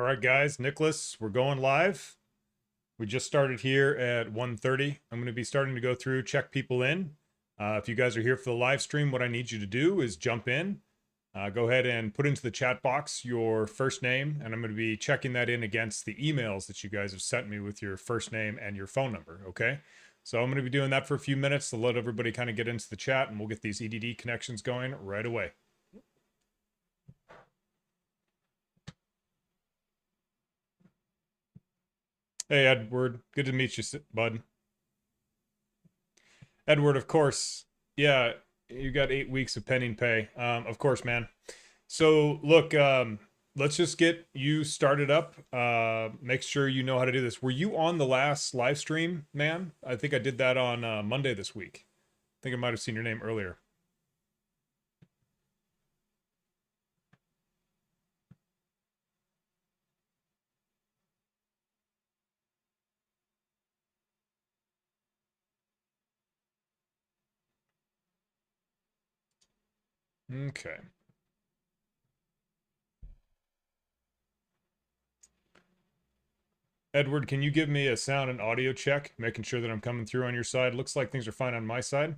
All right, guys, Nicholas, we're going live. We just started here at 1:30. I'm going to be starting to go through, check people in. If you guys are here for the live stream, what I need you to do is jump in. Go ahead and put into the chat box your first name, and I'm going to be checking that in against the emails that you guys have sent me with your first name and your phone number, okay? So I'm going to be doing that for a few minutes to let everybody kind of get into the chat, and we'll get these EDD connections going right away. Hey, Edward. Good to meet you, bud. Edward, of course. Yeah, you got 8 weeks of pending pay. Of course, man. So look, let's just get you started up. Make sure you know how to do this. Were you on the last live stream, man? I think I did that on Monday this week. I think I might have seen your name earlier. Okay. Edward, can you give me a sound and audio check, making sure that I'm coming through on your side? Looks like things are fine on my side.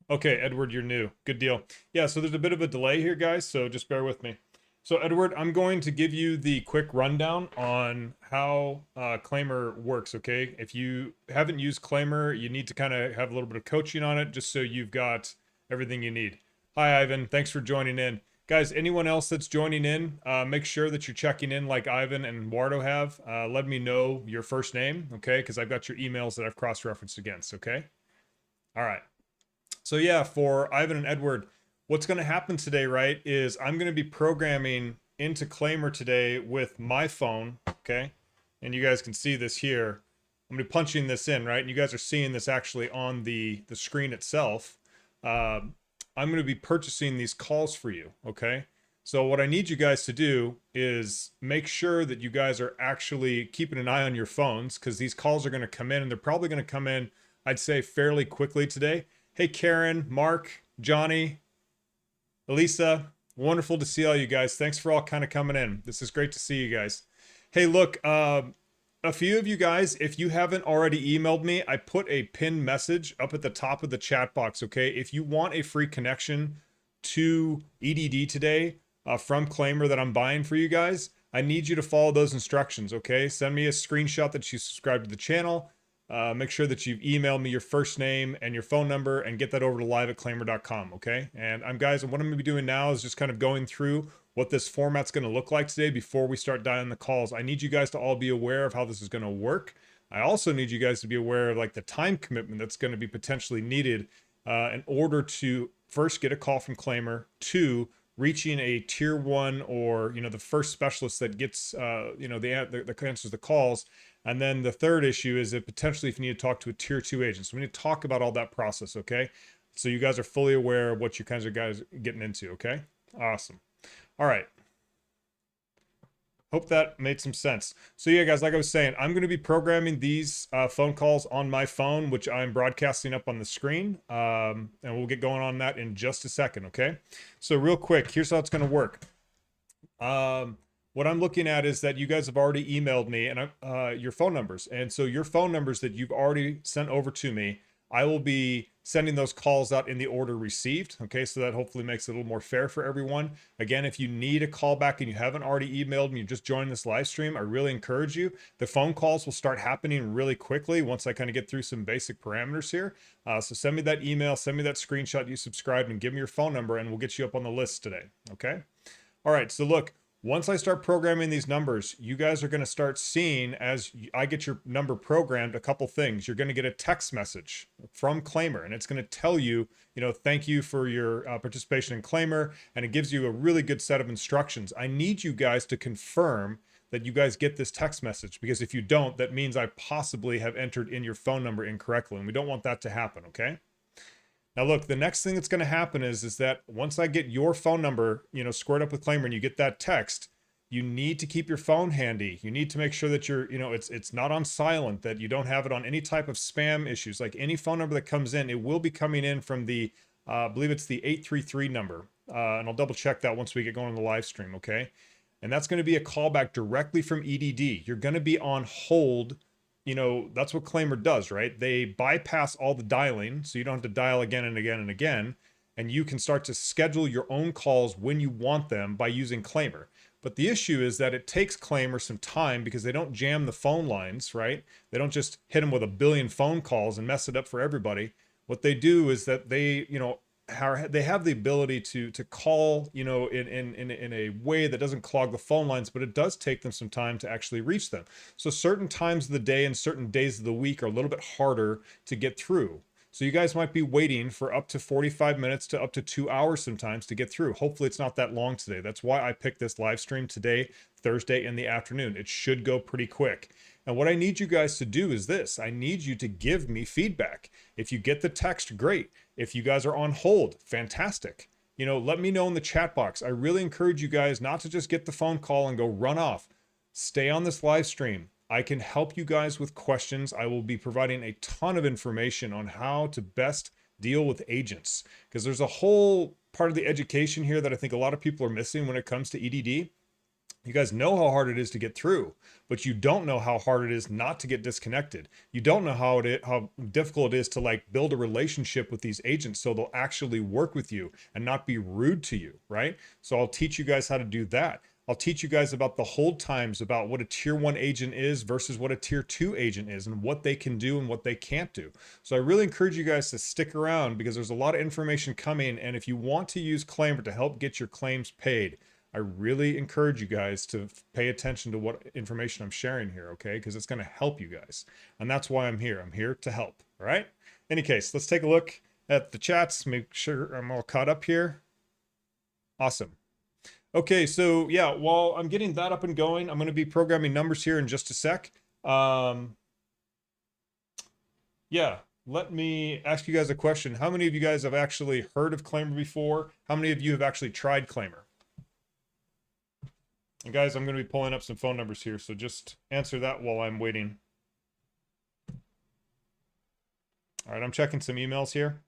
Okay, Edward, you're new. Good deal. Yeah, so there's a bit of a delay here, guys, so just bear with me. So, Edward, I'm going to give you the quick rundown on how Claimyr works, okay? If you haven't used Claimyr, you need to kind of have a little bit of coaching on it just so you've got everything you need. Hi, Ivan. Thanks for joining in. Guys, anyone else that's joining in, make sure that you're checking in like Ivan and Wardo have. Let me know your first name, okay? Because I've got your emails that I've cross-referenced against, okay? All right. So yeah, for Ivan and Edward, what's going to happen today, right, is I'm going to be programming into Claimyr today with my phone, okay? And you guys can see this here. I'm going to be punching this in, right? And you guys are seeing this actually on the screen itself. I'm going to be purchasing these calls for you, okay? So what I need you guys to do is make sure that you guys are actually keeping an eye on your phones because these calls are going to come in and they're probably going to come in, I'd say, fairly quickly today. Hey, Karen, Mark, Johnny, Elisa, wonderful to see all you guys. Thanks for all kind of coming in. This is great to see you guys. Hey, look, a few of you guys, if you haven't already emailed me, I put a pinned message up at the top of the chat box, okay? If you want a free connection to EDD today from Claimyr that I'm buying for you guys, I need you to follow those instructions, okay? Send me a screenshot that you subscribe to the channel. Make sure that you've emailed me your first name and your phone number and get that over to live@claimyr.com, okay? And guys, what I'm going to be doing now is just kind of going through what this format's going to look like today before we start dialing the calls. I need you guys to all be aware of how this is going to work. I also need you guys to be aware of like the time commitment that's going to be potentially needed in order to first get a call from Claimyr, two, reaching a tier 1 or the first specialist that gets the answers the calls. And then the third issue is that potentially if you need to talk to a tier 2 agent. So we need to talk about all that process, okay? So you guys are fully aware of what you kinds of guys are getting into, okay? Awesome. All right. Hope that made some sense. So yeah, guys, like I was saying, I'm going to be programming these phone calls on my phone, which I'm broadcasting up on the screen. And we'll get going on that in just a second, okay? So real quick, here's how it's going to work. What I'm looking at is that you guys have already emailed me and your phone numbers. And so your phone numbers that you've already sent over to me, I will be sending those calls out in the order received. Okay, so that hopefully makes it a little more fair for everyone. Again, if you need a callback and you haven't already emailed me, you just joined this live stream, I really encourage you. The phone calls will start happening really quickly once I kind of get through some basic parameters here. So send me that email, send me that screenshot you subscribed, and give me your phone number, and we'll get you up on the list today. Okay. All right. So look. Once I start programming these numbers, you guys are going to start seeing, as I get your number programmed, a couple things. You're going to get a text message from Claimyr, and it's going to tell you, thank you for your participation in Claimyr, and it gives you a really good set of instructions. I need you guys to confirm that you guys get this text message, because if you don't, that means I possibly have entered in your phone number incorrectly, and we don't want that to happen, okay? Now look, the next thing that's going to happen is that once I get your phone number, squared up with Claimyr and you get that text, you need to keep your phone handy. You need to make sure that you're, it's not on silent, that you don't have it on any type of spam issues. Like any phone number that comes in, it will be coming in from the, I believe it's the 833 number. And I'll double check that once we get going on the live stream, okay? And that's going to be a callback directly from EDD. You're going to be on hold. You know, that's what Claimyr does, right? They bypass all the dialing, so you don't have to dial again and again and again. And you can start to schedule your own calls when you want them by using Claimyr. But the issue is that it takes Claimyr some time because they don't jam the phone lines, right? They don't just hit them with a billion phone calls and mess it up for everybody. What they do is that they, you know, they have the ability to call, you know, in a way that doesn't clog the phone lines, but it does take them some time to actually reach them. So certain times of the day and certain days of the week are a little bit harder to get through. So you guys might be waiting for up to 45 minutes to up to 2 hours sometimes to get through. Hopefully it's not that long today. That's why I picked this live stream today, Thursday in the afternoon. It should go pretty quick. And what I need you guys to do is this. I need you to give me feedback. If you get the text, great. If you guys are on hold, fantastic. You know, let me know in the chat box. I really encourage you guys not to just get the phone call and go run off. Stay on this live stream. I can help you guys with questions. I will be providing a ton of information on how to best deal with agents, because there's a whole part of the education here that I think a lot of people are missing when it comes to EDD. You guys know how hard it is to get through, but you don't know how hard it is not to get disconnected. You don't know how difficult it is to like build a relationship with these agents so they'll actually work with you and not be rude to you, right? So I'll teach you guys how to do that. I'll teach you guys about the hold times, about what a tier 1 agent is versus what a tier 2 agent is and what they can do and what they can't do. So I really encourage you guys to stick around because there's a lot of information coming. And if you want to use Claimyr to help get your claims paid, I really encourage you guys to pay attention to what information I'm sharing here, okay? Because it's going to help you guys. And that's why I'm here. I'm here to help, all right? Any case, let's take a look at the chats, make sure I'm all caught up here. Awesome. Okay, so yeah, while I'm getting that up and going, I'm going to be programming numbers here in just a sec. Yeah, let me ask you guys a question. How many of you guys have actually heard of Claimyr before? How many of you have actually tried Claimyr? And guys, I'm going to be pulling up some phone numbers here, so just answer that while I'm waiting. All right, I'm checking some emails here.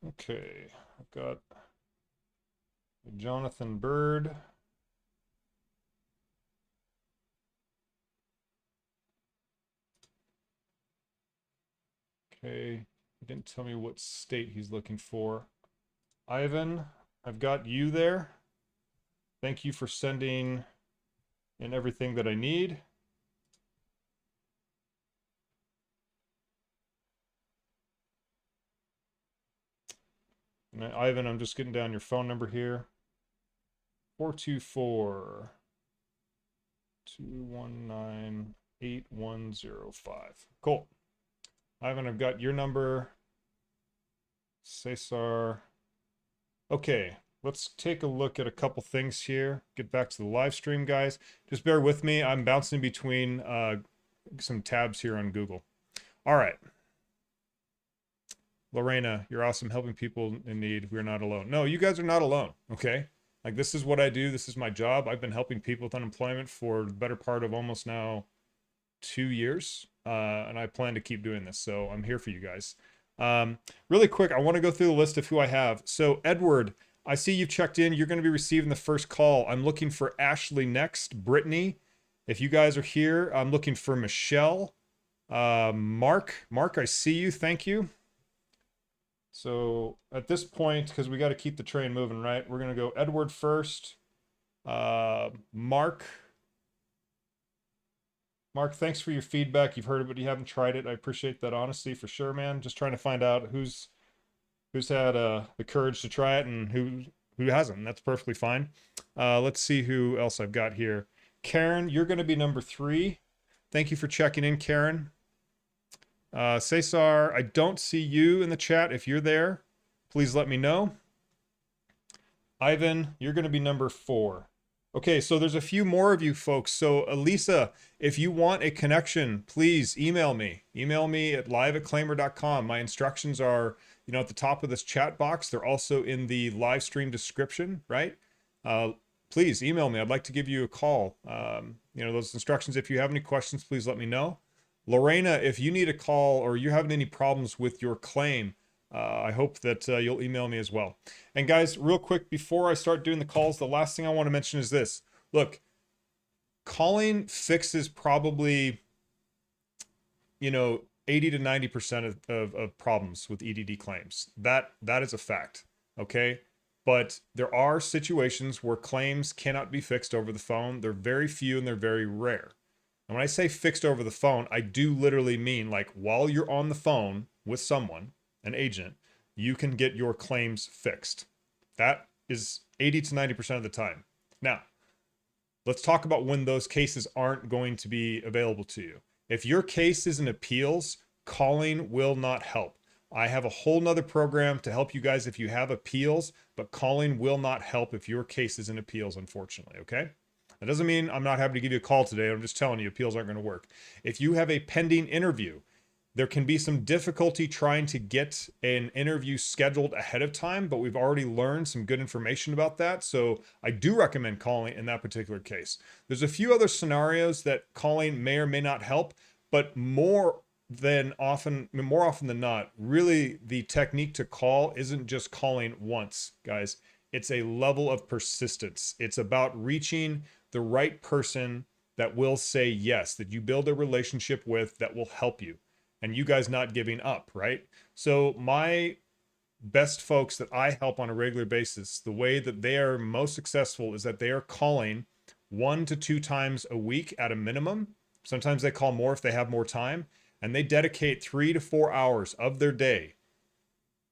Okay, I've got Jonathan Bird. Okay, he didn't tell me what state he's looking for. Ivan, I've got you there. Thank you for sending in everything that I need. And Ivan, I'm just getting down your phone number here. 424-219-8105. Cool. Ivan, I've got your number. Cesar. Okay, let's take a look at a couple things here. Get back to the live stream, guys. Just bear with me. I'm bouncing between some tabs here on Google. All right. Lorena, you're awesome, helping people in need. We're not alone. No, you guys are not alone, okay? Like, this is what I do. This is my job. I've been helping people with unemployment for the better part of almost now 2 years. And I plan to keep doing this. So I'm here for you guys. Really quick, I want to go through the list of who I have. So Edward, I see you've checked in. You're going to be receiving the first call. I'm looking for Ashley next. Brittany, if you guys are here, I'm looking for Michelle. Mark, I see you. Thank you. So at this point, because we got to keep the train moving, right? We're going to go Edward first. Mark, thanks for your feedback. You've heard it, but you haven't tried it. I appreciate that honesty for sure, man. Just trying to find out who's had the courage to try it and who hasn't. That's perfectly fine. Let's see who else I've got here. Karen, you're going to be number 3. Thank you for checking in, Karen. Cesar, I don't see you in the chat. If you're there, please let me know. Ivan, you're going to be number 4. Okay, so there's a few more of you folks. So Elisa, if you want a connection, please email me. Email me at live@claimyr.com. My instructions are, you know, at the top of this chat box. They're also in the live stream description, right? Please email me. I'd like to give you a call. You know, those instructions, if you have any questions, please let me know. Lorena, if you need a call or you're having any problems with your claim, I hope that you'll email me as well. And guys, real quick, before I start doing the calls, the last thing I want to mention is this. Look, calling fixes probably, 80 to 90% of problems with EDD claims. That is a fact, okay? But there are situations where claims cannot be fixed over the phone. They're very few and they're very rare. And when I say fixed over the phone, I do literally mean like while you're on the phone with someone, an agent, you can get your claims fixed. That is 80 to 90% of the time. Now, let's talk about when those cases aren't going to be available to you. If your case is in appeals, calling will not help. I have a whole nother program to help you guys if you have appeals, but calling will not help if your case is in appeals, unfortunately, okay? That doesn't mean I'm not happy to give you a call today. I'm just telling you, appeals aren't going to work. If you have a pending interview, there can be some difficulty trying to get an interview scheduled ahead of time, but we've already learned some good information about that. So I do recommend calling in that particular case. There's a few other scenarios that calling may or may not help, but more often than not, really the technique to call isn't just calling once, guys. It's a level of persistence. It's about reaching the right person that will say yes, that you build a relationship with, that will help you, and you guys not giving up, right? So my best folks that I help on a regular basis, the way that they are most successful is that they are calling 1 to 2 times a week at a minimum. Sometimes they call more if they have more time, and they dedicate 3 to 4 hours of their day,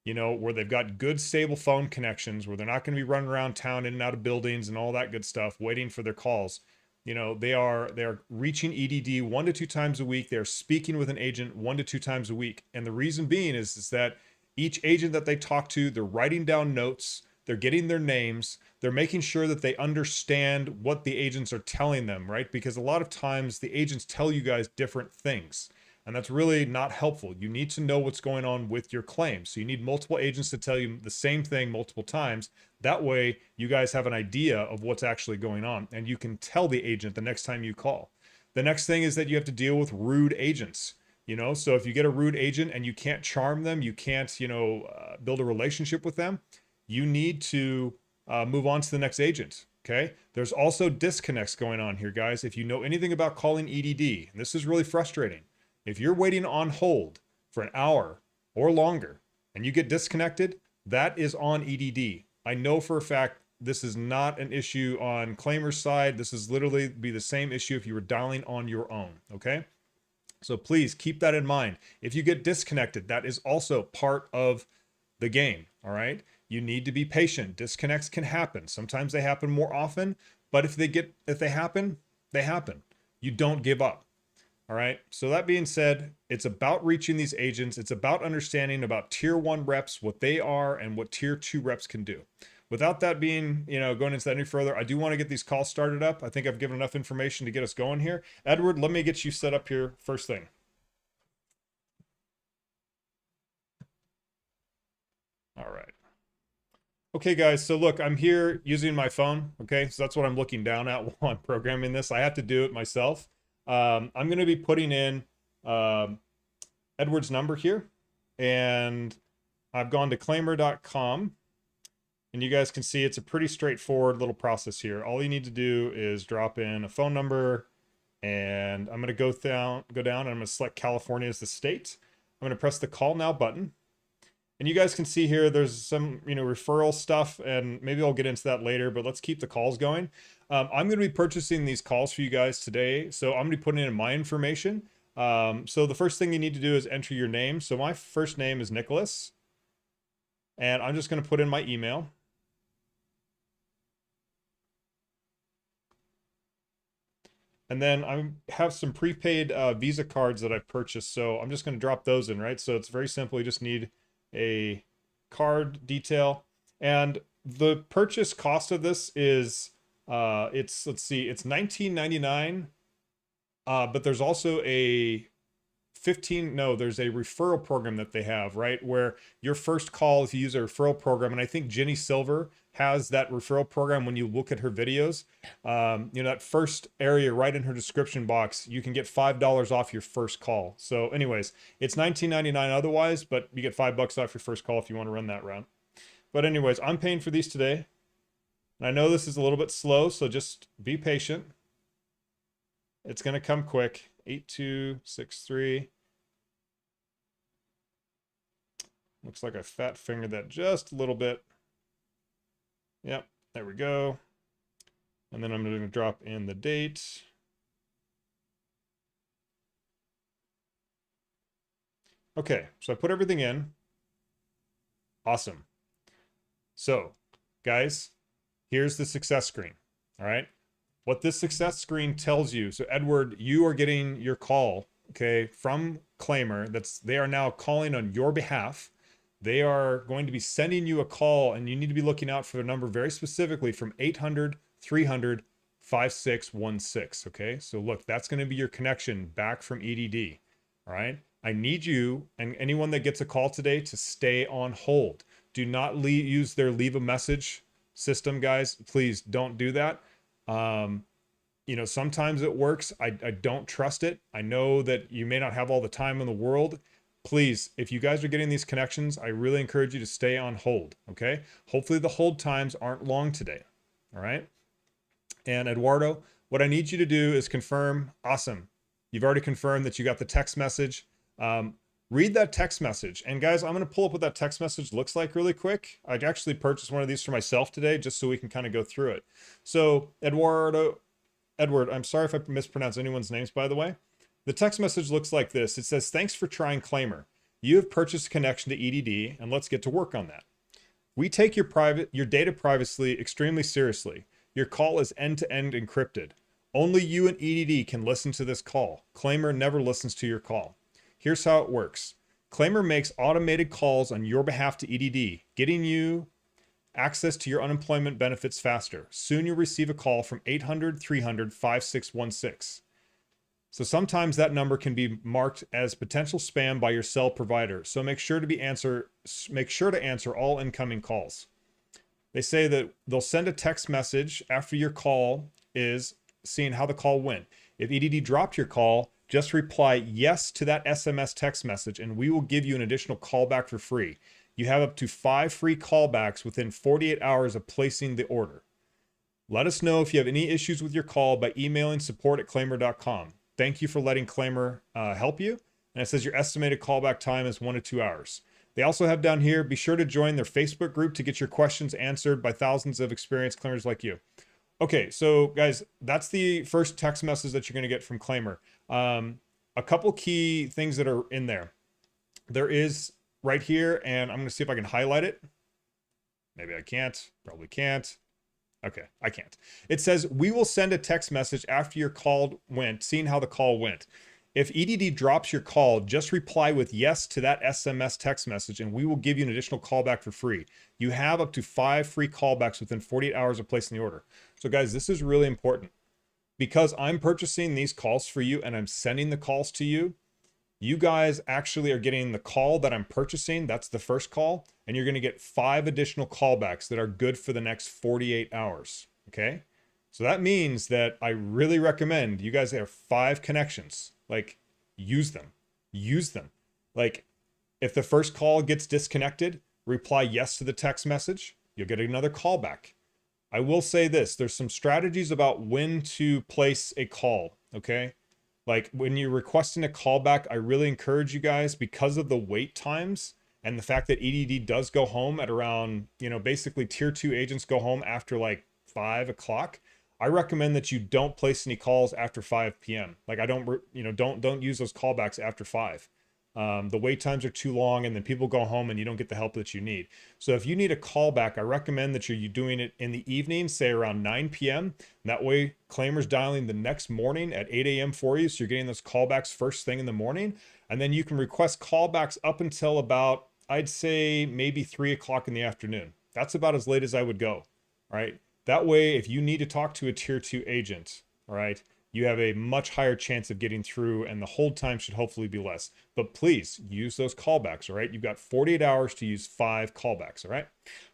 where they've got good stable phone connections, where they're not going to be running around town in and out of buildings and all that good stuff waiting for their calls. They are reaching EDD 1 to 2 times a week. They're speaking with an agent 1 to 2 times a week. And the reason being is that each agent that they talk to, they're writing down notes, they're getting their names, they're making sure that they understand what the agents are telling them, right? Because a lot of times the agents tell you guys different things, and that's really not helpful. You need to know what's going on with your claim. So you need multiple agents to tell you the same thing multiple times. That way you guys have an idea of what's actually going on, and you can tell the agent the next time you call. The next thing is that you have to deal with rude agents. So if you get a rude agent and you can't charm them, you can't, build a relationship with them, you need to move on to the next agent. Okay. There's also disconnects going on here, guys. If you know anything about calling EDD, and this is really frustrating. If you're waiting on hold for an hour or longer and you get disconnected, that is on EDD. I know for a fact this is not an issue on Claimyr's side. This is literally be the same issue if you were dialing on your own, okay? So please keep that in mind. If you get disconnected, that is also part of the game, all right? You need to be patient. Disconnects can happen. Sometimes they happen more often, but if they happen, they happen. You don't give up. All right. So that being said, it's about reaching these agents. It's about understanding about tier 1 reps, what they are and what tier 2 reps can do. Without that being, going into that any further, I do want to get these calls started up. I think I've given enough information to get us going here. Edward, let me get you set up here first thing. All right. Okay, guys. So look, I'm here using my phone. Okay. So that's what I'm looking down at while I'm programming this. I have to do it myself. I'm going to be putting in Edward's number here, and I've gone to claimyr.com, and you guys can see it's a pretty straightforward little process here. All you need to do is drop in a phone number, and I'm going to go down, and I'm going to select California as the state. I'm going to press the call now button. And you guys can see here, there's some, referral stuff, and maybe I'll get into that later, but let's keep the calls going. I'm going to be purchasing these calls for you guys today. So I'm going to be putting in my information. So the first thing you need to do is enter your name. So my first name is Nicholas, and I'm just going to put in my email. And then I have some prepaid Visa cards that I've purchased. So I'm just going to drop those in, right? So it's very simple. You just need a card detail, and the purchase cost of this is it's $19.99, but there's also a there's a referral program that they have, right? Where your first call, if you use a referral program, and I think Jenny Silver has that referral program when you look at her videos, that first area right in her description box, you can get $5 off your first call. So anyways, it's $19.99 otherwise, but you get $5 off your first call if you want to run that route. But anyways, I'm paying for these today. And I know this is a little bit slow, so just be patient. It's going to come quick. 8263. Looks like I fat fingered that just a little bit. Yep, there we go. And then I'm going to drop in the date. Okay, so I put everything in. Awesome. So, guys, here's the success screen. All right. What this success screen tells you. So, Edward, you are getting your call, okay, from Claimyr. They are now calling on your behalf. They are going to be sending you a call, and you need to be looking out for the number very specifically from 800-300-5616. Okay. So, look, that's going to be your connection back from EDD. All right. I need you and anyone that gets a call today to stay on hold. Do not use their leave a message system, guys. Please don't do that. Sometimes it works. I don't trust it. I know that you may not have all the time in the world. Please, if you guys are getting these connections, I really encourage you to stay on hold. Okay. Hopefully the hold times aren't long today. All right. And Eduardo, what I need you to do is confirm. Awesome. You've already confirmed that you got the text message. Read that text message. And guys, I'm going to pull up what that text message looks like really quick. I actually purchased one of these for myself today just so we can kind of go through it. So Edward, I'm sorry if I mispronounce anyone's names, by the way. The text message looks like this. It says, thanks for trying Claimyr. You have purchased a connection to EDD, and let's get to work on that. We take your data privacy extremely seriously. Your call is end-to-end encrypted. Only you and EDD can listen to this call. Claimyr never listens to your call. Here's how it works. Claimyr makes automated calls on your behalf to EDD, getting you access to your unemployment benefits faster. Soon you'll receive a call from 800-300-5616. So sometimes that number can be marked as potential spam by your cell provider. So make sure to answer all incoming calls. They say that they'll send a text message after your call is seeing how the call went. If EDD dropped your call, just reply yes to that SMS text message and we will give you an additional callback for free. You have up to 5 free callbacks within 48 hours of placing the order. Let us know if you have any issues with your call by emailing support@claimyr.com. Thank you for letting Claimyr help you. And it says your estimated callback time is 1 to 2 hours. They also have down here, be sure to join their Facebook group to get your questions answered by thousands of experienced Claimyrs like you. Okay, so guys, that's the first text message that you're going to get from Claimyr. A couple key things that are in there. There is right here, and I'm going to see if I can highlight it. Maybe I can't, probably can't. Okay, I can't. It says, we will send a text message after your call went, seeing how the call went. If EDD drops your call, just reply with yes to that SMS text message, and we will give you an additional callback for free. You have up to 5 free callbacks within 48 hours of placing the order. So guys, this is really important. Because I'm purchasing these calls for you and I'm sending the calls to you, you guys actually are getting the call that I'm purchasing. That's the first call. And you're going to get 5 additional callbacks that are good for the next 48 hours. Okay. So that means that I really recommend you guys have 5 connections. Like, use them. Use them. Like, if the first call gets disconnected, reply yes to the text message. You'll get another callback. I will say this, there's some strategies about when to place a call, okay? Like when you're requesting a callback, I really encourage you guys, because of the wait times and the fact that EDD does go home at around, basically tier 2 agents go home after like 5 o'clock. I recommend that you don't place any calls after 5 p.m. Like don't use those callbacks after 5. The wait times are too long, and then people go home and you don't get the help that you need. So if you need a callback, I recommend that you're doing it in the evening, say around 9 p.m. That way Claimyr's dialing the next morning at 8 a.m. for you. So you're getting those callbacks first thing in the morning. And then you can request callbacks up until about, I'd say maybe 3 o'clock in the afternoon. That's about as late as I would go. All right. That way, if you need to talk to a tier 2 agent, all right, you have a much higher chance of getting through, and the hold time should hopefully be less. But please use those callbacks, all right? You've got 48 hours to use 5 callbacks, all right?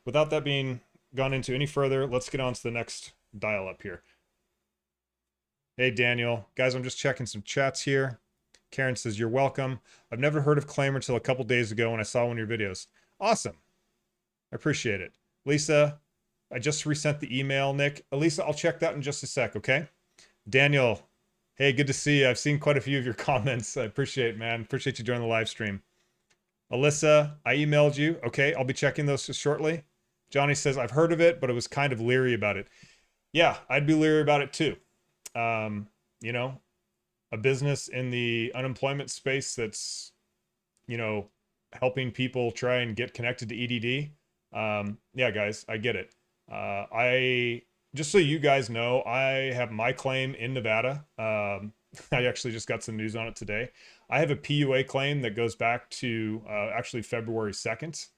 Without that being gone into any further, let's get on to the next dial up here. Hey, Daniel. Guys, I'm just checking some chats here. Karen says, you're welcome. I've never heard of Claimyr until a couple days ago when I saw one of your videos. Awesome. I appreciate it. Lisa, I just resent the email, Nick. Elisa, I'll check that in just a sec, okay? Daniel, hey, good to see you. I've seen quite a few of your comments. I appreciate it, man. Appreciate you joining the live stream. Alyssa, I emailed you. Okay, I'll be checking those shortly. Johnny says, I've heard of it, but I was kind of leery about it. Yeah, I'd be leery about it too. You know, a business in the unemployment space that's, you know, helping people try and get connected to EDD. Yeah, guys, I get it. Just so you guys know, I have my claim in Nevada. I actually just got some news on it today. I have a PUA claim that goes back to actually February 2nd.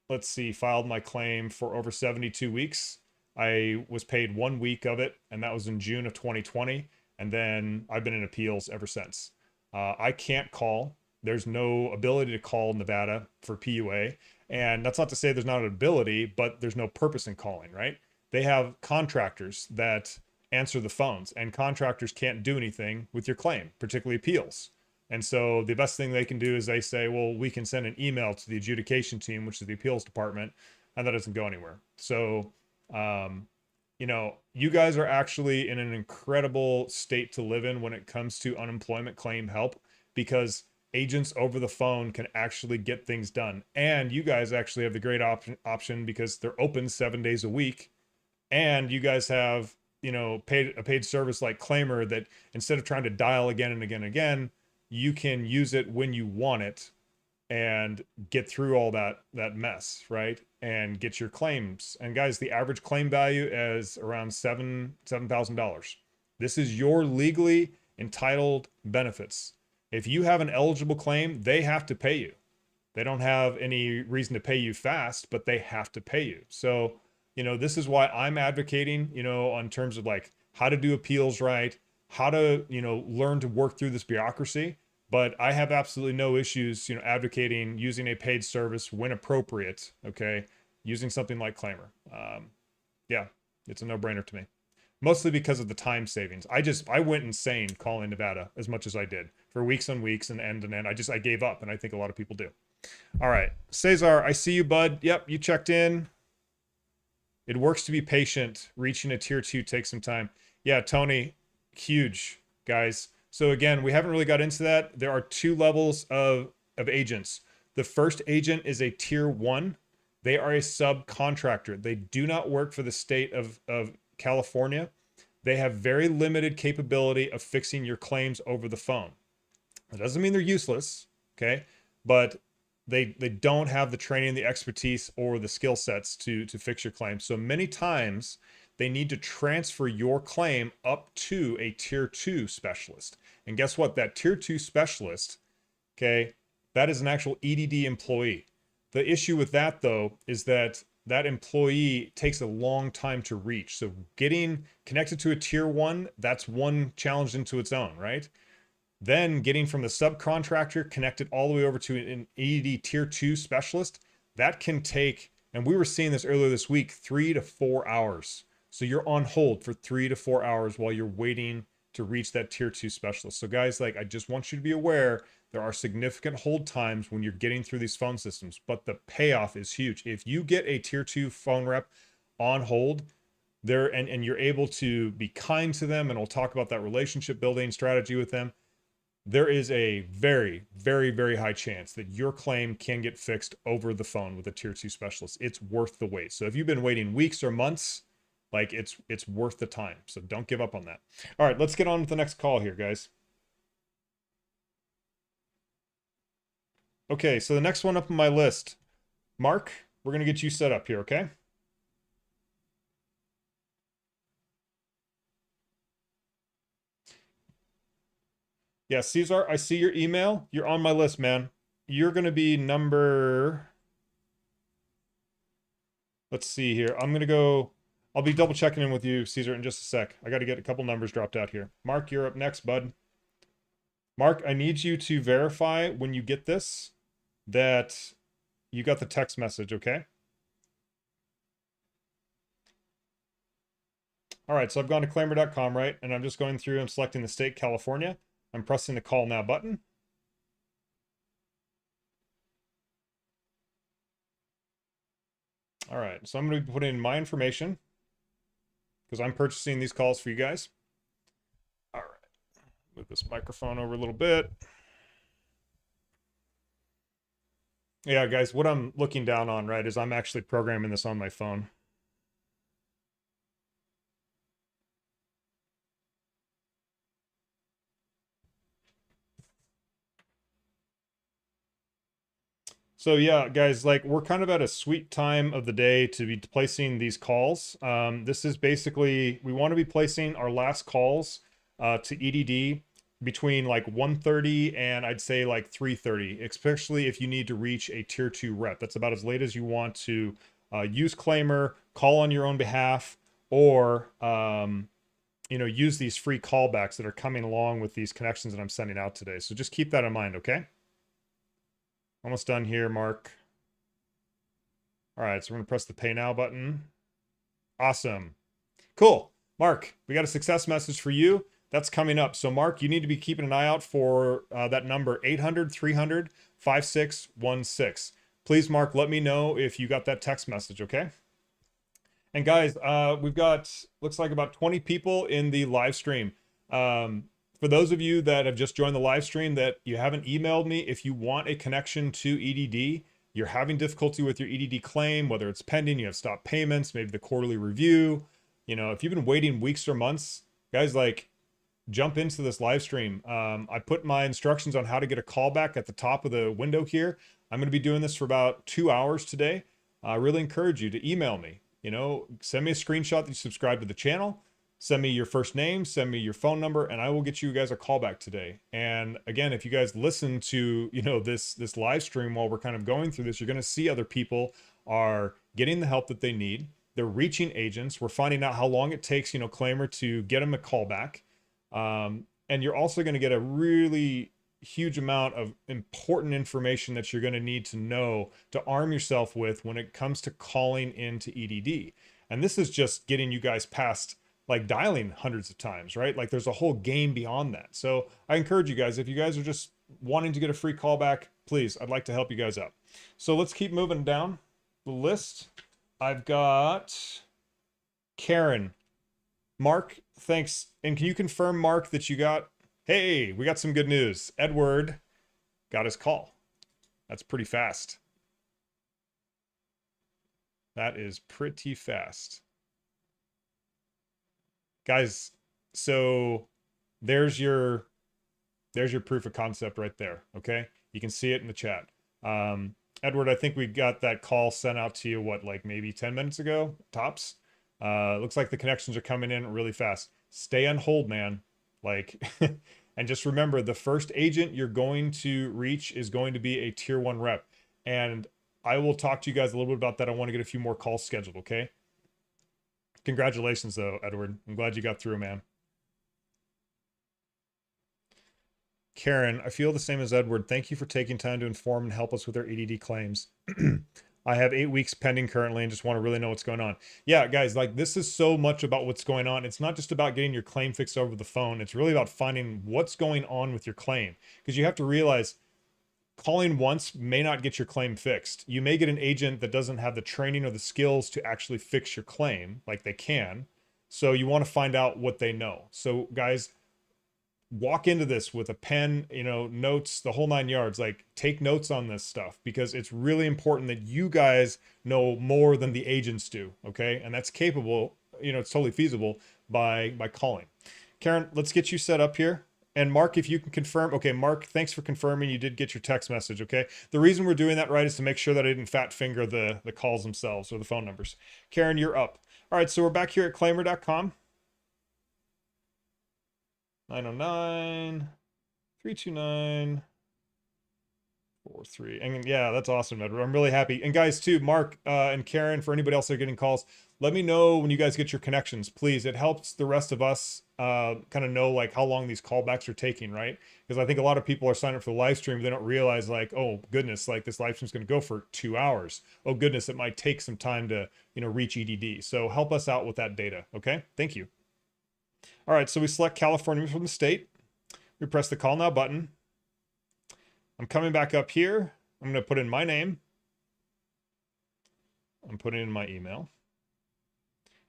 Let's see, filed my claim for over 72 weeks. I was paid 1 week of it, and that was in June of 2020. And then I've been in appeals ever since. I can't call. There's no ability to call Nevada for PUA. And that's not to say there's not an ability, but there's no purpose in calling, right? They have contractors that answer the phones, and contractors can't do anything with your claim, particularly appeals. And so the best thing they can do is they say, well, we can send an email to the adjudication team, which is the appeals department, and that doesn't go anywhere. So, you know, you guys are actually in an incredible state to live in when it comes to unemployment claim help, because agents over the phone can actually get things done. And you guys actually have the great option because they're open 7 days a week. And you guys have, you know, a paid service like Claimyr that instead of trying to dial again and again and again, you can use it when you want it and get through all that mess, right? And get your claims. And guys, the average claim value is around $7,000. This is your legally entitled benefits. If you have an eligible claim, they have to pay you. They don't have any reason to pay you fast, but they have to pay you. So, you know, this is why I'm advocating, you know, on terms of like how to do appeals right, how to, you know, learn to work through this bureaucracy. But I have absolutely no issues, you know, advocating using a paid service when appropriate, okay, using something like Claimyr. Yeah, it's a no-brainer to me. Mostly because of the time savings. I went insane calling Nevada as much as I did for weeks and weeks and end. I gave up, and I think a lot of people do. All right, Cesar, I see you, bud. Yep, you checked in. It works to be patient. Reaching a tier 2 takes some time. Yeah, Tony, huge, guys. So again, we haven't really got into that. There are 2 levels of agents. The first agent is a tier 1. They are a subcontractor. They do not work for the state of California. They have very limited capability of fixing your claims over the phone. That doesn't mean they're useless, okay? But they don't have the training, the expertise, or the skill sets to fix your claim. So many times they need to transfer your claim up to a tier 2 specialist. And guess what? That tier 2 specialist, okay, that is an actual EDD employee. The issue with that, though, is that that employee takes a long time to reach. So getting connected to a tier 1, that's one challenge into its own, right? Then getting from the subcontractor connected all the way over to an EDD tier 2 specialist, that can take, and we were seeing this earlier this week, 3 to 4 hours. So you're on hold for 3 to 4 hours while you're waiting to reach that tier 2 specialist. So guys, like, I just want you to be aware there are significant hold times when you're getting through these phone systems, but the payoff is huge. If you get a tier 2 phone rep on hold there, and you're able to be kind to them, and we'll talk about that relationship building strategy with them, there is a very, very, very high chance that your claim can get fixed over the phone with a tier 2 specialist. It's worth the wait. So if you've been waiting weeks or months, like, it's worth the time. So don't give up on that. All right, let's get on with the next call here, guys. Okay, so the next one up on my list, Mark, we're going to get you set up here, okay? Yeah, Cesar, I see your email. You're on my list, man. You're going to be number... Let's see here. I'm going to go I'll be double checking in with you, Caesar, in just a sec. I got to get a couple numbers dropped out here. Mark, you're up next, bud. Mark, I need you to verify when you get this that you got the text message, okay? All right, so I've gone to claimyr.com, right? And I'm just going through and selecting the state, California. I'm pressing the call now button. All right, so I'm going to be putting in my information because I'm purchasing these calls for you guys. All right, move this microphone over a little bit. Yeah, guys, what I'm looking down on, right, is I'm actually programming this on my phone. So yeah, guys, like we're kind of at a sweet time of the day to be placing these calls. This is basically, we want to be placing our last calls to EDD between like 1:30 and I'd say like 3:30, especially if you need to reach a tier 2 rep. That's about as late as you want to use Claimyr, call on your own behalf, or use these free callbacks that are coming along with these connections that I'm sending out today. So just keep that in mind, okay? Almost done here, Mark. All right, so we're gonna press the pay now button. Awesome. Cool. Mark, we got a success message for you. That's coming up. So Mark, you need to be keeping an eye out for that number 800-300-5616. Please, Mark, let me know if you got that text message, okay? And guys, we've got, looks like about 20 people in the live stream. For those of you that have just joined the live stream that you haven't emailed me, if you want a connection to EDD, you're having difficulty with your EDD claim, whether it's pending, you have stopped payments, maybe the quarterly review, if you've been waiting weeks or months, guys, like jump into this live stream. I put my instructions on how to get a callback at the top of the window here. I'm going to be doing this for about 2 hours today. I really encourage you to email me, send me a screenshot that you subscribe to the channel. Send me your first name, send me your phone number, and I will get you guys a call back today. And again, if you guys listen to, this live stream while we're kind of going through this, you're going to see other people are getting the help that they need. They're reaching agents. We're finding out how long it takes, Claimyr to get them a call back. And you're also going to get a really huge amount of important information that you're going to need to know to arm yourself with when it comes to calling into EDD. And this is just getting you guys past like dialing hundreds of times, right? Like there's a whole game beyond that. So I encourage you guys, if you guys are just wanting to get a free callback, please, I'd like to help you guys out. So let's keep moving down the list. I've got Karen. Mark, thanks. And can you confirm, Mark, that you got, hey, we got some good news. Edward got his call. That's pretty fast. That is pretty fast. Guys, so there's your proof of concept right there, okay? You can see it in the chat. Edward, I think we got that call sent out to you, what, like maybe 10 minutes ago, tops? Looks like the connections are coming in really fast. Stay on hold, man. Like, and just remember, the first agent you're going to reach is going to be a tier 1 rep. And I will talk to you guys a little bit about that. I want to get a few more calls scheduled, okay? Congratulations, though, Edward. I'm glad you got through, man. Karen, I feel the same as Edward. Thank you for taking time to inform and help us with our EDD claims. I have 8 weeks pending currently and just want to really know what's going on. Yeah, guys, like this is so much about what's going on. It's not just about getting your claim fixed over the phone. It's really about finding what's going on with your claim, because you have to realize calling once may not get your claim fixed. You may get an agent that doesn't have the training or the skills to actually fix your claim like they can. So you want to find out what they know. So guys, walk into this with a pen, notes, the whole 9 yards. Like take notes on this stuff, because it's really important that you guys know more than the agents do, okay? And that's capable, it's totally feasible by calling. Karen, let's get you set up here. And Mark, if you can confirm, okay, Mark, thanks for confirming you did get your text message, okay? The reason we're doing that, right, is to make sure that I didn't fat finger the calls themselves or the phone numbers. Karen, you're up. All right, so we're back here at claimyr.com. 909 329 43. And yeah, that's awesome, Edward. I'm really happy. And guys, too, Mark and Karen, for anybody else that are getting calls, let me know when you guys get your connections, please. It helps the rest of us kind of know like how long these callbacks are taking, right? Because I think a lot of people are signing up for the live stream. They don't realize like, oh goodness, like this live stream is going to go for 2 hours. Oh goodness, it might take some time to, reach EDD. So help us out with that data. Okay. Thank you. All right. So we select California from the state. We press the call now button. I'm coming back up here. I'm going to put in my name. I'm putting in my email.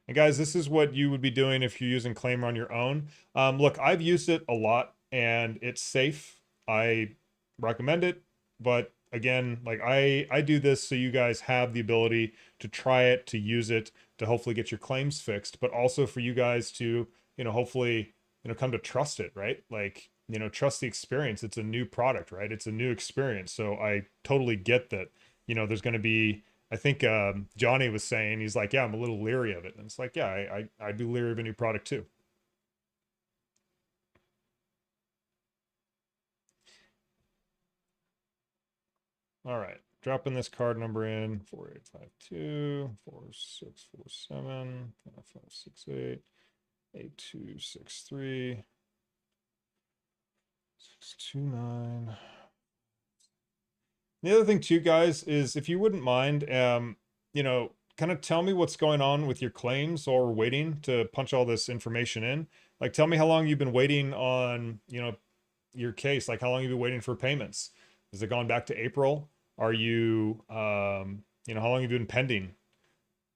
And guys, this is what you would be doing if you're using Claimyr on your own. Look, I've used it a lot and it's safe. I recommend it. But again, like I do this so you guys have the ability to try it, to use it, to hopefully get your claims fixed, but also for you guys to, hopefully, come to trust it, right? Like, trust the experience. It's a new product, right? It's a new experience. So I totally get that, there's going to be, I think Johnny was saying, he's like, yeah, I'm a little leery of it. And it's like, yeah, I'd be leery of a new product too. All right, dropping this card number in, 4852 4647 5568 8263 629. The other thing too, guys, is if you wouldn't mind, kind of tell me what's going on with your claims while we're waiting to punch all this information in. Like, tell me how long you've been waiting on, your case. Like, how long you've been waiting for payments. Has it gone back to April? Are you, how long have you been pending?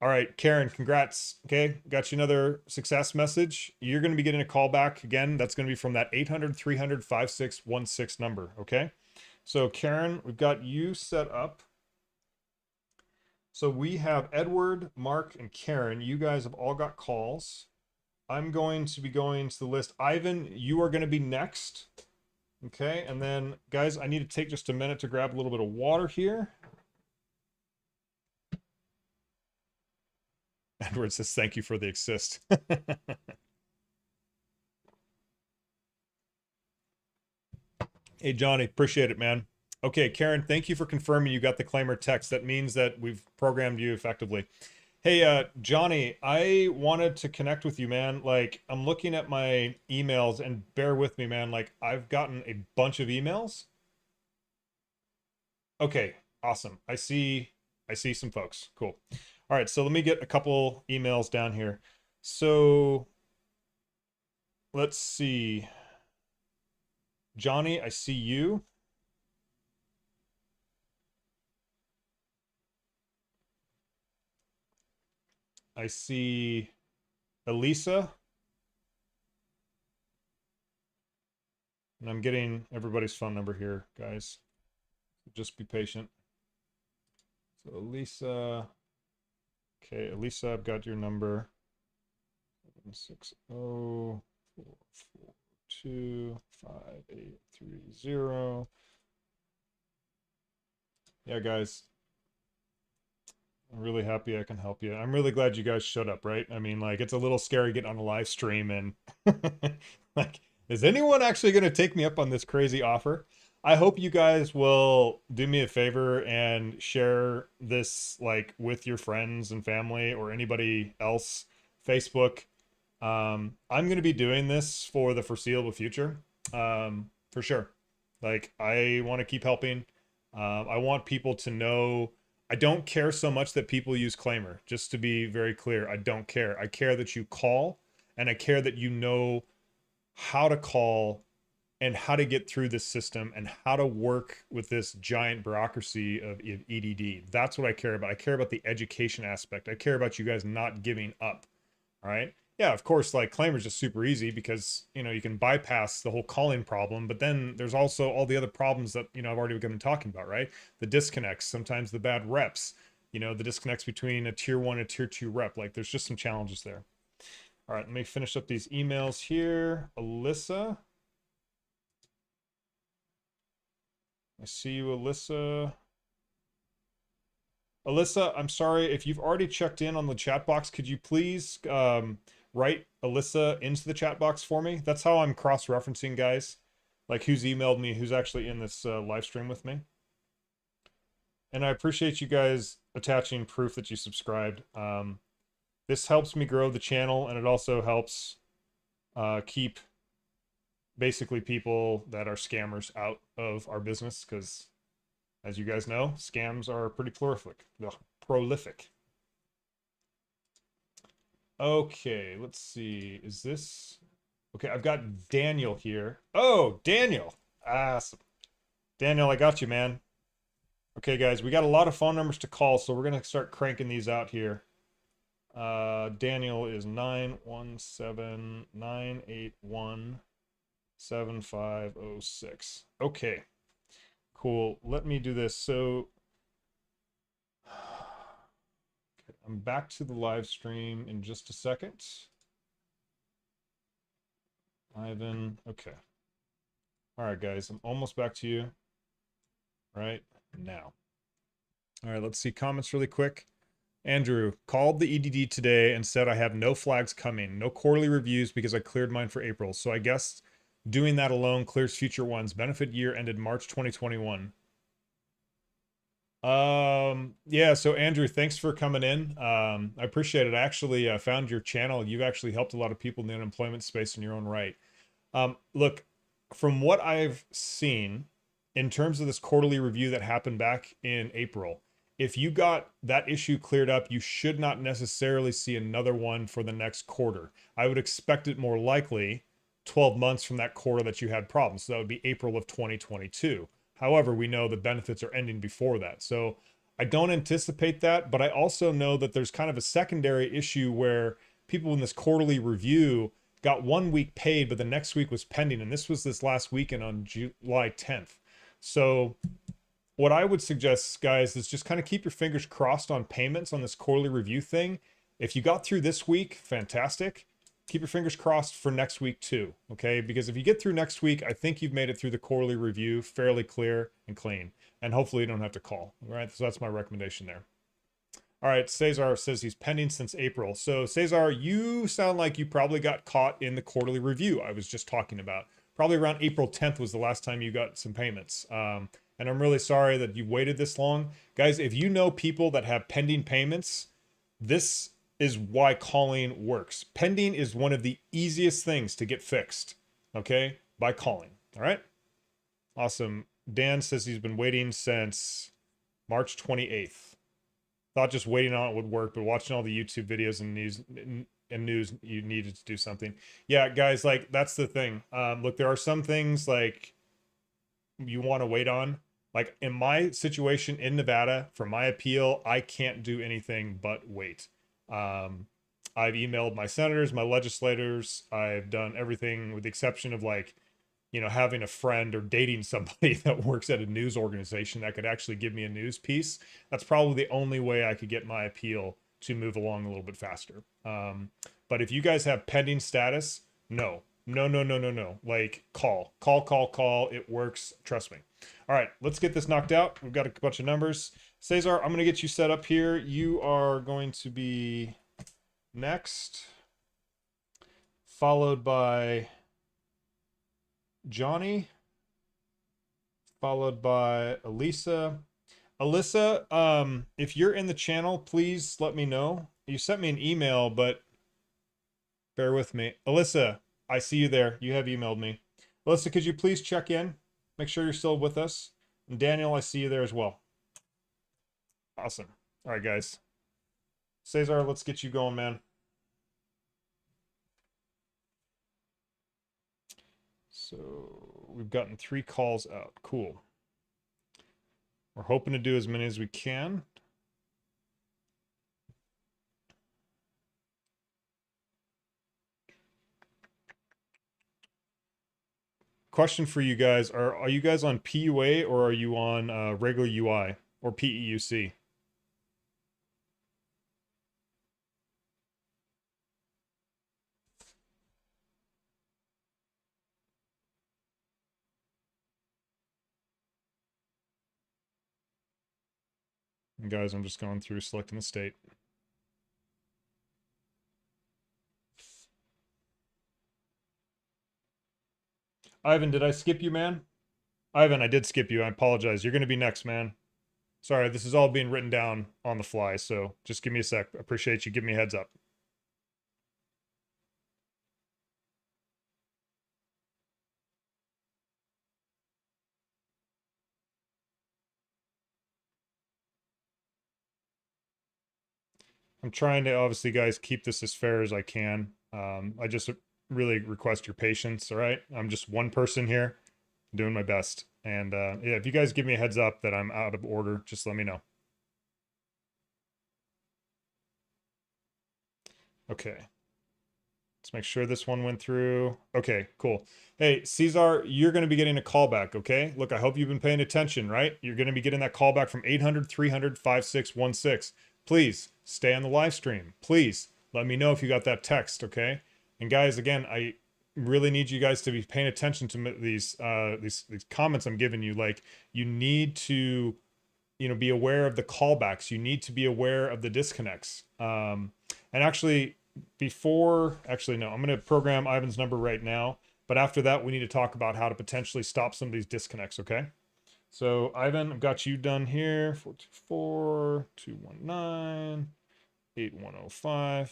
All right, Karen, congrats. Okay, got you another success message. You're going to be getting a call back again. That's going to be from that 800-300-5616 number. Okay. So Karen, we've got you set up. So we have Edward, Mark, and Karen. You guys have all got calls. I'm going to be going to the list. Ivan, you are going to be next. Okay, and then guys, I need to take just a minute to grab a little bit of water here. Edward says, thank you for the assist. Hey, Johnny, appreciate it, man. Okay, Karen, thank you for confirming you got the Claimyr text. That means that we've programmed you effectively. Hey, Johnny, I wanted to connect with you, man. Like, I'm looking at my emails, and bear with me, man. Like, I've gotten a bunch of emails. Okay, awesome. I see some folks. Cool. All right, so let me get a couple emails down here. So let's see. Johnny, I see you. I see Elisa. And I'm getting everybody's phone number here, guys. Just be patient. So Elisa. Okay, Elisa, I've got your number. 760-442-5830. Yeah, guys. I'm really happy I can help you. I'm really glad you guys showed up, right? I mean, like, it's a little scary getting on a live stream and like, is anyone actually going to take me up on this crazy offer? I hope you guys will do me a favor and share this like with your friends and family or anybody else. Facebook. I'm going to be doing this for the foreseeable future. For sure. Like, I want to keep helping. I want people to know. I don't care so much that people use Claimyr, just to be very clear. I don't care. I care that you call, and I care that you know how to call and how to get through this system and how to work with this giant bureaucracy of EDD. That's what I care about. I care about the education aspect. I care about you guys not giving up. All right. Yeah, of course, like Claimyr is just super easy because, you can bypass the whole calling problem, but then there's also all the other problems that, I've already been talking about, right? The disconnects, sometimes the bad reps, the disconnects between a tier 1 and tier 2 rep. Like, there's just some challenges there. All right, let me finish up these emails here. Alyssa. I see you, Alyssa. Alyssa, I'm sorry if you've already checked in on the chat box. Could you please write Alyssa into the chat box for me? That's how I'm cross-referencing, guys. Like, who's emailed me, who's actually in this live stream with me. And I appreciate you guys attaching proof that you subscribed. This helps me grow the channel, and it also helps keep basically people that are scammers out of our business, because as you guys know, scams are pretty prolific. Okay, let's see. Is this okay? I've got Daniel here. Oh, Daniel. Awesome. Daniel, I got you, man. Okay, guys, we got a lot of phone numbers to call, so we're gonna start cranking these out here. Daniel is 917-981-7506. Okay, cool. Let me do this. So I'm back to the live stream in just a second. Ivan, okay. All right, guys, I'm almost back to you right now. All right, let's see comments really quick. Andrew called the EDD today and said I have no flags coming, no quarterly reviews because I cleared mine for April. So I guess doing that alone clears future ones. Benefit year ended March 2021. Yeah, so Andrew, thanks for coming in. I appreciate it. I actually found your channel. You've actually helped a lot of people in the unemployment space in your own right. Look, from what I've seen in terms of this quarterly review that happened back in April, if you got that issue cleared up, you should not necessarily see another one for the next quarter. I would expect it more likely 12 months from that quarter that you had problems. So that would be April of 2022. However, we know the benefits are ending before that. So I don't anticipate that, but I also know that there's kind of a secondary issue where people in this quarterly review got 1 week paid, but the next week was pending. And this was this last weekend on July 10th. So what I would suggest, guys, is just kind of keep your fingers crossed on payments on this quarterly review thing. If you got through this week, fantastic. Keep your fingers crossed for next week too, okay? Because if you get through next week, I think you've made it through the quarterly review fairly clear and clean. And hopefully you don't have to call, all right? So that's my recommendation there. All right, Cesar says he's pending since April. So Cesar, you sound like you probably got caught in the quarterly review I was just talking about. Probably around April 10th was the last time you got some payments. And I'm really sorry that you waited this long. Guys, if you know people that have pending payments, this is why calling works. Pending is one of the easiest things to get fixed, okay? By calling, all right? Awesome. Dan says he's been waiting since March 28th. Thought just waiting on it would work, but watching all the YouTube videos and news, you needed to do something. Yeah, guys, like, that's the thing. Look, there are some things, like, you want to wait on. Like, in my situation in Nevada, for my appeal, I can't do anything but wait. I've emailed my senators, my legislators. I've done everything with the exception of, like, you know, having a friend or dating somebody that works at a news organization that could actually give me a news piece. That's probably the only way I could get my appeal to move along a little bit faster. But if you guys have pending status, no. Like, call. It works. Trust me. All right, let's get this knocked out. We've got a bunch of numbers. Cesar, I'm going to get you set up here. You are going to be next, followed by Johnny, followed by Elisa. Alyssa, if you're in the channel, please let me know. You sent me an email, but bear with me. Alyssa, I see you there. You have emailed me. Alyssa, could you please check in? Make sure you're still with us. And Daniel, I see you there as well. Awesome. All right, guys. Cesar, let's get you going, man. So we've gotten 3 calls out. Cool. We're hoping to do as many as we can. Question for you guys. Are you guys on PUA or are you on regular UI or PEUC? And guys, I'm just going through selecting the state. Ivan, did I skip you, man? Ivan, I did skip you. I apologize. You're going to be next, man. Sorry, this is all being written down on the fly, so just give me a sec. Appreciate you. Give me a heads up. I'm trying to obviously, guys, keep this as fair as I can. I just really request your patience. All right, I'm just one person here, doing my best. And yeah, if you guys give me a heads up that I'm out of order, just let me know. Okay. Let's make sure this one went through. Okay, cool. Hey, Cesar, you're going to be getting a callback, okay? Look, I hope you've been paying attention, right? You're going to be getting that callback from 800-300-5616. Please stay on the live stream. Please let me know if you got that text, okay? And guys, again, I really need you guys to be paying attention to these comments I'm giving you. Like, you need to, be aware of the callbacks. You need to be aware of the disconnects. And actually, no, I'm going to program Ivan's number right now. But after that, we need to talk about how to potentially stop some of these disconnects, okay? So, Ivan, I've got you done here. 424-219-8105.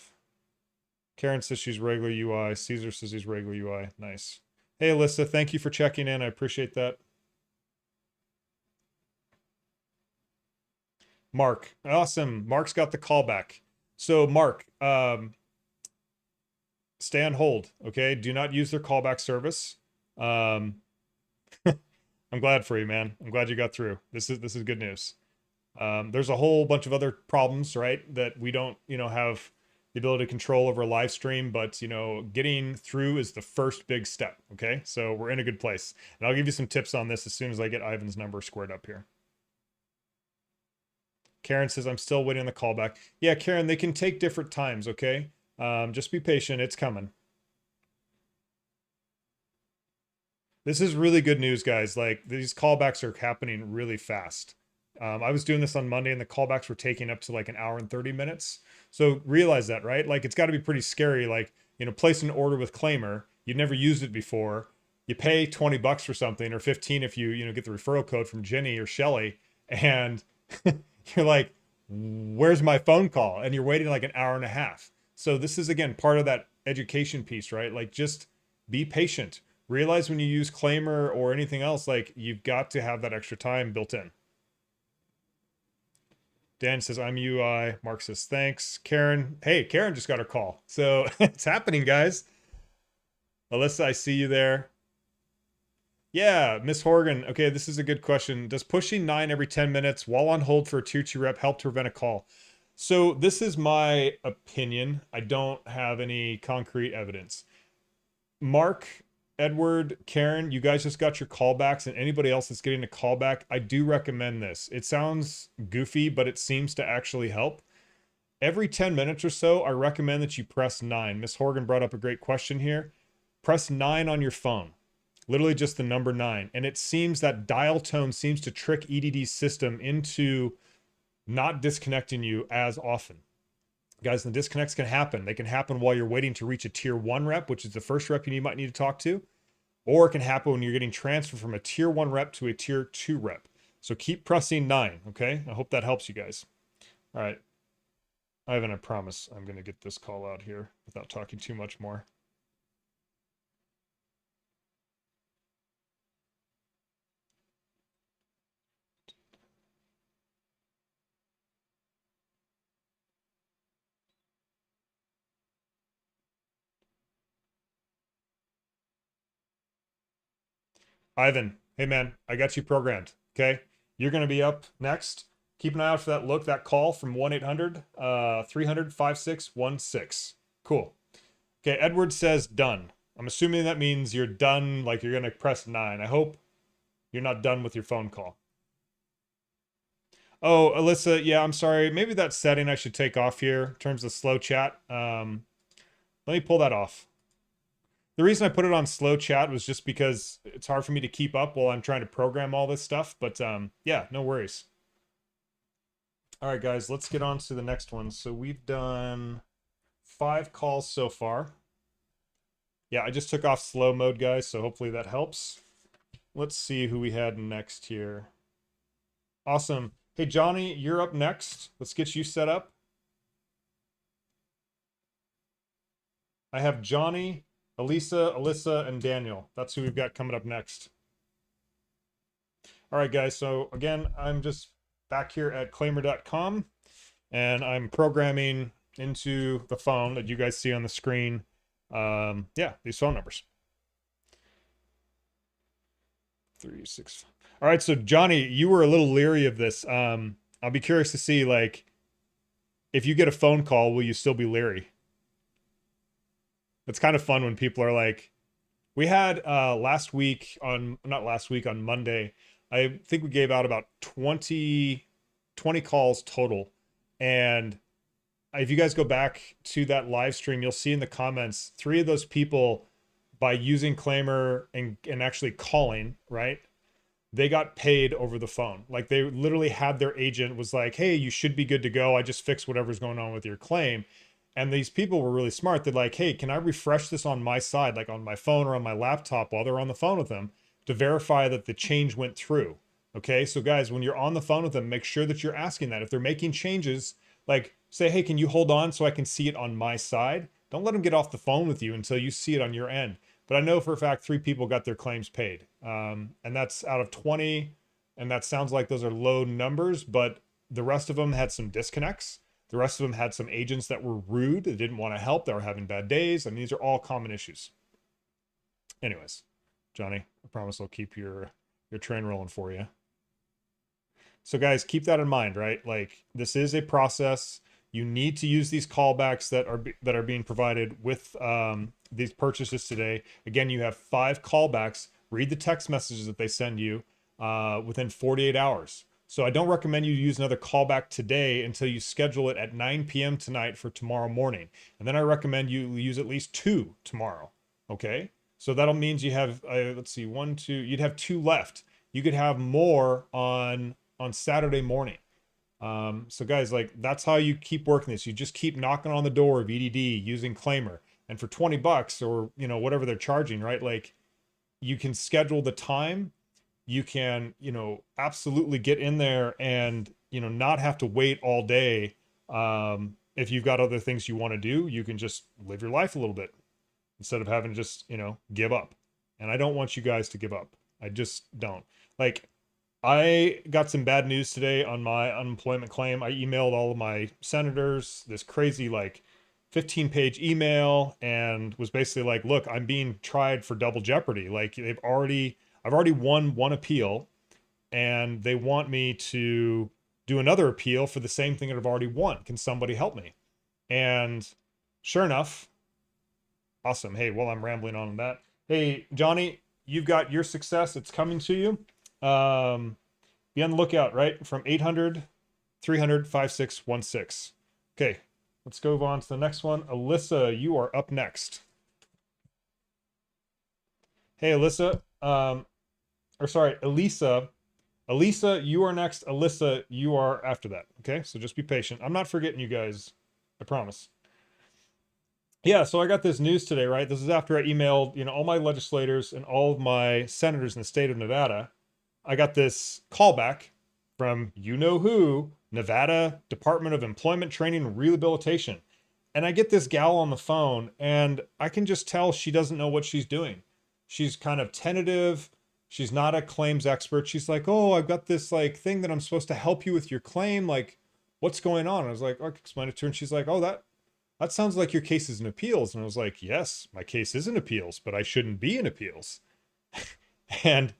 Karen says she's regular UI. Caesar says he's regular UI. Nice. Hey, Alyssa, thank you for checking in. I appreciate that. Mark. Awesome. Mark's got the callback. So, Mark, stay on hold, okay? Do not use their callback service. I'm glad for you, man. I'm glad you got through. This is good news. There's a whole bunch of other problems, right, that we don't, have the ability to control over a live stream, but, getting through is the first big step, okay? So we're in a good place. And I'll give you some tips on this as soon as I get Ivan's number squared up here. Karen says, I'm still waiting on the callback. Yeah, Karen, they can take different times, okay? Just be patient. It's coming. This is really good news, guys. Like, these callbacks are happening really fast. I was doing this on Monday and the callbacks were taking up to like an hour and 30 minutes. So realize that, right? Like, it's got to be pretty scary. Like, place an order with Claimyr. You've never used it before. You pay 20 bucks for something, or 15 if you, get the referral code from Jenny or Shelly. And you're like, where's my phone call? And you're waiting like an hour and a half. So this is, again, part of that education piece, right? Like, just be patient. Realize when you use Claimyr or anything else, like, you've got to have that extra time built in. Dan says, I'm UI. Mark says, thanks. Karen, hey, Karen just got her call. So it's happening, guys. Alyssa, I see you there. Yeah, Miss Horgan. Okay, this is a good question. Does pushing 9 every 10 minutes while on hold for a tier 2 rep help to prevent a call? So this is my opinion. I don't have any concrete evidence. Mark, Edward, Karen, you guys just got your callbacks, and anybody else that's getting a callback, I do recommend this. It sounds goofy, but it seems to actually help. Every 10 minutes or so, I recommend that you press 9. Miss Horgan brought up a great question here. Press 9 on your phone. Literally just the number 9. And it seems that dial tone seems to trick EDD's system into not disconnecting you as often. Guys, the disconnects can happen. They can happen while you're waiting to reach a tier 1 rep, which is the first rep you might need to talk to. Or it can happen when you're getting transferred from a tier 1 rep to a tier 2 rep. So keep pressing 9, okay? I hope that helps you guys. All right. Ivan, I promise I'm going to get this call out here without talking too much more. Ivan, hey man, I got you programmed, okay? You're going to be up next. Keep an eye out for that call from 1-800-300-5616. Cool. Okay, Edward says done. I'm assuming that means you're done, like you're going to press 9. I hope you're not done with your phone call. Oh, Alyssa, yeah, I'm sorry. Maybe that setting I should take off here in terms of slow chat. Let me pull that off. The reason I put it on slow chat was just because it's hard for me to keep up while I'm trying to program all this stuff. But yeah, no worries. All right, guys, let's get on to the next one. So we've done 5 calls so far. Yeah, I just took off slow mode, guys, so hopefully that helps. Let's see who we had next here. Awesome. Hey, Johnny, you're up next. Let's get you set up. I have Johnny, Elisa, Alyssa, and Daniel. That's who we've got coming up next. All right, guys. So again, I'm just back here at claimyr.com, and I'm programming into the phone that you guys see on the screen. Yeah, these phone numbers. 36. All right, so Johnny, you were a little leery of this. I'll be curious to see, like, if you get a phone call, will you still be leery? It's kind of fun when people are like, we had last week on, not last week, on Monday, I think we gave out about 20 calls total. And if you guys go back to that live stream, you'll see in the comments, 3 of those people, by using Claimyr and actually calling, right? They got paid over the phone. Like, they literally had their agent was like, hey, you should be good to go. I just fixed whatever's going on with your claim. And these people were really smart. They're like, hey, can I refresh this on my side, like on my phone or on my laptop while they're on the phone with them, to verify that the change went through? Okay, so guys, when you're on the phone with them, make sure that you're asking that. If they're making changes, like, say, hey, can you hold on so I can see it on my side? Don't let them get off the phone with you until you see it on your end. But I know for a fact 3 people got their claims paid. And that's out of 20. And that sounds like those are low numbers, but the rest of them had some disconnects. The rest of them had some agents that were rude. They didn't want to help. They were having bad days. And these are all common issues. Anyways, Johnny, I promise I'll keep your train rolling for you. So guys, keep that in mind, right? Like, this is a process. You need to use these callbacks that are being provided with these purchases today. Again, you have 5 callbacks. Read the text messages that they send you within 48 hours. So I don't recommend you use another callback today until you schedule it at 9 p.m. tonight for tomorrow morning. And then I recommend you use at least 2 tomorrow. Okay? So that'll means you have, let's see, 1, 2, you'd have 2 left. You could have more on Saturday morning. So guys, like, that's how you keep working this. You just keep knocking on the door of EDD using Claimyr. And for 20 bucks or, you know, whatever they're charging, right? Like, you can schedule the time. You can, you know, absolutely get in there and, you know, not have to wait all day. If you've got other things you want to do, you can just live your life a little bit instead of having to just, you know, give up. And I don't want you guys to give up. I just don't. Like, I got some bad news today on my unemployment claim. I emailed all of my senators this crazy, like, 15-page email, and was basically like, look, I'm being tried for double jeopardy. Like, I've already won 1 appeal, and they want me to do another appeal for the same thing that I've already won. Can somebody help me? And sure enough, awesome. Hey, while I'm rambling on that, hey, Johnny, you've got your success. It's coming to you. Be on the lookout, right? From 800 300 5616. Okay, let's go on to the next one. Alyssa, you are up next. Hey, Alyssa. Or sorry, Elisa. Elisa, you are next. Alyssa, you are after that. Okay, so just be patient. I'm not forgetting you guys. I promise. Yeah, so I got this news today, right? This is after I emailed, you know, all my legislators and all of my senators in the state of Nevada. I got this callback from you know who, Nevada Department of Employment Training and Rehabilitation. And I get this gal on the phone, and I can just tell she doesn't know what she's doing. She's kind of tentative. She's not a claims expert. She's like, oh, I've got this like thing that I'm supposed to help you with your claim. Like, what's going on? And I was like, oh, I can explain it to her. And she's like, oh, that sounds like your case is in appeals. And I was like, yes, my case is in appeals, but I shouldn't be in appeals. And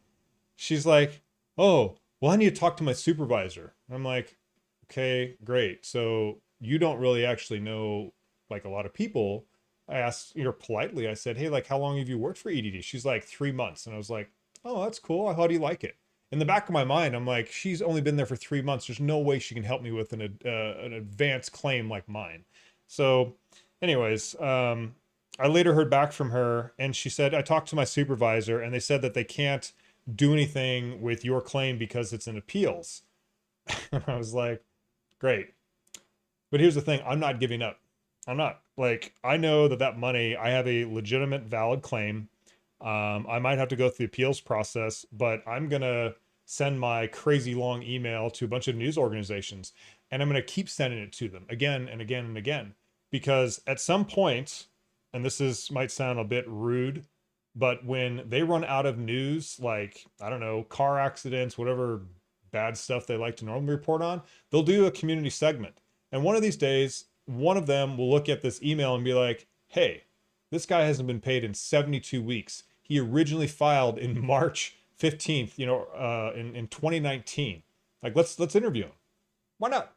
she's like, oh, well, I need to talk to my supervisor. And I'm like, okay, great. So you don't really actually know, like, a lot of people. I asked her politely, I said, hey, like, how long have you worked for EDD? She's like, 3 months. And I was like, oh, that's cool. How do you like it? In the back of my mind, I'm like, she's only been there for 3 months. There's no way she can help me with an advanced claim like mine. So anyways, I later heard back from her, and she said, I talked to my supervisor, and they said that they can't do anything with your claim because it's in appeals. And I was like, great. But here's the thing. I'm not giving up. I'm not. Like, I know that money, I have a legitimate, valid claim. I might have to go through the appeals process, but I'm going to send my crazy long email to a bunch of news organizations, and I'm going to keep sending it to them again and again and again, because at some point, and this might sound a bit rude, but when they run out of news, like, I don't know, car accidents, whatever bad stuff they like to normally report on, they'll do a community segment. And one of these days, one of them will look at this email and be like, hey, this guy hasn't been paid in 72 weeks. He originally filed in March 15th, in 2019. Like, let's interview him. Why not?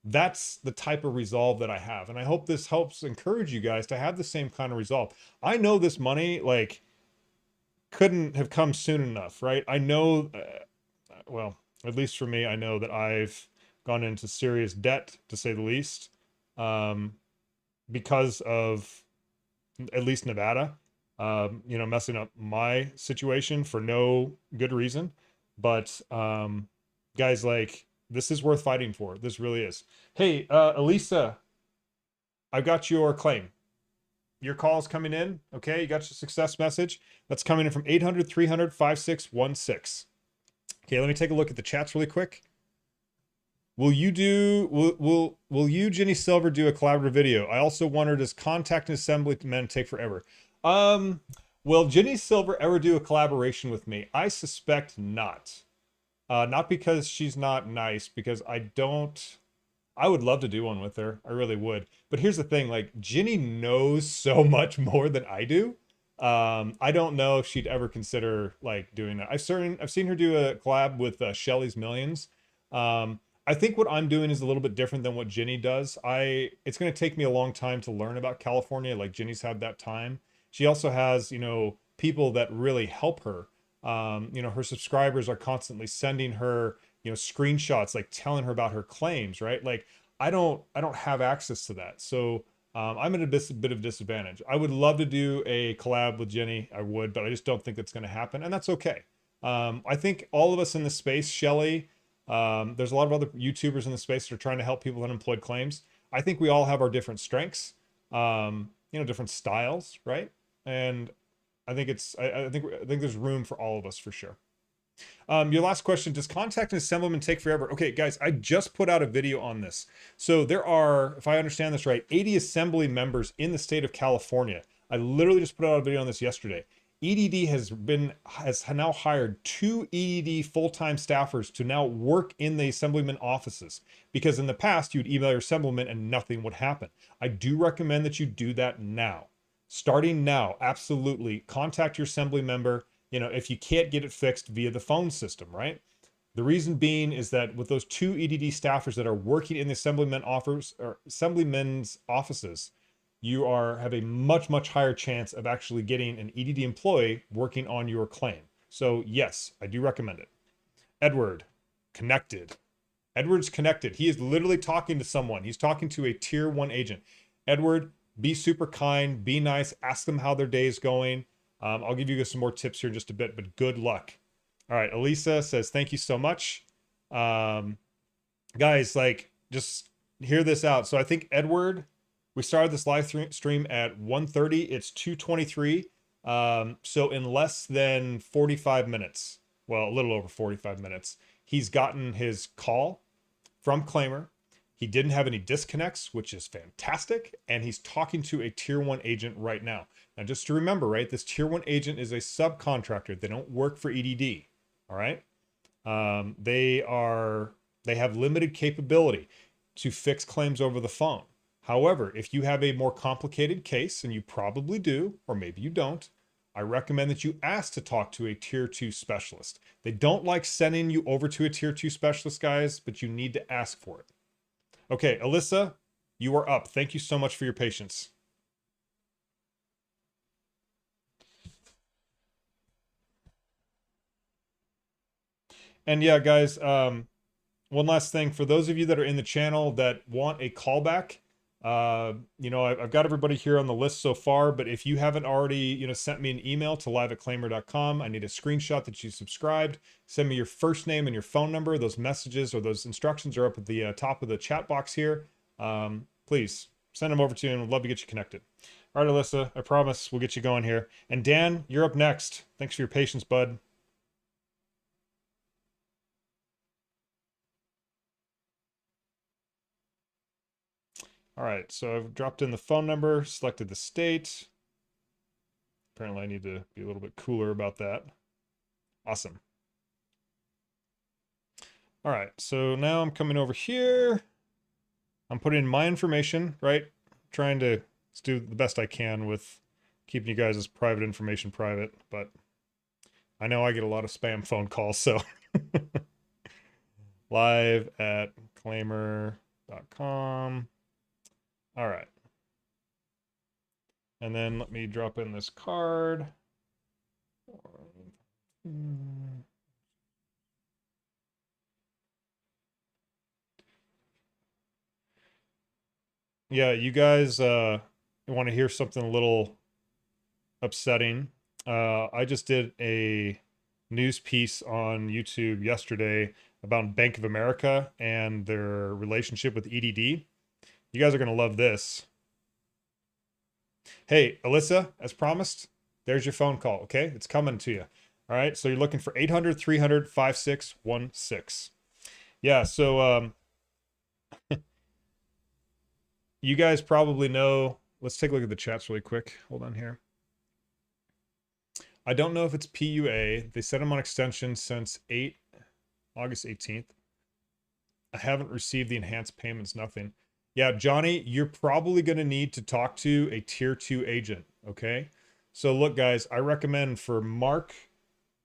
That's the type of resolve that I have. And I hope this helps encourage you guys to have the same kind of resolve. I know this money, like, couldn't have come soon enough, right? I know, well, at least for me, I know that I've gone into serious debt, to say the least, because of at least Nevada, messing up my situation for no good reason. But guys, like, this is worth fighting for. This really is. Hey, Elisa, I've got your claim. Your call's coming in. Okay, you got your success message. That's coming in from 800-300-5616. Okay, let me take a look at the chats really quick. Will you, Ginny Silver, do a collaborative video? I also wonder, does contact and assemblyman take forever? Will Ginny Silver ever do a collaboration with me? I suspect not. Not because she's not nice, because I would love to do one with her. I really would. But here's the thing, like, Ginny knows so much more than I do. I don't know if she'd ever consider, like, doing that. I've seen her do a collab with Shelly's Millions. I think what I'm doing is a little bit different than what Ginny does. It's going to take me a long time to learn about California. Like, Ginny's had that time. She also has, people that really help her. Her subscribers are constantly sending her, screenshots, like telling her about her claims, right? Like, I don't have access to that. So I'm at a bit of disadvantage. I would love to do a collab with Ginny. I would, but I just don't think that's going to happen. And that's okay. I think all of us in the space, Shelly, there's a lot of other YouTubers in the space that are trying to help people with unemployed claims. I think we all have our different strengths, different styles, right? And I think I think there's room for all of us for sure. Your last question, does contact and assemblyman take forever? Okay, guys, I just put out a video on this. So there are, if I understand this right, 80 assembly members in the state of California. I literally just put out a video on this yesterday. EDD has now hired 2 EDD full-time staffers to now work in the assemblyman offices, because in the past you'd email your assemblyman and nothing would happen. I do recommend that you do that now. Starting now, absolutely contact your assembly member. If you can't get it fixed via the phone system, right? The reason being is that with those 2 EDD staffers that are working in the assemblymen's offices, you have a much, much higher chance of actually getting an EDD employee working on your claim. So yes, I do recommend it. Edward, connected. Edward's connected. He is literally talking to someone. He's talking to a tier 1 agent. Edward, be super kind, be nice, ask them how their day is going. I'll give you guys some more tips here in just a bit, but good luck. All right, Elisa says, thank you so much. Guys, like, just hear this out. So I think Edward, we started this live stream at 1:30. It's 2:23. So in less than 45 minutes, well, a little over 45 minutes, he's gotten his call from Claimyr. He didn't have any disconnects, which is fantastic. And he's talking to a tier 1 agent right now. Now, just to remember, right, this tier 1 agent is a subcontractor. They don't work for EDD. All right. They have limited capability to fix claims over the phone. However, if you have a more complicated case, and you probably do, or maybe you don't, I recommend that you ask to talk to a tier 2 specialist. They don't like sending you over to a tier 2 specialist, guys, but you need to ask for it. Okay, Alyssa, you are up. Thank you so much for your patience. And yeah, guys, one last thing. For those of you that are in the channel that want a callback, I've got everybody here on the list so far, but if you haven't already, sent me an email to live@claimyr.com, I need a screenshot that you subscribed. Send me your first name and your phone number. Those messages or those instructions are up at the top of the chat box here. Please send them over to you, and I'd love to get you connected. All right, Alyssa, I promise we'll get you going here. And Dan, you're up next. Thanks for your patience, bud. All right, so I've dropped in the phone number, selected the state. Apparently I need to be a little bit cooler about that. Awesome. All right, so now I'm coming over here. I'm putting in my information, right? Trying to do the best I can with keeping you guys' private information private, but I know I get a lot of spam phone calls, so live at claimyr.com. All right. And then let me drop in this card. Yeah, you guys want to hear something a little upsetting. I just did a news piece on YouTube yesterday about Bank of America and their relationship with EDD. You guys are going to love this. Hey, Alyssa, as promised, there's your phone call, okay? It's coming to you. All right, so you're looking for 800-300-5616. Yeah, so you guys probably know. Let's take a look at the chats really quick. Hold on here. I don't know if it's PUA. They said I'm on extension since August 18th. I haven't received the enhanced payments, nothing. Yeah, Johnny, you're probably going to need to talk to a tier 2 agent, okay? So look, guys, I recommend for Mark,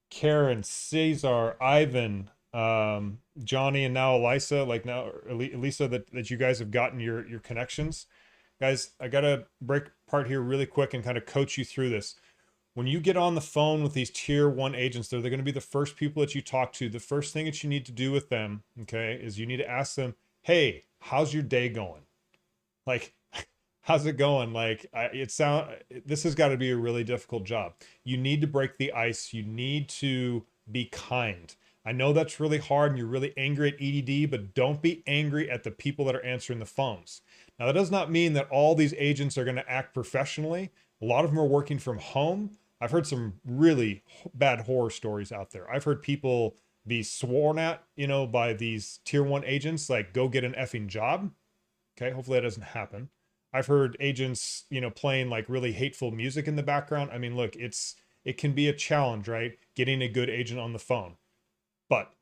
Karen, Cesar, Ivan, Johnny, and now Elisa, like now Elisa, that you guys have gotten your connections. Guys, I got to break apart here really quick and kind of coach you through this. When you get on the phone with these tier 1 agents, they're going to be the first people that you talk to. The first thing that you need to do with them, okay, is you need to ask them, hey, how's your day going? Like, how's it going? Like, this has got to be a really difficult job. You need to break the ice. You need to be kind. I know that's really hard and you're really angry at EDD, but don't be angry at the people that are answering the phones. Now, that does not mean that all these agents are going to act professionally. A lot of them are working from home. I've heard some really bad horror stories out there. I've heard people be sworn at, by these tier 1 agents, like, go get an effing job. Okay, hopefully that doesn't happen. I've heard agents, playing like really hateful music in the background. I mean, look, it can be a challenge, right? Getting a good agent on the phone. But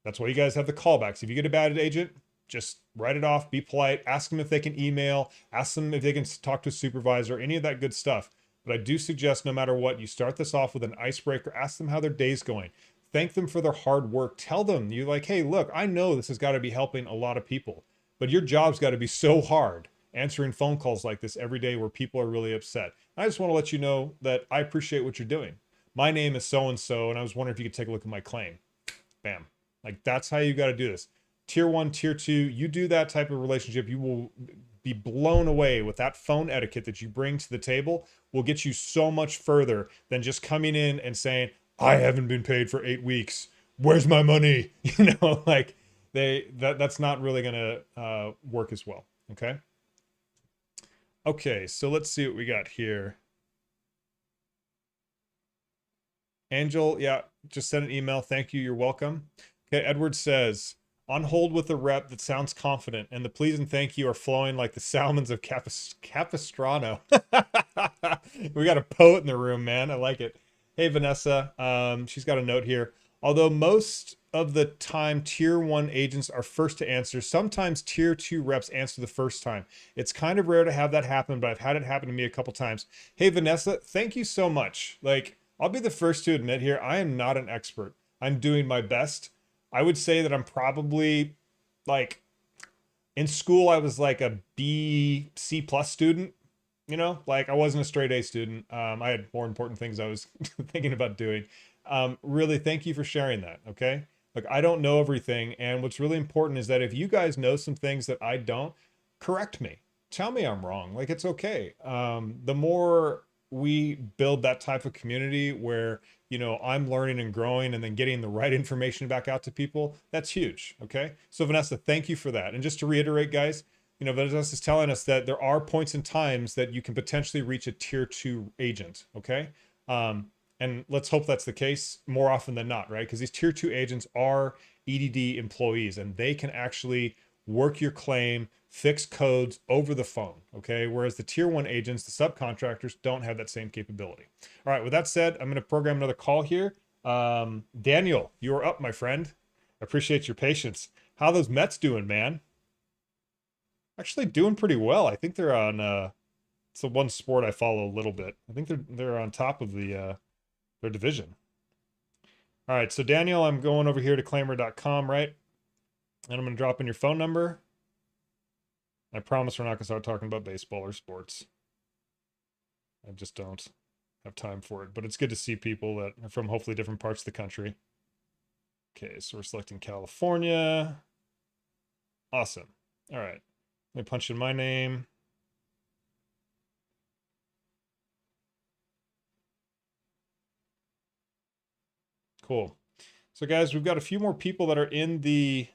that's why you guys have the callbacks. If you get a bad agent, just write it off, be polite, ask them if they can email, ask them if they can talk to a supervisor, any of that good stuff. But I do suggest no matter what, you start this off with an icebreaker, ask them how their day's going. Thank them for their hard work. Tell them, you're like, hey, look, I know this has got to be helping a lot of people, but your job's got to be so hard answering phone calls like this every day where people are really upset. I just want to let you know that I appreciate what you're doing. My name is so-and-so, and I was wondering if you could take a look at my claim. Bam. Like, that's how you got to do this. Tier 1, tier 2, you do that type of relationship, you will be blown away with that phone etiquette that you bring to the table. Will get you so much further than just coming in and saying, I haven't been paid for 8 weeks. Where's my money? Like that's not really going to work as well. Okay. Okay. So let's see what we got here. Angel. Yeah. Just send an email. Thank you. You're welcome. Okay. Edward says, on hold with a rep that sounds confident, and the please and thank you are flowing like the salmons of Capistrano. We got a poet in the room, man. I like it. Hey, Vanessa. She's got a note here. Although most of the time tier 1 agents are first to answer, sometimes tier 2 reps answer the first time. It's kind of rare to have that happen, but I've had it happen to me a couple times. Hey, Vanessa, thank you so much. Like, I'll be the first to admit here, I am not an expert. I'm doing my best. I would say that I'm probably, like, in school, I was like a B, C plus student, like I wasn't a straight A student. I had more important things I was thinking about doing. Really, thank you for sharing that. Okay. Look, I don't know everything. And what's really important is that if you guys know some things that I don't, correct me. Tell me I'm wrong. Like, it's okay. The more we build that type of community where, I'm learning and growing and then getting the right information back out to people, that's huge. Okay. So Vanessa, thank you for that. And just to reiterate, guys, Vanessa is telling us that there are points and times that you can potentially reach a tier 2 agent. Okay. And let's hope that's the case more often than not, right? Because these tier 2 agents are EDD employees and they can actually work your claim, fix codes over the phone, okay? Whereas the tier 1 agents, the subcontractors, don't have that same capability. All right, with that said, I'm going to program another call here. Daniel, you are up, my friend. I appreciate your patience. How are those Mets doing, man? Actually doing pretty well. I think they're on it's the one sport I follow a little bit. I think they're on top of their division. All right, so Daniel, I'm going over here to claimyr.com, right? And I'm going to drop in your phone number. I promise we're not going to start talking about baseball or sports. I just don't have time for it. But it's good to see people that are from hopefully different parts of the country. Okay, so we're selecting California. Awesome. All right. Let me punch in my name. Cool. So guys, we've got a few more people that are in the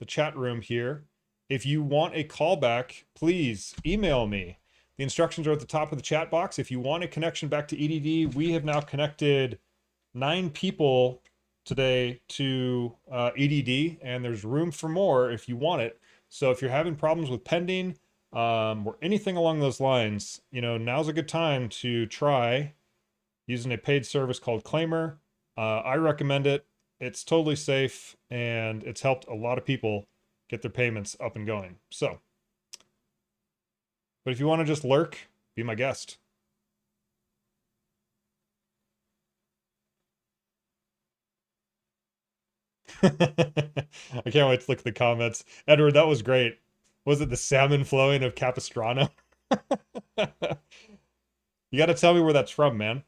chat room here. If you want a callback, please email me. The instructions are at the top of the chat box. If you want a connection back to EDD, we have now connected 9 people today to EDD, and there's room for more if you want it. So if you're having problems with pending or anything along those lines, you know, now's a good time to try using a paid service called Claimyr. I recommend it. It's totally safe, and it's helped a lot of people get their payments up and going. So, but if you want to just lurk, be my guest. I can't wait to look at the comments. Edward, that was great. Was it the salmon flowing of Capistrano? You got to tell me where that's from, man.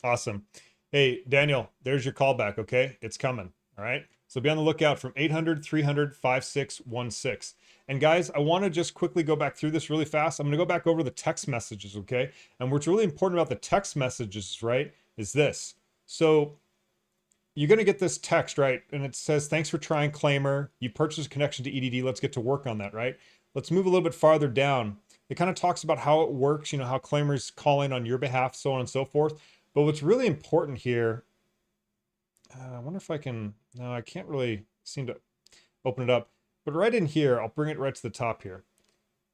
Awesome. Hey, Daniel, there's your callback, okay? It's coming, all right? So be on the lookout from 800 300 5616. And guys, I want to just quickly go back through this really fast. I'm going to go back over the text messages, okay? And what's really important about the text messages, right, is this. So you're going to get this text, right? And it says, thanks for trying Claimyr. You purchased a connection to EDD. Let's get to work on that, right? Let's move a little bit farther down. It kind of talks about how it works, you know, how Claimyr's calling on your behalf, so on and so forth. But what's really important here, I wonder if I can, no, I can't really seem to open it up. But right in here, I'll bring it right to the top here.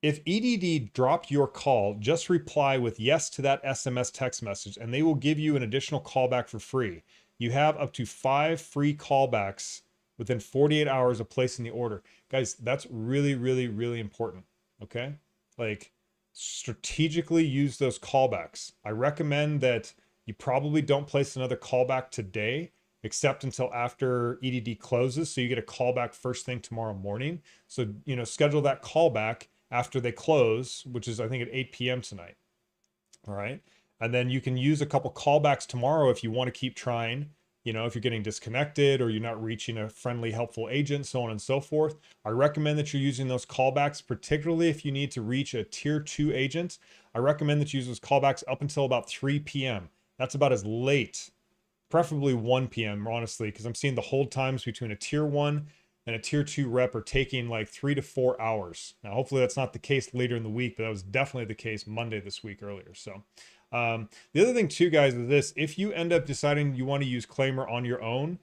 If EDD dropped your call, just reply with yes to that SMS text message, and they will give you an additional callback for free. You have up to 5 free callbacks within 48 hours of placing the order. Guys, that's really, really, really important, okay? Like, strategically use those callbacks. I recommend that you probably don't place another callback today, except until after EDD closes. So you get a callback first thing tomorrow morning. So, you know, schedule that callback after they close, which is, I think, at 8 p.m. tonight. All right. And then you can use a couple callbacks tomorrow if you want to keep trying. You know, if you're getting disconnected or you're not reaching a friendly, helpful agent, so on and so forth. I recommend that you're using those callbacks, particularly if you need to reach a tier 2 agent. I recommend that you use those callbacks up until about 3 p.m. That's about as late, preferably 1 p.m., honestly, because I'm seeing the hold times between a tier 1 and a tier 2 rep are taking like 3 to 4 hours. Now, hopefully that's not the case later in the week, but that was definitely the case Monday this week earlier. So the other thing too, guys, is this. If you end up deciding you want to use Claimyr on your own,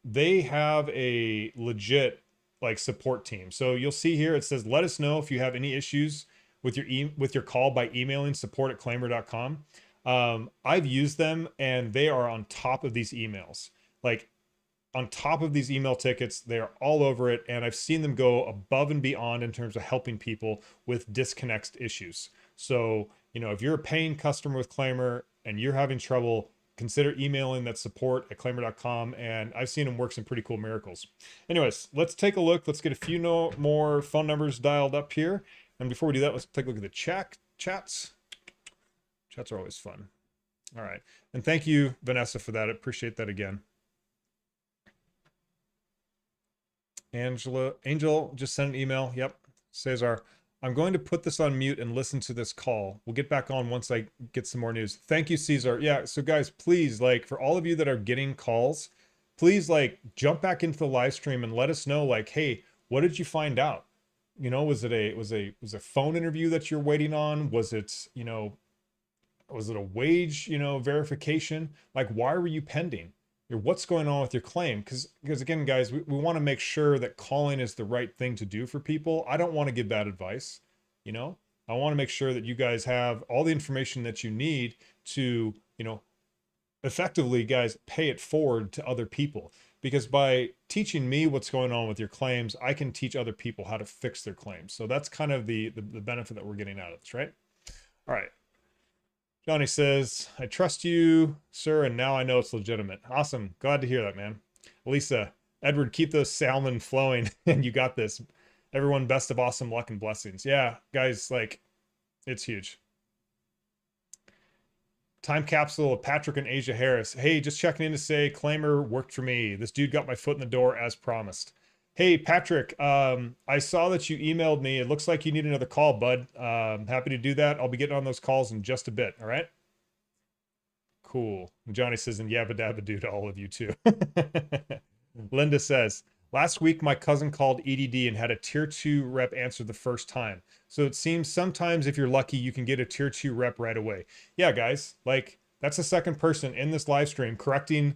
they have a legit like support team. So you'll see here, it says, let us know if you have any issues with your call by emailing support@claimyr.com. I've used them, and they are on top of these emails. Like, on top of these email tickets, they are all over it, and I've seen them go above and beyond in terms of helping people with disconnect issues. So, you know, if you're a paying customer with Claimyr and you're having trouble, consider emailing that support@claimyr.com, and I've seen them work some pretty cool miracles. Anyways, let's take a look. Let's get a few more phone numbers dialed up here. And before we do that, let's take a look at the chats. Chats are always fun. All right. And thank you, Vanessa, for that. I appreciate that again. Angel just sent an email. Yep. Cesar, I'm going to put this on mute and listen to this call. We'll get back on once I get some more news. Thank you, Cesar. Yeah. So guys, please, like, for all of you that are getting calls, please, like, jump back into the live stream and let us know, like, hey, what did you find out? You know, was it a phone interview that you're waiting on? Was it, you know, was it a wage, you know, verification? Like, why were you pending? Or what's going on with your claim? Because again, guys, we want to make sure that calling is the right thing to do for people. I don't want to give bad advice, you know? I want to make sure that you guys have all the information that you need to, effectively, guys, pay it forward to other people. Because by teaching me what's going on with your claims, I can teach other people how to fix their claims. So that's kind of the benefit that we're getting out of this, right? All right. Johnny says, I trust you, sir, and now I know it's legitimate. Awesome. Glad to hear that, man. Lisa, Edward, keep those salmon flowing, and you got this. Everyone, best of awesome luck and blessings. Yeah, guys, like, it's huge. Time capsule of Patrick and Asia Harris. Hey, just checking in to say Claimyr worked for me. This dude got my foot in the door as promised. Hey, Patrick, I saw that you emailed me. It looks like you need another call, bud. Happy to do that. I'll be getting on those calls in just a bit, all right? Cool. Johnny says, and yabba dabba do to all of you too. Linda says, last week my cousin called EDD and had a tier 2 rep answer the first time. So it seems sometimes if you're lucky, you can get a tier 2 rep right away. Yeah, guys, like that's the second person in this live stream correcting,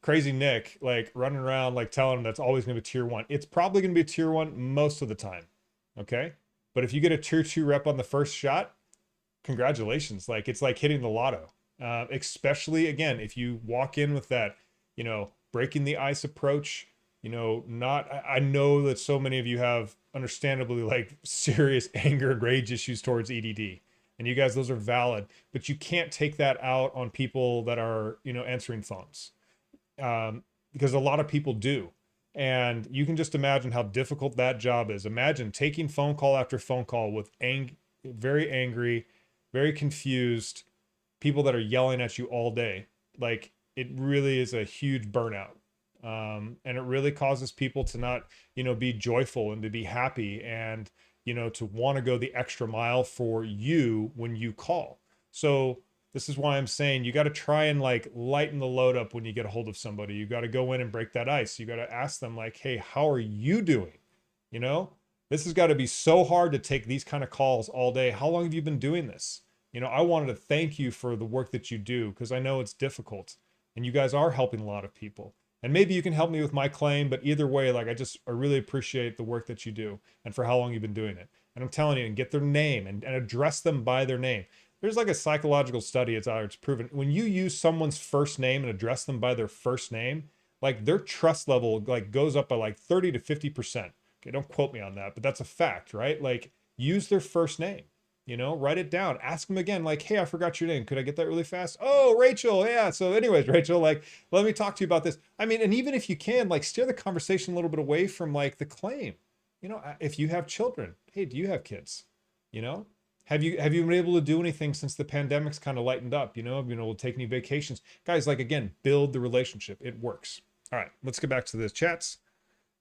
crazy Nick, like running around, like telling him that's always going to be tier 1. It's probably going to be a tier 1 most of the time. Okay. But if you get a tier 2 rep on the first shot, congratulations. Like it's like hitting the lotto. Especially again, if you walk in with that, breaking the ice approach, I know that so many of you have understandably like serious anger and rage issues towards EDD. And you guys, those are valid, but you can't take that out on people that are, answering phones. Because a lot of people do. And you can just imagine how difficult that job is. Imagine taking phone call after phone call with very angry, very confused people that are yelling at you all day. Like it really is a huge burnout. And it really causes people to not, be joyful and to be happy and, to want to go the extra mile for you when you call. So this is why I'm saying you got to try and like lighten the load up when you get a hold of somebody. You got to go in and break that ice. You got to ask them like, hey, how are you doing? This has got to be so hard to take these kind of calls all day. How long have you been doing this? I wanted to thank you for the work that you do because I know it's difficult and you guys are helping a lot of people. And maybe you can help me with my claim, but either way, like I really appreciate the work that you do and for how long you've been doing it. And I'm telling you, and get their name and address them by their name. There's like a psychological study, it's proven. When you use someone's first name and address them by their first name, like their trust level like goes up by like 30 to 50%. Okay, don't quote me on that, but that's a fact, right? Like use their first name. Write it down. Ask them again, like, hey, I forgot your name. Could I get that really fast? Oh, Rachel. Yeah. So anyways, Rachel, like, let me talk to you about this. I mean, and even if you can, like, steer the conversation a little bit away from like the claim. If you have children, hey, do you have kids? Have you been able to do anything since the pandemic's kind of lightened up? Have you been able to take any vacations? Guys, like, again, build the relationship. It works. All right, let's get back to the chats.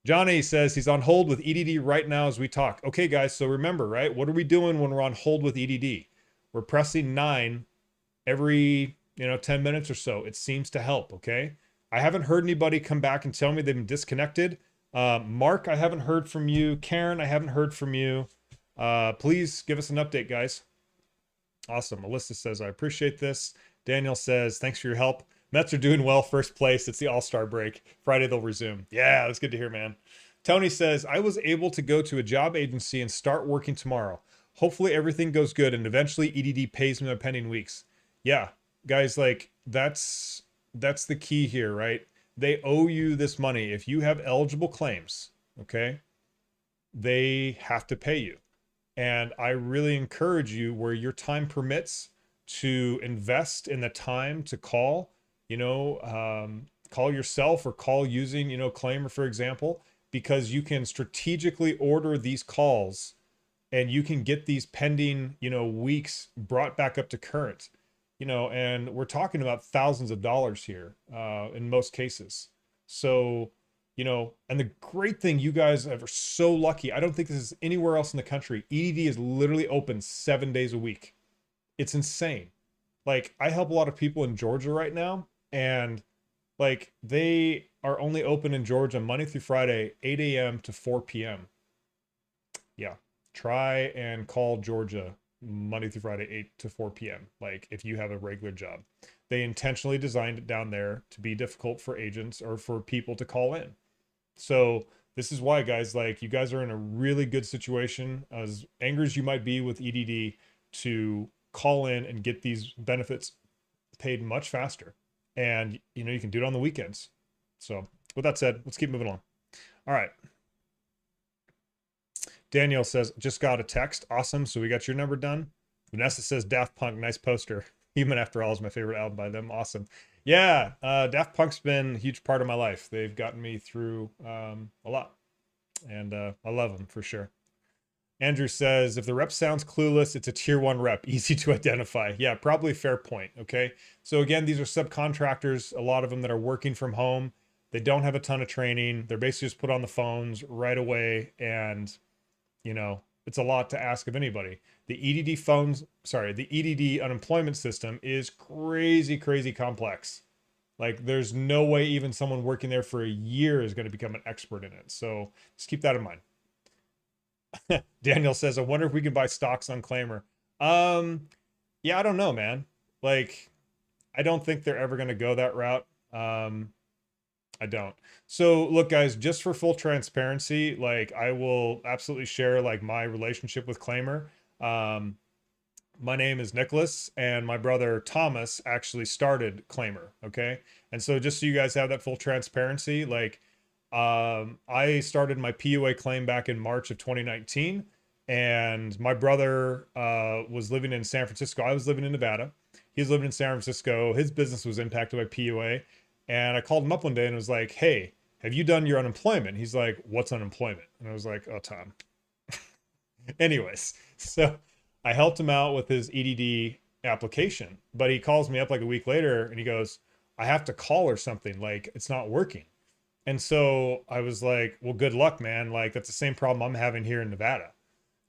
Johnny says he's on hold with EDD right now as we talk. Okay, guys, so remember, right? What are we doing when we're on hold with EDD? We're pressing 9 every, 10 minutes or so. It seems to help, okay? I haven't heard anybody come back and tell me they've been disconnected. Mark, I haven't heard from you. Karen, I haven't heard from you. Please give us an update, guys. Awesome. Alyssa says, I appreciate this. Daniel says, thanks for your help. Mets are doing well, first place. It's the All-Star break. Friday they'll resume. Yeah, that's good to hear, man. Tony says, I was able to go to a job agency and start working tomorrow. Hopefully everything goes good and eventually EDD pays me my pending weeks. Yeah, guys, like that's the key here, right? They owe you this money. If you have eligible claims, okay, they have to pay you. And I really encourage you where your time permits to invest in the time to call. Call yourself or call using, Claimyr, for example, because you can strategically order these calls and you can get these pending, weeks brought back up to current, and we're talking about thousands of dollars here in most cases. So, and the great thing, you guys are so lucky. I don't think this is anywhere else in the country. EDD is literally open 7 days a week. It's insane. Like I help a lot of people in Georgia right now. And like they are only open in Georgia Monday through Friday, 8 a.m. to 4 p.m. Yeah. Try and call Georgia Monday through Friday, 8 to 4 p.m. Like if you have a regular job. They intentionally designed it down there to be difficult for agents or for people to call in. So This is why, guys, like, you guys are in a really good situation, as angry as you might be with EDD, to call in and get these benefits paid much faster. And, you know, you can do it on the weekends. So with that said, let's keep moving on. All right. Daniel says, just got a text. Awesome. So we got your number done. Vanessa says, Daft Punk, nice poster. Human After All is my favorite album by them. Awesome. Yeah, Daft Punk's been a huge part of my life. They've gotten me through a lot. And I love them for sure. Andrew says, if the rep sounds clueless, it's a tier 1 rep, easy to identify. Yeah, probably fair point. Okay. So again, these are subcontractors, a lot of them that are working from home. They don't have a ton of training. They're basically just put on the phones right away. And, you know, it's a lot to ask of anybody. The the EDD unemployment system is crazy, crazy complex. Like, there's no way even someone working there for a year is going to become an expert in it. So just keep that in mind. Daniel says, I wonder if we can buy stocks on Claimyr. Yeah, I don't know, man. Like, I don't think they're ever going to go that route. I don't. So look, guys, just for full transparency, like, I will absolutely share like my relationship with Claimyr. My name is Nicholas, and my brother Thomas actually started Claimyr. Okay. And so just so you guys have that full transparency, like, I started my PUA claim back in March of 2019, and my brother was living in San Francisco. I was living in Nevada. He was living in San Francisco. His business was impacted by PUA. And I called him up one day and was like, hey, have you done your unemployment? He's like, what's unemployment? And I was like, oh, Tom. Anyways, so I helped him out with his EDD application, but he calls me up like a week later and he goes, I have to call or something. Like, it's not working. And so I was like, well, good luck, man. Like, that's the same problem I'm having here in Nevada.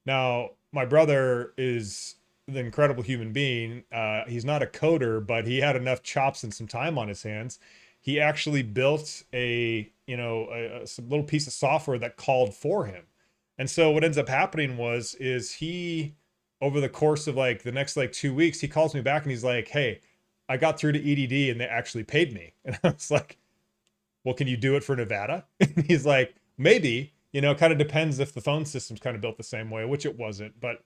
Now, my brother is an incredible human being. He's not a coder, but he had enough chops and some time on his hands. He actually built a little piece of software that called for him. And so what ends up happening is he, over the course of like the next like 2 weeks, he calls me back and he's like, hey, I got through to EDD and they actually paid me. And I was like, well, can you do it for Nevada? And he's like, maybe, you know, kind of depends if the phone system's kind of built the same way, which it wasn't. But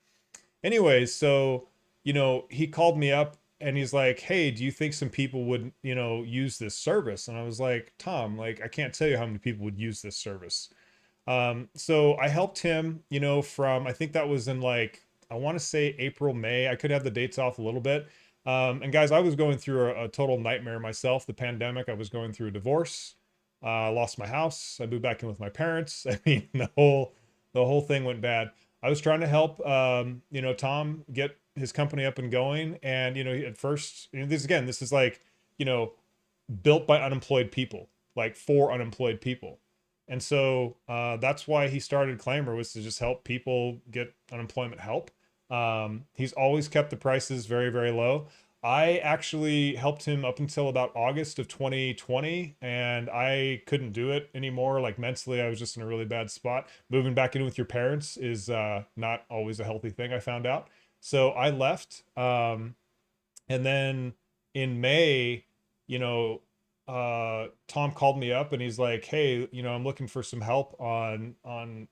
anyways, so, you know, he called me up and he's like, hey, do you think some people would, you know, use this service? And I was like, Tom, like, I can't tell you how many people would use this service. So I helped him, you know, from, I think that was in like, I want to say April, May. I could have the dates off a little bit. And guys, I was going through a total nightmare myself. The pandemic, I was going through a divorce. I lost my house. I moved back in with my parents. I mean, the whole thing went bad. I was trying to help, you know, Tom get his company up and going. And, you know, at first, you know, this is like, you know, built by unemployed people, like for unemployed people. And so that's why he started Claimyr, was to just help people get unemployment help. He's always kept the prices very, very low. I actually helped him up until about August of 2020, and I couldn't do it anymore. Like, mentally, I was just in a really bad spot. Moving back in with your parents is not always a healthy thing, I found out. So I left. And then in May, you know, Tom called me up and he's like, hey, you know, I'm looking for some help on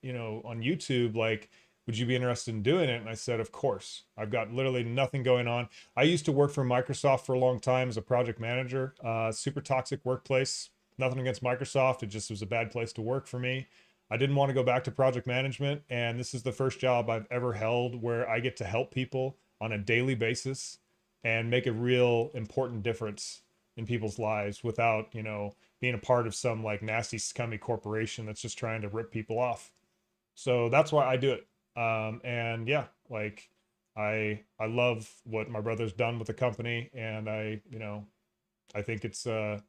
you know, on YouTube. Like, would you be interested in doing it? And I said, of course. I've got literally nothing going on. I used to work for Microsoft for a long time as a project manager. Super toxic workplace. Nothing against Microsoft. It just was a bad place to work for me. I didn't want to go back to project management. And this is the first job I've ever held where I get to help people on a daily basis and make a real important difference in people's lives without, you know, being a part of some like nasty, scummy corporation that's just trying to rip people off. So that's why I do it. And yeah, like, I love what my brother's done with the company, and I think it's going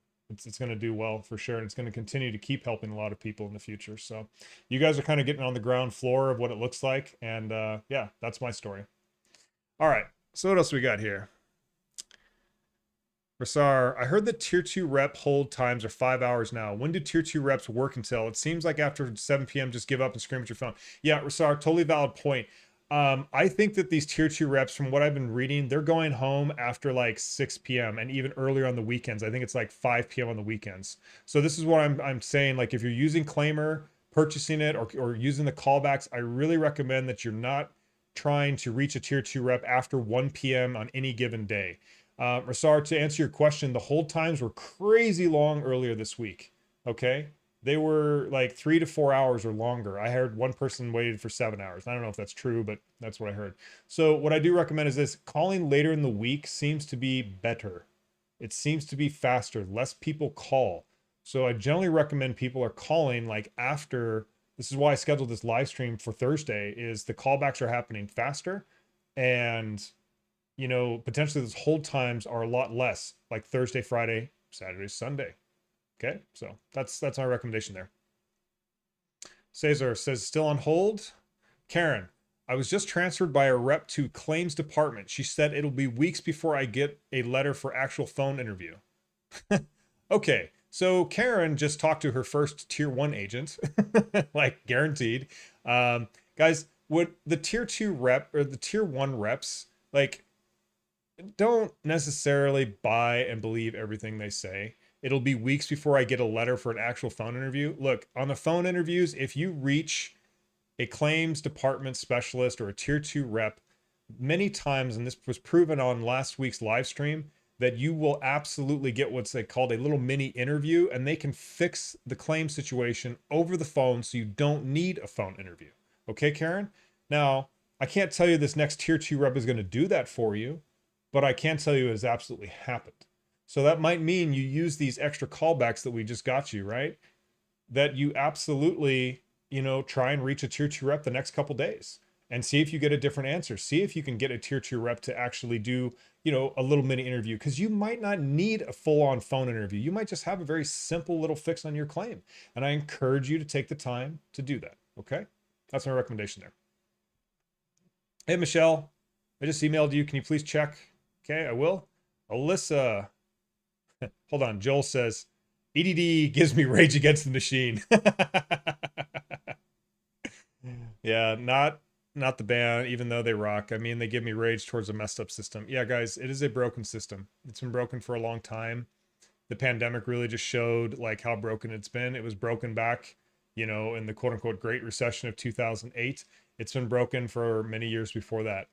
to do well for sure. And it's going to continue to keep helping a lot of people in the future. So you guys are kind of getting on the ground floor of what it looks like. And, yeah, that's my story. All right. So what else we got here? Rasar, I heard that tier 2 rep hold times are 5 hours now. When do tier 2 reps work until? It seems like after 7 p.m. just give up and scream at your phone. Yeah, Rasar, totally valid point. I think that these tier 2 reps, from what I've been reading, they're going home after like 6 p.m. and even earlier on the weekends. I think it's like 5 p.m. on the weekends. So this is what I'm saying. Like, if you're using Claimyr, purchasing it or using the callbacks, I really recommend that you're not trying to reach a tier 2 rep after 1 p.m. on any given day. Rasar, to answer your question, the hold times were crazy long earlier this week. Okay. They were like 3 to 4 hours or longer. I heard one person waited for 7 hours. I don't know if that's true, but that's what I heard. So what I do recommend is this: calling later in the week seems to be better. It seems to be faster. Less people call. So I generally recommend people are calling like after. This is why I scheduled this live stream for Thursday, is the callbacks are happening faster, and you know, potentially those hold times are a lot less, like Thursday, Friday, Saturday, Sunday. Okay, so that's my recommendation there. Cesar says, still on hold. Karen, I was just transferred by a rep to claims department. She said it'll be weeks before I get a letter for actual phone interview. Okay, so Karen just talked to her first tier 1 agent, like guaranteed. Guys, what the tier 2 rep or the tier 1 reps, like, don't necessarily buy and believe everything they say. It'll be weeks before I get a letter for an actual phone interview. Look, on the phone interviews, if you reach a claims department specialist or a tier 2 rep, many times, and this was proven on last week's live stream, that you will absolutely get what's they called a little mini interview, and they can fix the claim situation over the phone so you don't need a phone interview. Okay, Karen? Now, I can't tell you this next tier 2 rep is going to do that for you, but I can tell you it has absolutely happened. So that might mean you use these extra callbacks that we just got you, right? That you absolutely, you know, try and reach a tier 2 rep the next couple days and see if you get a different answer. See if you can get a tier 2 rep to actually do, you know, a little mini interview, because you might not need a full-on phone interview. You might just have a very simple little fix on your claim. And I encourage you to take the time to do that. Okay. That's my recommendation there. Hey, Michelle, I just emailed you. Can you please check? Okay, I will. Alyssa, hold on. Joel says, EDD gives me rage against the machine. Yeah, not the band, even though they rock. I mean, they give me rage towards a messed up system. Yeah, guys, it is a broken system. It's been broken for a long time. The pandemic really just showed like how broken it's been. It was broken back, you know, in the quote unquote Great Recession of 2008. It's been broken for many years before that.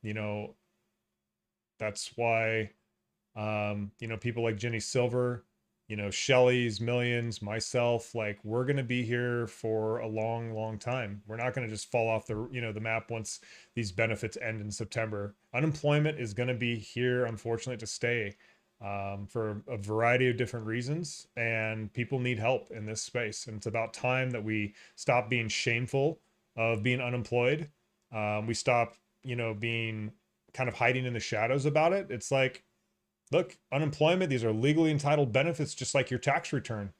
You know, that's why, you know, people like Jenny Silver, you know, Shelly's Millions, myself, like, we're going to be here for a long, long time. We're not going to just fall off the, you know, the map once these benefits end in September. Unemployment is going to be here, unfortunately, to stay, for a variety of different reasons, and people need help in this space. And it's about time that we stop being shameful of being unemployed. We stop, you know, being kind of hiding in the shadows about it. It's like, look, unemployment, these are legally entitled benefits, just like your tax return.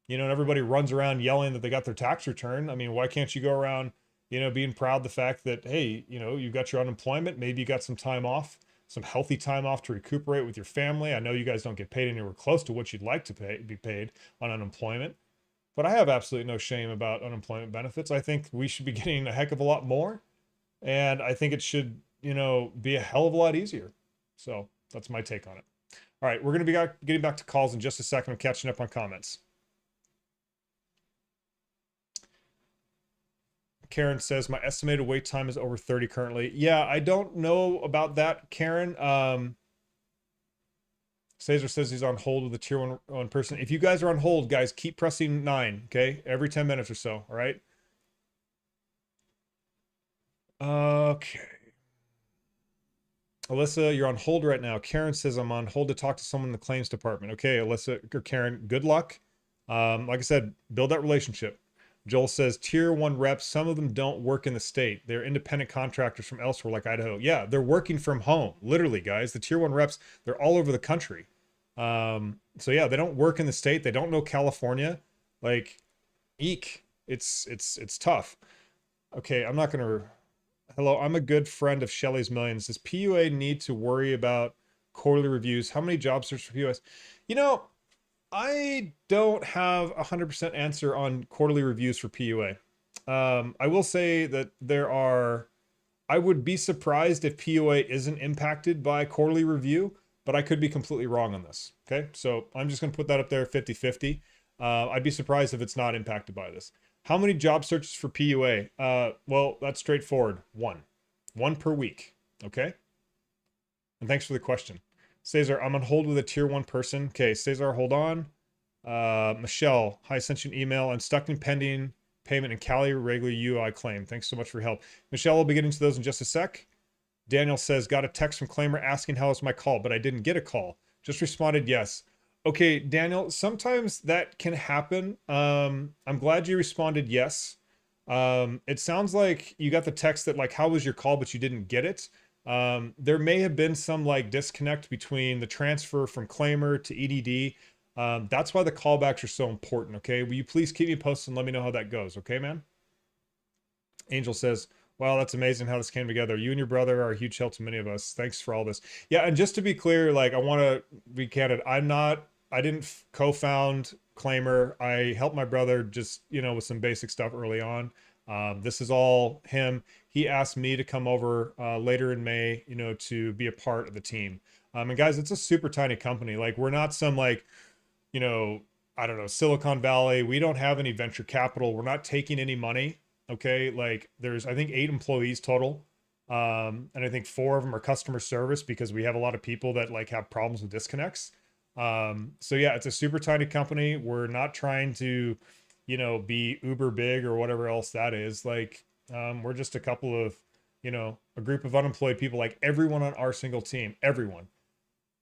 You know, and everybody runs around yelling that they got their tax return. I mean, why can't you go around, you know, being proud the fact that, hey, you know, you got your unemployment, maybe you got some time off, some healthy time off to recuperate with your family. I know you guys don't get paid anywhere close to what you'd like to be paid on unemployment, but I have absolutely no shame about unemployment benefits. I think we should be getting a heck of a lot more, and I think it should, you know, be a hell of a lot easier. So that's my take on it. All right, we're going to be getting back to calls in just a second. I'm catching up on comments. Karen says, my estimated wait time is over 30 currently. Yeah, I don't know about that, Karen. Cesar says he's on hold with a tier 1 person. If you guys are on hold, guys, keep pressing 9, okay? Every 10 minutes or so, all right? Okay. Alyssa, you're on hold right now. Karen says I'm on hold to talk to someone in the claims department. Okay, Alyssa or Karen, good luck. Like I said, build that relationship. Joel says tier 1 reps, some of them don't work in the state. They're independent contractors from elsewhere like Idaho. Yeah, they're working from home. Literally, guys. The tier 1 reps, they're all over the country. So yeah, they don't work in the state. They don't know California. Like, eek. It's tough. Okay, I'm not gonna. Hello, I'm a good friend of Shelly's Millions. Does PUA need to worry about quarterly reviews? How many job search for PUS? You know, I don't have 100% answer on quarterly reviews for PUA. I will say that I would be surprised if PUA isn't impacted by quarterly review, but I could be completely wrong on this. Okay, so I'm just going to put that up there 50-50. I'd be surprised if it's not impacted by this. How many job searches for PUA? Well, that's straightforward. One per week. Okay. And thanks for the question. Cesar, I'm on hold with a tier 1 person. Okay, Cesar, hold on. Michelle, hi, I sent you an email. I'm stuck in pending payment and Cali regular UI claim. Thanks so much for your help. Michelle, we'll be getting to those in just a sec. Daniel says, got a text from Claimyr asking how was my call, but I didn't get a call. Just responded yes. Okay, Daniel, sometimes that can happen. I'm glad you responded yes. It sounds like you got the text that like, how was your call, but you didn't get it. There may have been some like disconnect between the transfer from Claimyr to EDD. That's why the callbacks are so important, okay? Will you please keep me posted and let me know how that goes, okay, man? Angel says, wow, that's amazing how this came together. You and your brother are a huge help to many of us. Thanks for all this. Yeah, and just to be clear, like I want to be candid, I didn't co-found Claimyr. I helped my brother just, with some basic stuff early on. This is all him. He asked me to come over later in May, to be a part of the team. And guys, it's a super tiny company. Like we're not some like, I don't know, Silicon Valley. We don't have any venture capital. We're not taking any money. Okay. Like there's, I think 8 employees total. And I think 4 of them are customer service because we have a lot of people that like have problems with disconnects. So yeah, it's a super tiny company. We're not trying to, be uber big or whatever else that is. Like, we're just a couple of, a group of unemployed people. Like everyone on our single team, everyone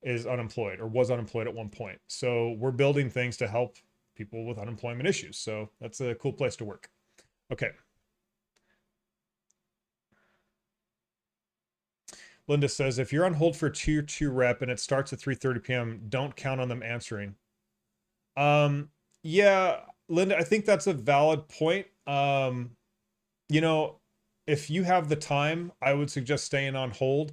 is unemployed or was unemployed at one point. So we're building things to help people with unemployment issues. So that's a cool place to work. Okay. Linda says, if you're on hold for a tier 2 rep and it starts at 3:30 p.m., don't count on them answering. Yeah, Linda, I think that's a valid point. If you have the time, I would suggest staying on hold.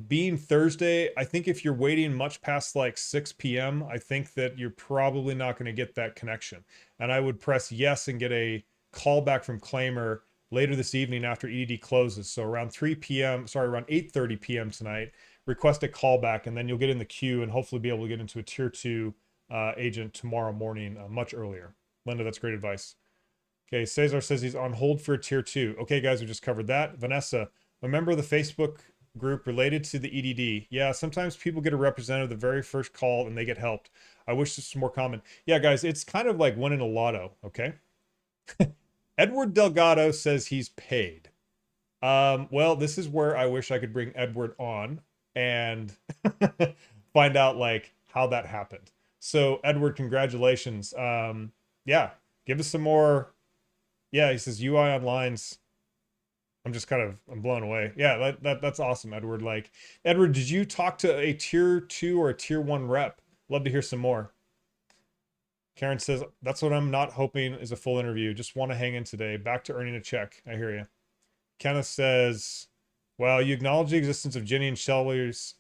Being Thursday, I think if you're waiting much past like 6 p.m., I think that you're probably not going to get that connection. And I would press yes and get a call back from Claimyr later this evening after EDD closes. So around 8:30 p.m. tonight, request a callback and then you'll get in the queue and hopefully be able to get into a tier 2 agent tomorrow morning much earlier. Linda, that's great advice. Okay, Cesar says he's on hold for a tier 2. Okay, guys, we just covered that. Vanessa, a member of the Facebook group related to the EDD. Yeah, sometimes people get a representative the very first call and they get helped. I wish this was more common. Yeah, guys, it's kind of like winning a lotto, okay? Edward Delgado says he's paid. Well, this is where I wish I could bring Edward on and find out like how that happened. So Edward, congratulations. Yeah, give us some more. Yeah, he says UI Online's. I'm blown away. Yeah, that's awesome, Edward. Like, Edward, did you talk to a tier 2 or a tier 1 rep? Love to hear some more. Karen says, that's what I'm not hoping is a full interview. Just want to hang in today. Back to earning a check. I hear you. Kenneth says, well, you acknowledge the existence of Ginny and Shelly's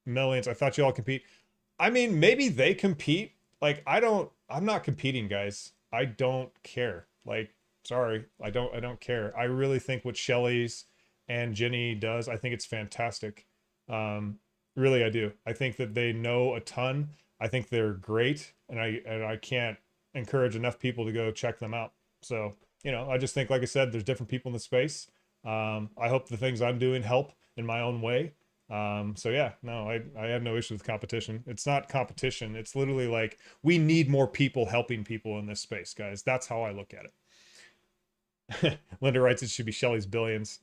millions. I thought you all compete. I mean, maybe they compete. Like, I'm not competing, guys. I don't care. Like, sorry, I don't care. I really think what Shelly's and Ginny does, I think it's fantastic. Really, I do. I think that they know a ton. I think they're great, and I can't encourage enough people to go check them out. So, I just think, like I said, there's different people in the space. I hope the things I'm doing help in my own way. So yeah, no, I have no issue with competition. It's not competition. It's literally like, we need more people helping people in this space, guys. That's how I look at it. Linda writes it should be Shelly's billions.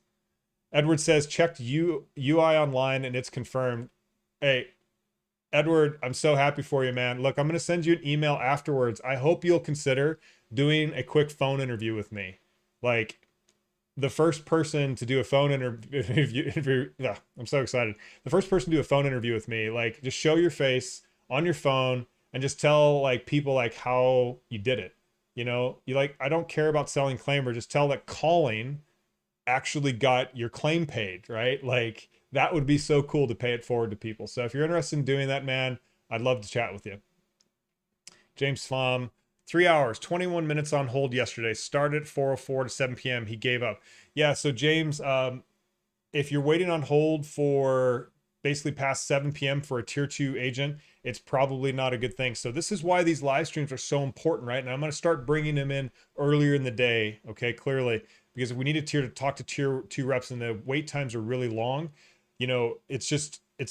Edward says, checked UI online and it's confirmed. Hey, Edward, I'm so happy for you, man. Look, I'm going to send you an email afterwards. I hope you'll consider doing a quick phone interview with me. Like, the first person to do a phone interview, I'm so excited. The first person to do a phone interview with me, like, just show your face on your phone and just tell like people like how you did it. I don't care about selling Claimyr. Just tell that calling actually got your claim paid, right? Like, that would be so cool to pay it forward to people. So if you're interested in doing that, man, I'd love to chat with you. James Pham, 3 hours, 21 minutes on hold yesterday. Started at 4:04 to 7 p.m. He gave up. Yeah, so James, if you're waiting on hold for basically past 7 p.m. for a tier 2 agent, it's probably not a good thing. So this is why these live streams are so important, right? And I'm going to start bringing them in earlier in the day, okay, clearly, because if we need to talk to tier 2 reps and the wait times are really long, you know, it's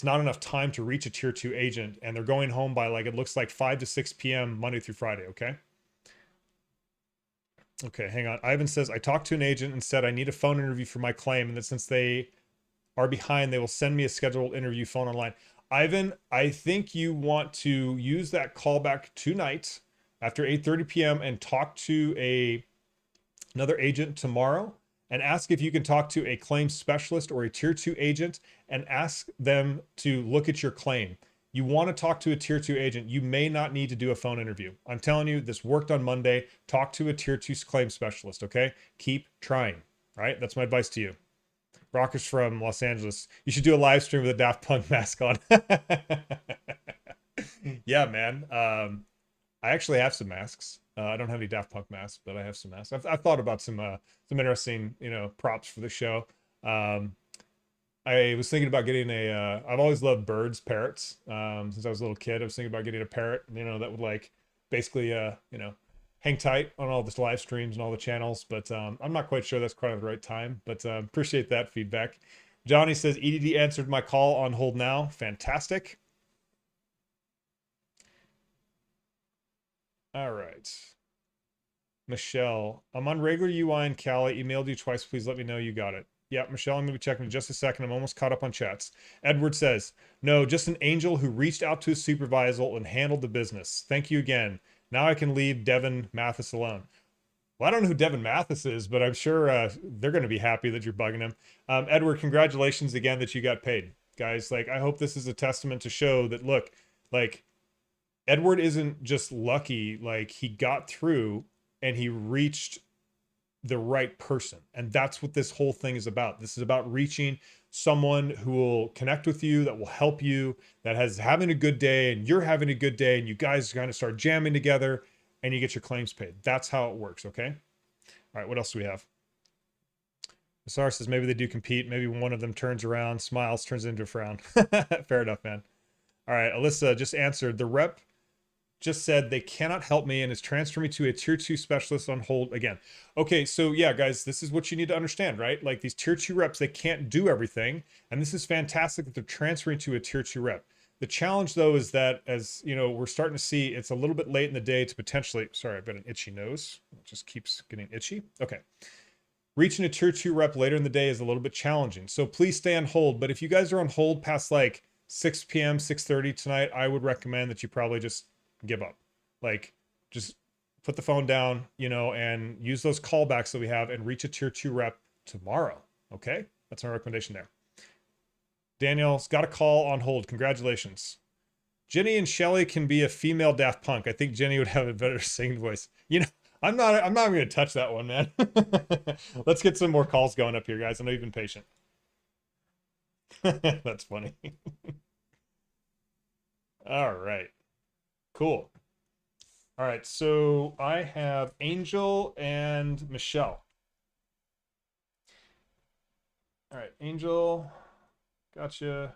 not enough time to reach a tier 2 agent, and they're going home by, like, it looks like 5 to 6 p.m. Monday through Friday, okay? Okay, hang on. Ivan says, I talked to an agent and said I need a phone interview for my claim, and that since they are behind, they will send me a scheduled interview phone online. Ivan, I think you want to use that callback tonight after 8:30 p.m. and talk to another agent tomorrow and ask if you can talk to a claim specialist or a tier 2 agent and ask them to look at your claim. You want to talk to a tier 2 agent. You may not need to do a phone interview. I'm telling you, this worked on Monday. Talk to a tier 2 claim specialist, okay? Keep trying, right? That's my advice to you. Brock is from Los Angeles. You should do a live stream with a Daft Punk mask on. Yeah, man. I actually have some masks. I don't have any Daft Punk masks, but I have some masks. I've thought about some interesting, you know, props for the show. I was thinking about getting I've always loved birds, parrots. Since I was a little kid, I was thinking about getting a parrot, you know, that would, like, basically, you know, hang tight on all the live streams and all the channels. But I'm not quite sure that's quite the right time, but appreciate that feedback. Johnny says, EDD answered my call on hold now. Fantastic. All right. Michelle, I'm on regular UI in Cali. Emailed you twice. Please let me know you got it. Yeah, Michelle, I'm going to be checking in just a second. I'm almost caught up on chats. Edward says, no, just an angel who reached out to his supervisor and handled the business. Thank you again. Now I can leave Devin Mathis alone. Well, I don't know who Devin Mathis is, but I'm sure they're going to be happy that you're bugging him. Edward, congratulations again that you got paid. Guys, like, I hope this is a testament to show that, look, like, Edward isn't just lucky. Like, he got through and he reached the right person. And that's what this whole thing is about. This is about reaching someone who will connect with you, that will help you, that has having a good day, and you're having a good day, and you guys kind of start jamming together and you get your claims paid. That's how it works, okay? All right, what else do we have? Asar says maybe they do compete. Maybe one of them turns around, smiles, turns into a frown. Fair enough, man. All right, Alyssa just answered. The rep just said they cannot help me and is transferring me to a tier 2 specialist on hold again. Okay, so yeah, guys, this is what you need to understand, right? Like, these tier 2 reps, they can't do everything. And this is fantastic that they're transferring to a tier 2 rep. The challenge, though, is that, as you know, we're starting to see it's a little bit late in the day to potentially, sorry, I've got an itchy nose. It just keeps getting itchy. Okay. Reaching a tier 2 rep later in the day is a little bit challenging. So please stay on hold. But if you guys are on hold past like 6 p.m., 6:30 tonight, I would recommend that you probably just give up. Like, just put the phone down, you know, and use those callbacks that we have and reach a tier 2 rep tomorrow. Okay? That's my recommendation there. Daniel's got a call on hold. Congratulations. Jenny and Shelly can be a female Daft Punk. I think Jenny would have a better singing voice. You know, I'm not even going to touch that one, man. Let's get some more calls going up here, guys. I know you've been patient. That's funny. All right. Cool. All right, so I have Angel and Michelle. All right, Angel, gotcha.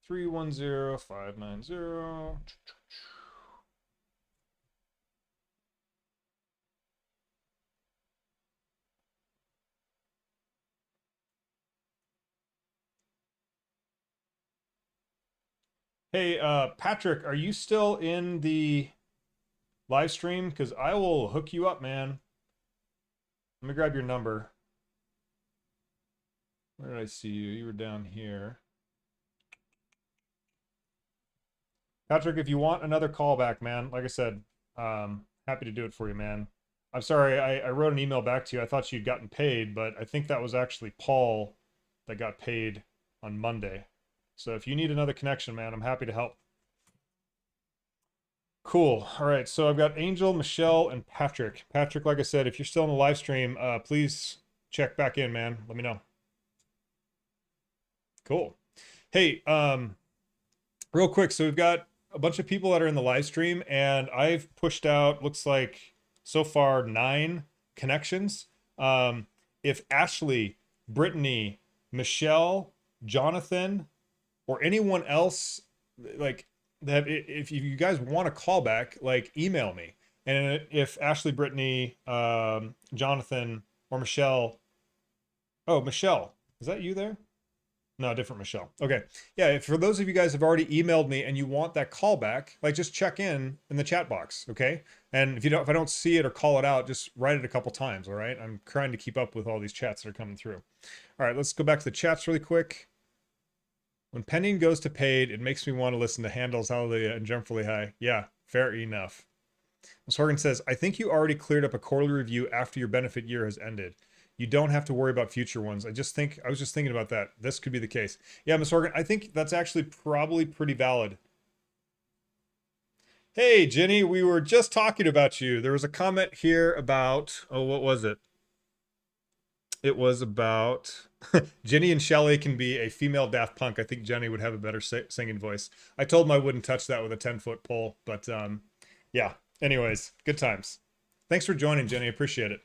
310590. Hey, Patrick, are you still in the live stream? Because I will hook you up, man. Let me grab your number. Where did I see you? You were down here. Patrick, if you want another callback, man, like I said, happy to do it for you, man. I'm sorry, I wrote an email back to you. I thought you'd gotten paid, but I think that was actually Paul that got paid on Monday. So if you need another connection, man, I'm happy to help. Cool. All right, so I've got Angel, Michelle, and Patrick. Patrick, like I said, if you're still in the live stream, please check back in, man. Let me know. Cool. Hey, real quick, so we've got a bunch of people that are in the live stream, and I've pushed out, looks like so far 9 connections. If Ashley, Brittany, Michelle, Jonathan, or anyone else, like that, if you guys want a callback, like email me. And if Ashley, Brittany, Jonathan, or Michelle, oh, Michelle, is that you there? No, different Michelle. Okay. Yeah, for those of you guys have already emailed me and you want that callback, like just check in the chat box, okay? And if I don't see it or call it out, just write it a couple times, all right? I'm trying to keep up with all these chats that are coming through. All right, let's go back to the chats really quick. When pending goes to paid, it makes me want to listen to Handles, Hallelujah, and Jump Really High. Yeah, fair enough. Ms. Horgan says, I think you already cleared up a quarterly review after your benefit year has ended. You don't have to worry about future ones. I was just thinking about that. This could be the case. Yeah, Ms. Horgan, I think that's actually probably pretty valid. Hey, Jenny, we were just talking about you. There was a comment here about, oh, what was it? It was about Jenny and Shelley can be a female Daft Punk. I think Jenny would have a better singing voice. I told him I wouldn't touch that with a 10-foot pole, but yeah. Anyways, good times. Thanks for joining, Jenny. Appreciate it.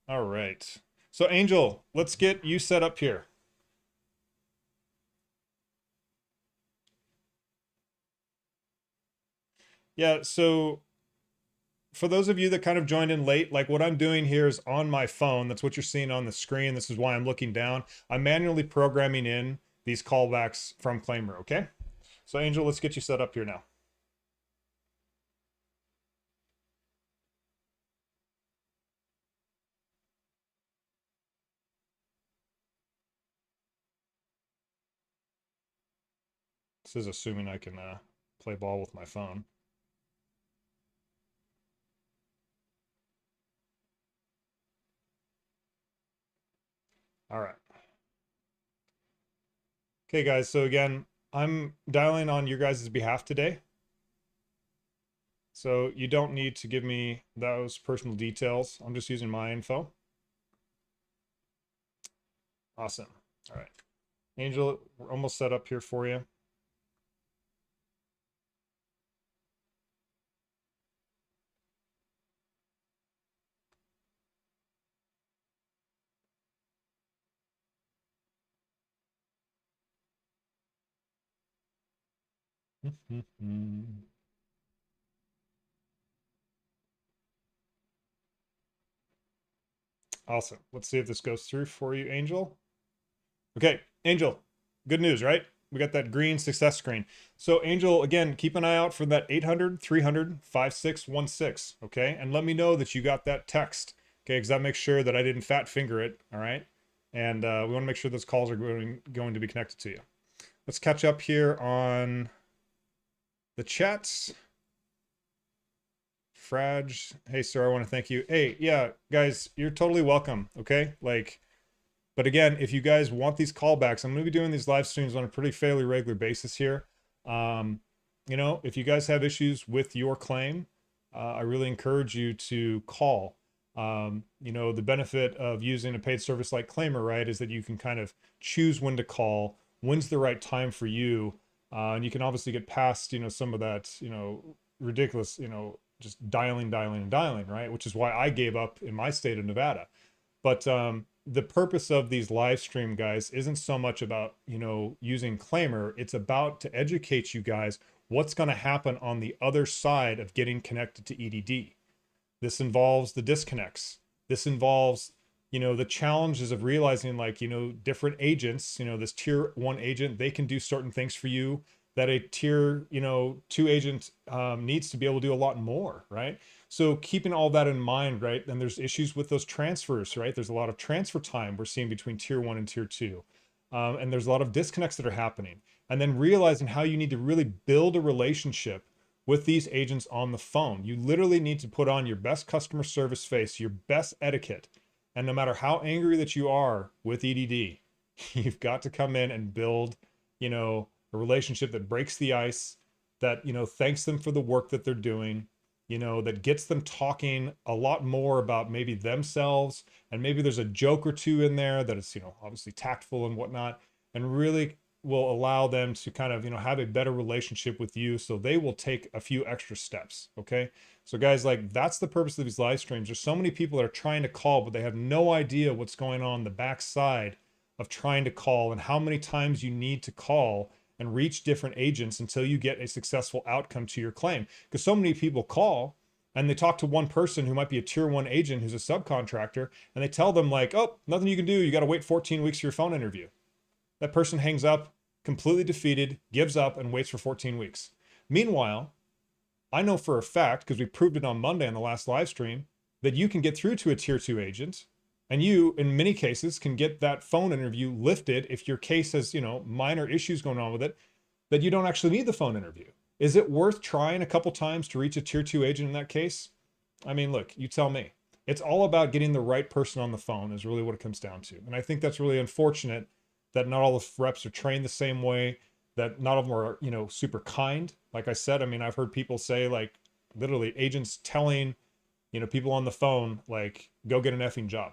All right. So, Angel, let's get you set up here. Yeah, so for those of you that kind of joined in late, like what I'm doing here is on my phone. That's what you're seeing on the screen. This is why I'm looking down. I'm manually programming in these callbacks from Claimyr, okay? So, Angel, let's get you set up here now. This is assuming I can play ball with my phone. All right. Okay, guys. So again, I'm dialing on your guys' behalf today. So you don't need to give me those personal details. I'm just using my info. Awesome. All right. Angel, we're almost set up here for you. Awesome. Let's see if this goes through for you, Angel. Okay, Angel, good news, right? We got that green success screen. So, Angel, again, keep an eye out for that 800 300 5616, okay? And let me know that you got that text, okay? Because that makes sure that I didn't fat finger it, all right? And we want to make sure those calls are going to be connected to you. Let's catch up here on the chats. Frage, hey, sir, I want to thank you. Hey, yeah, guys, you're totally welcome, okay? Like, but again, if you guys want these callbacks, I'm going to be doing these live streams on a pretty fairly regular basis here. You know, if you guys have issues with your claim, I really encourage you to call. You know, the benefit of using a paid service like Claimyr, right, is that you can kind of choose when to call, when's the right time for you, and you can obviously get past, you know, some of that, you know, ridiculous, you know, just dialing, right? Which is why I gave up in my state of Nevada. But the purpose of these live stream guys isn't so much about, you know, using Claimyr. It's about to educate you guys what's going to happen on the other side of getting connected to EDD. This involves the disconnects. This involves, you know, the challenges of realizing, like, you know, different agents, you know, this tier 1 agent, they can do certain things for you that a tier, you know, 2 agent needs to be able to do a lot more, right? So keeping all that in mind, right? And there's issues with those transfers, right? There's a lot of transfer time we're seeing between tier 1 and tier 2. And there's a lot of disconnects that are happening. And then realizing how you need to really build a relationship with these agents on the phone. You literally need to put on your best customer service face, your best etiquette. And no matter how angry that you are with EDD, you've got to come in and build, you know, a relationship that breaks the ice, that, you know, thanks them for the work that they're doing, you know, that gets them talking a lot more about maybe themselves, and maybe there's a joke or two in there that is, you know, obviously tactful and whatnot, and really will allow them to kind of, you know, have a better relationship with you, so they will take a few extra steps. Okay, so guys, like, that's the purpose of these live streams. There's so many people that are trying to call, but they have no idea what's going on the backside of trying to call and how many times you need to call and reach different agents until you get a successful outcome to your claim. Because so many people call and they talk to one person who might be a tier 1 agent who's a subcontractor, and they tell them like, oh, nothing you can do. You got to wait 14 weeks for your phone interview. That person hangs up, completely defeated, gives up, and waits for 14 weeks. Meanwhile, I know for a fact, because we proved it on Monday on the last live stream, that you can get through to a tier 2 agent, and you, in many cases, can get that phone interview lifted if your case has, minor issues going on with it, that you don't actually need the phone interview. Is it worth trying a couple times to reach a tier 2 agent in that case? I mean, look, you tell me. It's all about getting the right person on the phone is really what it comes down to. And I think that's really unfortunate that not all the reps are trained the same way, that not all of them are, super kind. Like I said, I mean, I've heard people say, like, literally agents telling, people on the phone, like, go get an effing job.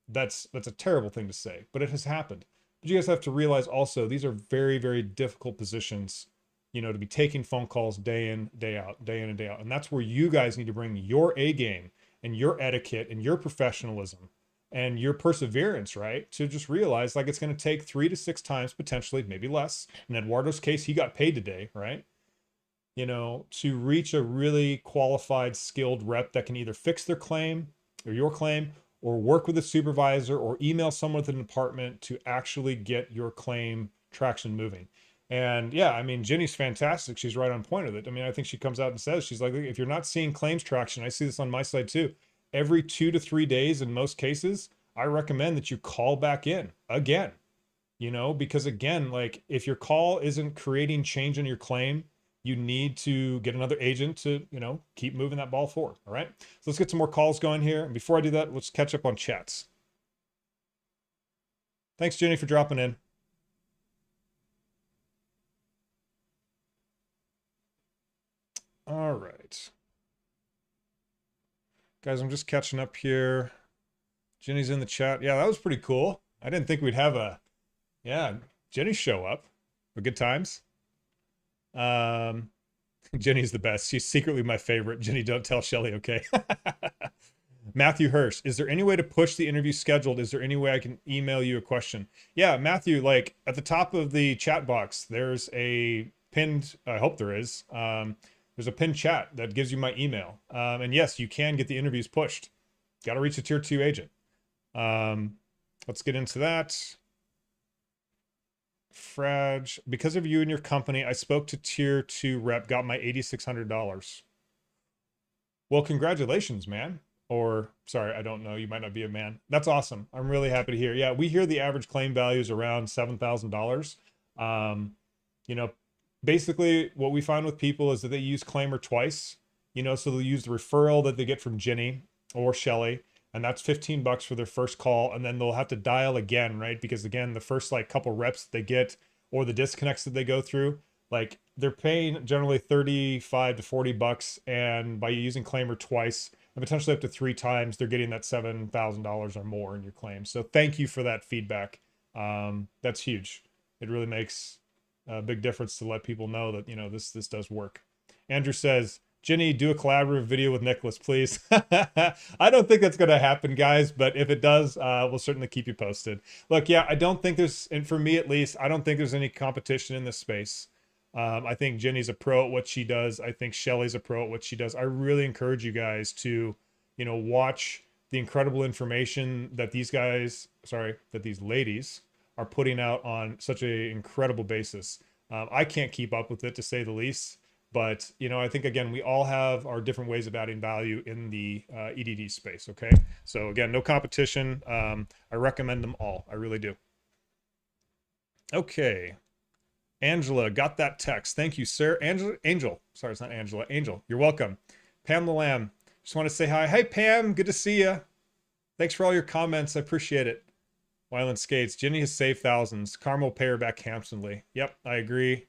That's a terrible thing to say, but it has happened. But you guys have to realize also, these are very, very difficult positions, to be taking phone calls day in, day out, day in and day out. And that's where you guys need to bring your A game and your etiquette and your professionalism and your perseverance, right? To just realize like it's going to take 3 to 6 times, potentially, maybe less. In Eduardo's case, he got paid today, right? To reach a really qualified, skilled rep that can either fix their claim or your claim, or work with a supervisor, or email someone within the department to actually get your claim traction moving. And yeah, I mean, Jenny's fantastic. She's right on point with it. I mean, I think she comes out and says, she's like, if you're not seeing claims traction, I see this on my side too. Every 2 to 3 days in most cases, I recommend that you call back in again, because again, like if your call isn't creating change in your claim, you need to get another agent to, keep moving that ball forward. All right. So let's get some more calls going here. And before I do that, let's catch up on chats. Thanks, Jenny, for dropping in. All right. Guys, I'm just catching up here. Jenny's in the chat. Yeah, that was pretty cool. I didn't think we'd have Jenny show up. But good times. Jenny's the best. She's secretly my favorite. Jenny, don't tell Shelly, okay? Matthew Hirsch, is there any way to push the interview scheduled? Is there any way I can email you a question? Yeah, Matthew, like at the top of the chat box, there's a pinned, I hope there is, there's a pinned chat that gives you my email. And yes, you can get the interviews pushed. Got to reach a tier 2 agent. Let's get into that. Frag, because of you and your company, I spoke to tier 2 rep, got my $8,600. Well, congratulations, man. Or, sorry, I don't know. You might not be a man. That's awesome. I'm really happy to hear. Yeah, we hear the average claim value is around $7,000. Basically what we find with people is that they use Claimyr twice, so they'll use the referral that they get from Jenny or Shelly, and that's $15 for their first call. And then they'll have to dial again, right? Because again, the first like couple reps that they get or the disconnects that they go through, like they're paying generally $35 to $40. And by using Claimyr twice and potentially up to 3 times, they're getting that $7,000 or more in your claim. So thank you for that feedback. That's huge. It really makes a big difference to let people know that, this does work. Andrew says, Jenny, do a collaborative video with Nicholas, please. I don't think that's going to happen, guys, but if it does, we'll certainly keep you posted. Look, yeah, I don't think there's, and for me at least, I don't think there's any competition in this space. I think Jenny's a pro at what she does. I think Shelly's a pro at what she does. I really encourage you guys to, watch the incredible information that these ladies are putting out on such an incredible basis. I can't keep up with it, to say the least. But, I think, again, we all have our different ways of adding value in the EDD space, okay? So, again, no competition. I recommend them all. I really do. Okay. Angela, got that text. Thank you, sir. Angel. Sorry, it's not Angela. Angel, you're welcome. Pam the Lamb, just want to say hi. Hey, Pam, good to see you. Thanks for all your comments. I appreciate it. Wyland Skates, Jenny has saved thousands. Karma will pay her back handsomely. Yep, I agree.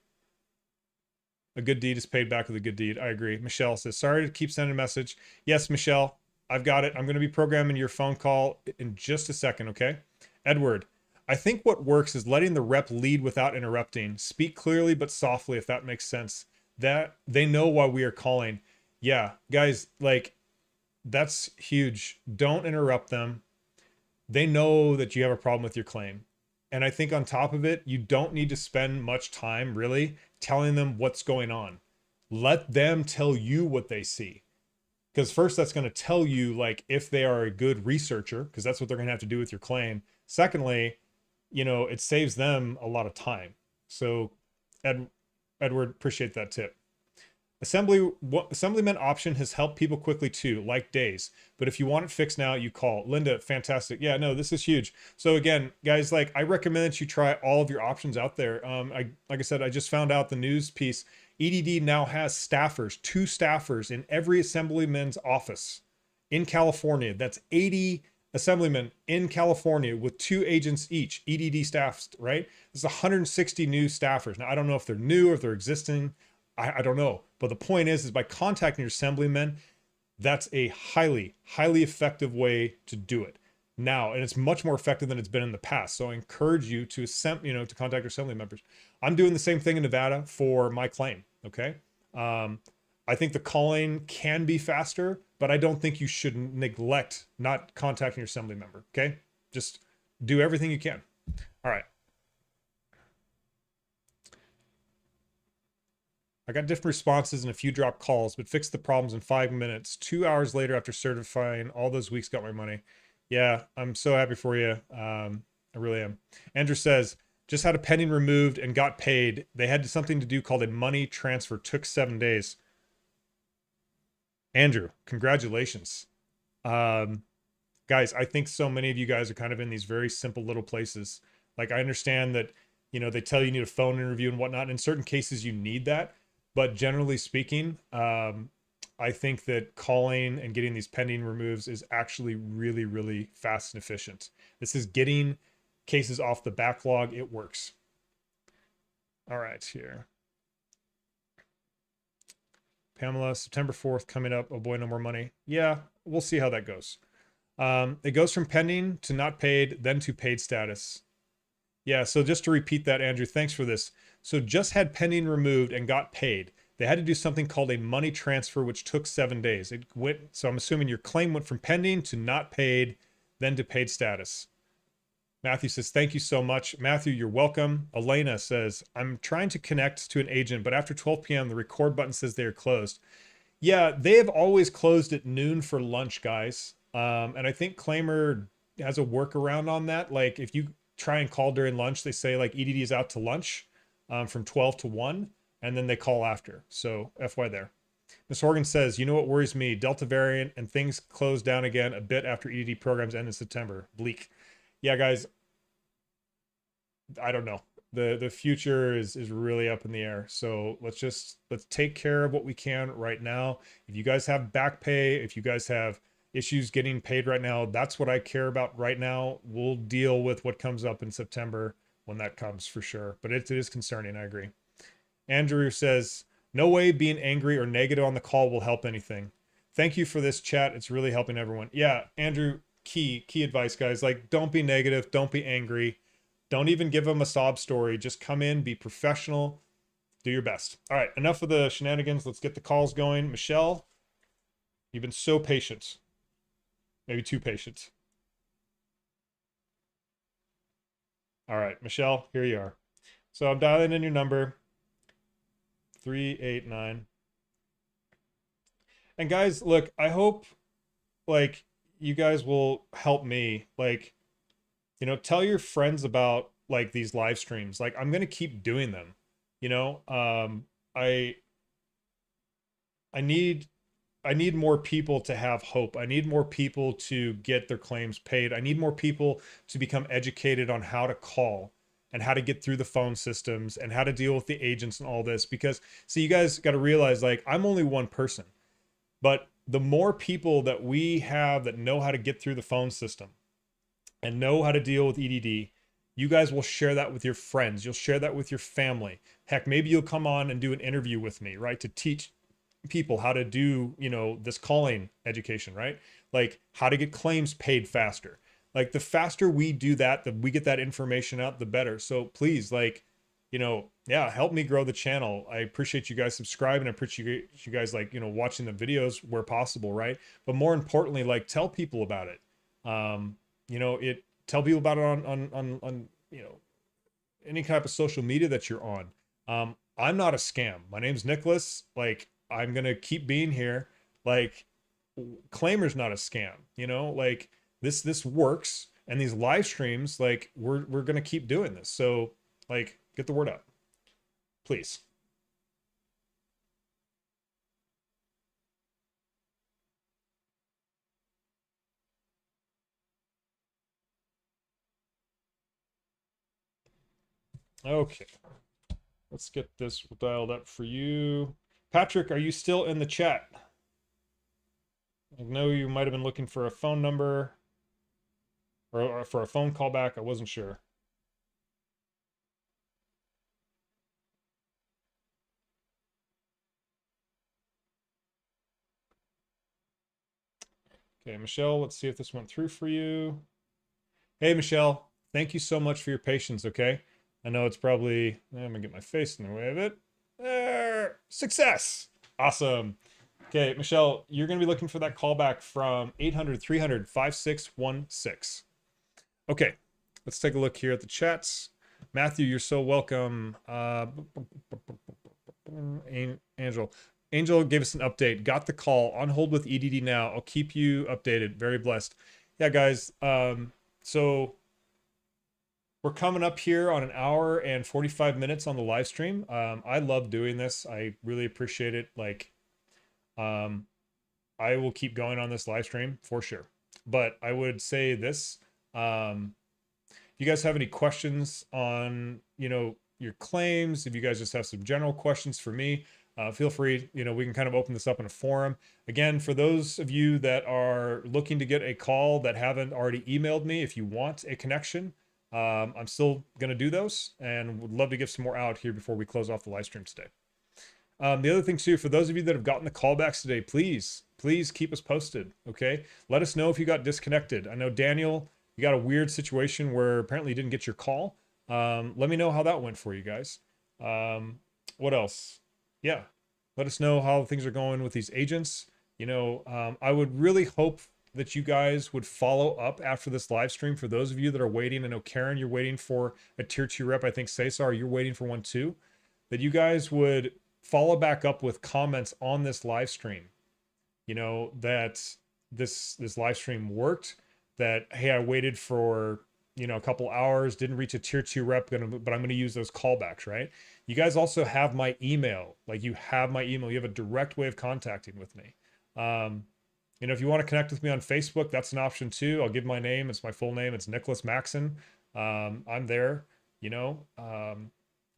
A good deed is paid back with a good deed. I agree. Michelle says, sorry to keep sending a message. Yes, Michelle, I've got it. I'm going to be programming your phone call in just a second, okay? Edward, I think what works is letting the rep lead without interrupting. Speak clearly but softly, if that makes sense. That they know why we are calling. Yeah, guys, like, that's huge. Don't interrupt them. they know that you have a problem with your claim. And I think on top of it, you don't need to spend much time really telling them what's going on. Let them tell you what they see. Because first, that's going to tell you like if they are a good researcher, because that's what they're going to have to do with your claim. Secondly, it saves them a lot of time. So, Edward, appreciate that tip. Assemblyman option has helped people quickly too, like days. But if you want it fixed now, you call. Linda, fantastic. Yeah, no, this is huge. So again, guys, like I recommend that you try all of your options out there. Like I said, I just found out the news piece. EDD now has staffers, 2 staffers in every assemblyman's office in California. That's 80 assemblymen in California with 2 agents each, EDD staffs, right? There's 160 new staffers. Now, I don't know if they're new or if they're existing. I don't know. But the point is by contacting your assemblyman, that's a highly, highly effective way to do it now. And it's much more effective than it's been in the past. So I encourage you to to contact your assembly members. I'm doing the same thing in Nevada for my claim. Okay. I think the calling can be faster, but I don't think you should neglect not contacting your assembly member. Okay. Just do everything you can. All right. I got different responses and a few dropped calls, but fixed the problems in 5 minutes. 2 hours later after certifying, all those weeks got my money. Yeah, I'm so happy for you. I really am. Andrew says, just had a pending removed and got paid. They had something to do called a money transfer. Took 7 days. Andrew, congratulations. Guys, I think so many of you guys are kind of in these very simple little places. Like I understand that, they tell you need a phone interview and whatnot. In certain cases, you need that. But generally speaking, I think that calling and getting these pending removes is actually really, really fast and efficient. This is getting cases off the backlog. It works. All right, here. Pamela, September 4th coming up. Oh boy, no more money. Yeah, we'll see how that goes. It goes from pending to not paid, then to paid status. Yeah, so just to repeat that, Andrew, thanks for this. So just had pending removed and got paid. They had to do something called a money transfer, which took 7 days. So I'm assuming your claim went from pending to not paid, then to paid status. Matthew says, thank you so much. Matthew, you're welcome. Elena says, I'm trying to connect to an agent, but after 12 p.m., the record button says they are closed. Yeah, they have always closed at noon for lunch, guys. And I think Claimyr has a workaround on that. Like if you try and call during lunch, they say like EDD is out to lunch from 12 to 1, and then they call after. So FY there. Ms. Horgan says, you know what worries me? Delta variant and things close down again a bit after EDD programs end in September. Bleak. Yeah, guys, I don't know. The future is really up in the air. So let's take care of what we can right now. If you guys have back pay, if you guys have issues getting paid right now, that's what I care about right now. We'll deal with what comes up in September when that comes for sure. But it is concerning, I agree. Andrew says, no way being angry or negative on the call will help anything. Thank you for this chat. It's really helping everyone. Yeah, Andrew, key advice, guys. Like, don't be negative. Don't be angry. Don't even give them a sob story. Just come in, be professional, do your best. All right, enough of the shenanigans. Let's get the calls going. Michelle, you've been so patient. Maybe too patient. All right, Michelle, here you are. So I'm dialing in your number, 389. And guys, look, I hope like you guys will help me. Like, tell your friends about like these live streams. Like I'm gonna keep doing them. I need more people to have hope. I need more people to get their claims paid. I need more people to become educated on how to call and how to get through the phone systems and how to deal with the agents and all this. Because, see, you guys got to realize, like, I'm only one person. But the more people that we have that know how to get through the phone system and know how to deal with EDD, you guys will share that with your friends. You'll share that with your family. Heck, maybe you'll come on and do an interview with me, right? To teach people how to do, this calling education, right? Like how to get claims paid faster. Like the faster we do that, we get that information out, the better. So please, like, help me grow the channel. I appreciate you guys subscribing. I appreciate you guys watching the videos where possible, right? But more importantly, like tell people about it. tell people about it on any type of social media that you're on. I'm not a scam. My name's Nicholas. Like, I'm gonna keep being here. Like, Claimyr's not a scam. Like, this works, and these live streams, like, we're gonna keep doing this. So, like, get the word out, please. Okay, let's get this dialed up for you. Patrick, are you still in the chat? I know you might have been looking for a phone number or for a phone call back. I wasn't sure. Okay, Michelle, let's see if this went through for you. Hey, Michelle, thank you so much for your patience, okay? I know it's probably, I'm gonna get my face in the way of it. There, success. Awesome. Okay, Michelle, you're gonna be looking for that callback from 800-300-5616. Okay, let's take a look here at the chats. Matthew, you're so welcome. Angel gave us an update. Got the call. On hold with EDD now. I'll keep you updated. Very blessed. Yeah, guys. So we're coming up here on an hour and 45 minutes on the live stream. I love doing this. I really appreciate it. Like, I will keep going on this live stream for sure. But I would say this. If you guys have any questions on, your claims, if you guys just have some general questions for me, feel free, we can kind of open this up in a forum. Again, for those of you that are looking to get a call that haven't already emailed me, if you want a connection, I'm still going to do those and would love to give some more out here before we close off the live stream today. The other thing too, for those of you that have gotten the callbacks today, please keep us posted. Okay. Let us know if you got disconnected. I know Daniel, you got a weird situation where apparently you didn't get your call. Let me know how that went for you guys. What else? Yeah. Let us know how things are going with these agents. I would really hope that you guys would follow up after this live stream. For those of you that are waiting, I know Karen, you're waiting for a tier 2 rep. I think Cesar, you're waiting for one too. That you guys would follow back up with comments on this live stream. That this live stream worked. That, hey, I waited for a couple hours, didn't reach a tier 2 rep, but I'm going to use those callbacks, right? You guys also have my email. Like, you have my email. You have a direct way of contacting with me. If you want to connect with me on Facebook, that's an option too. I'll give my name. It's my full name. It's Nicholas Maxon. I'm there.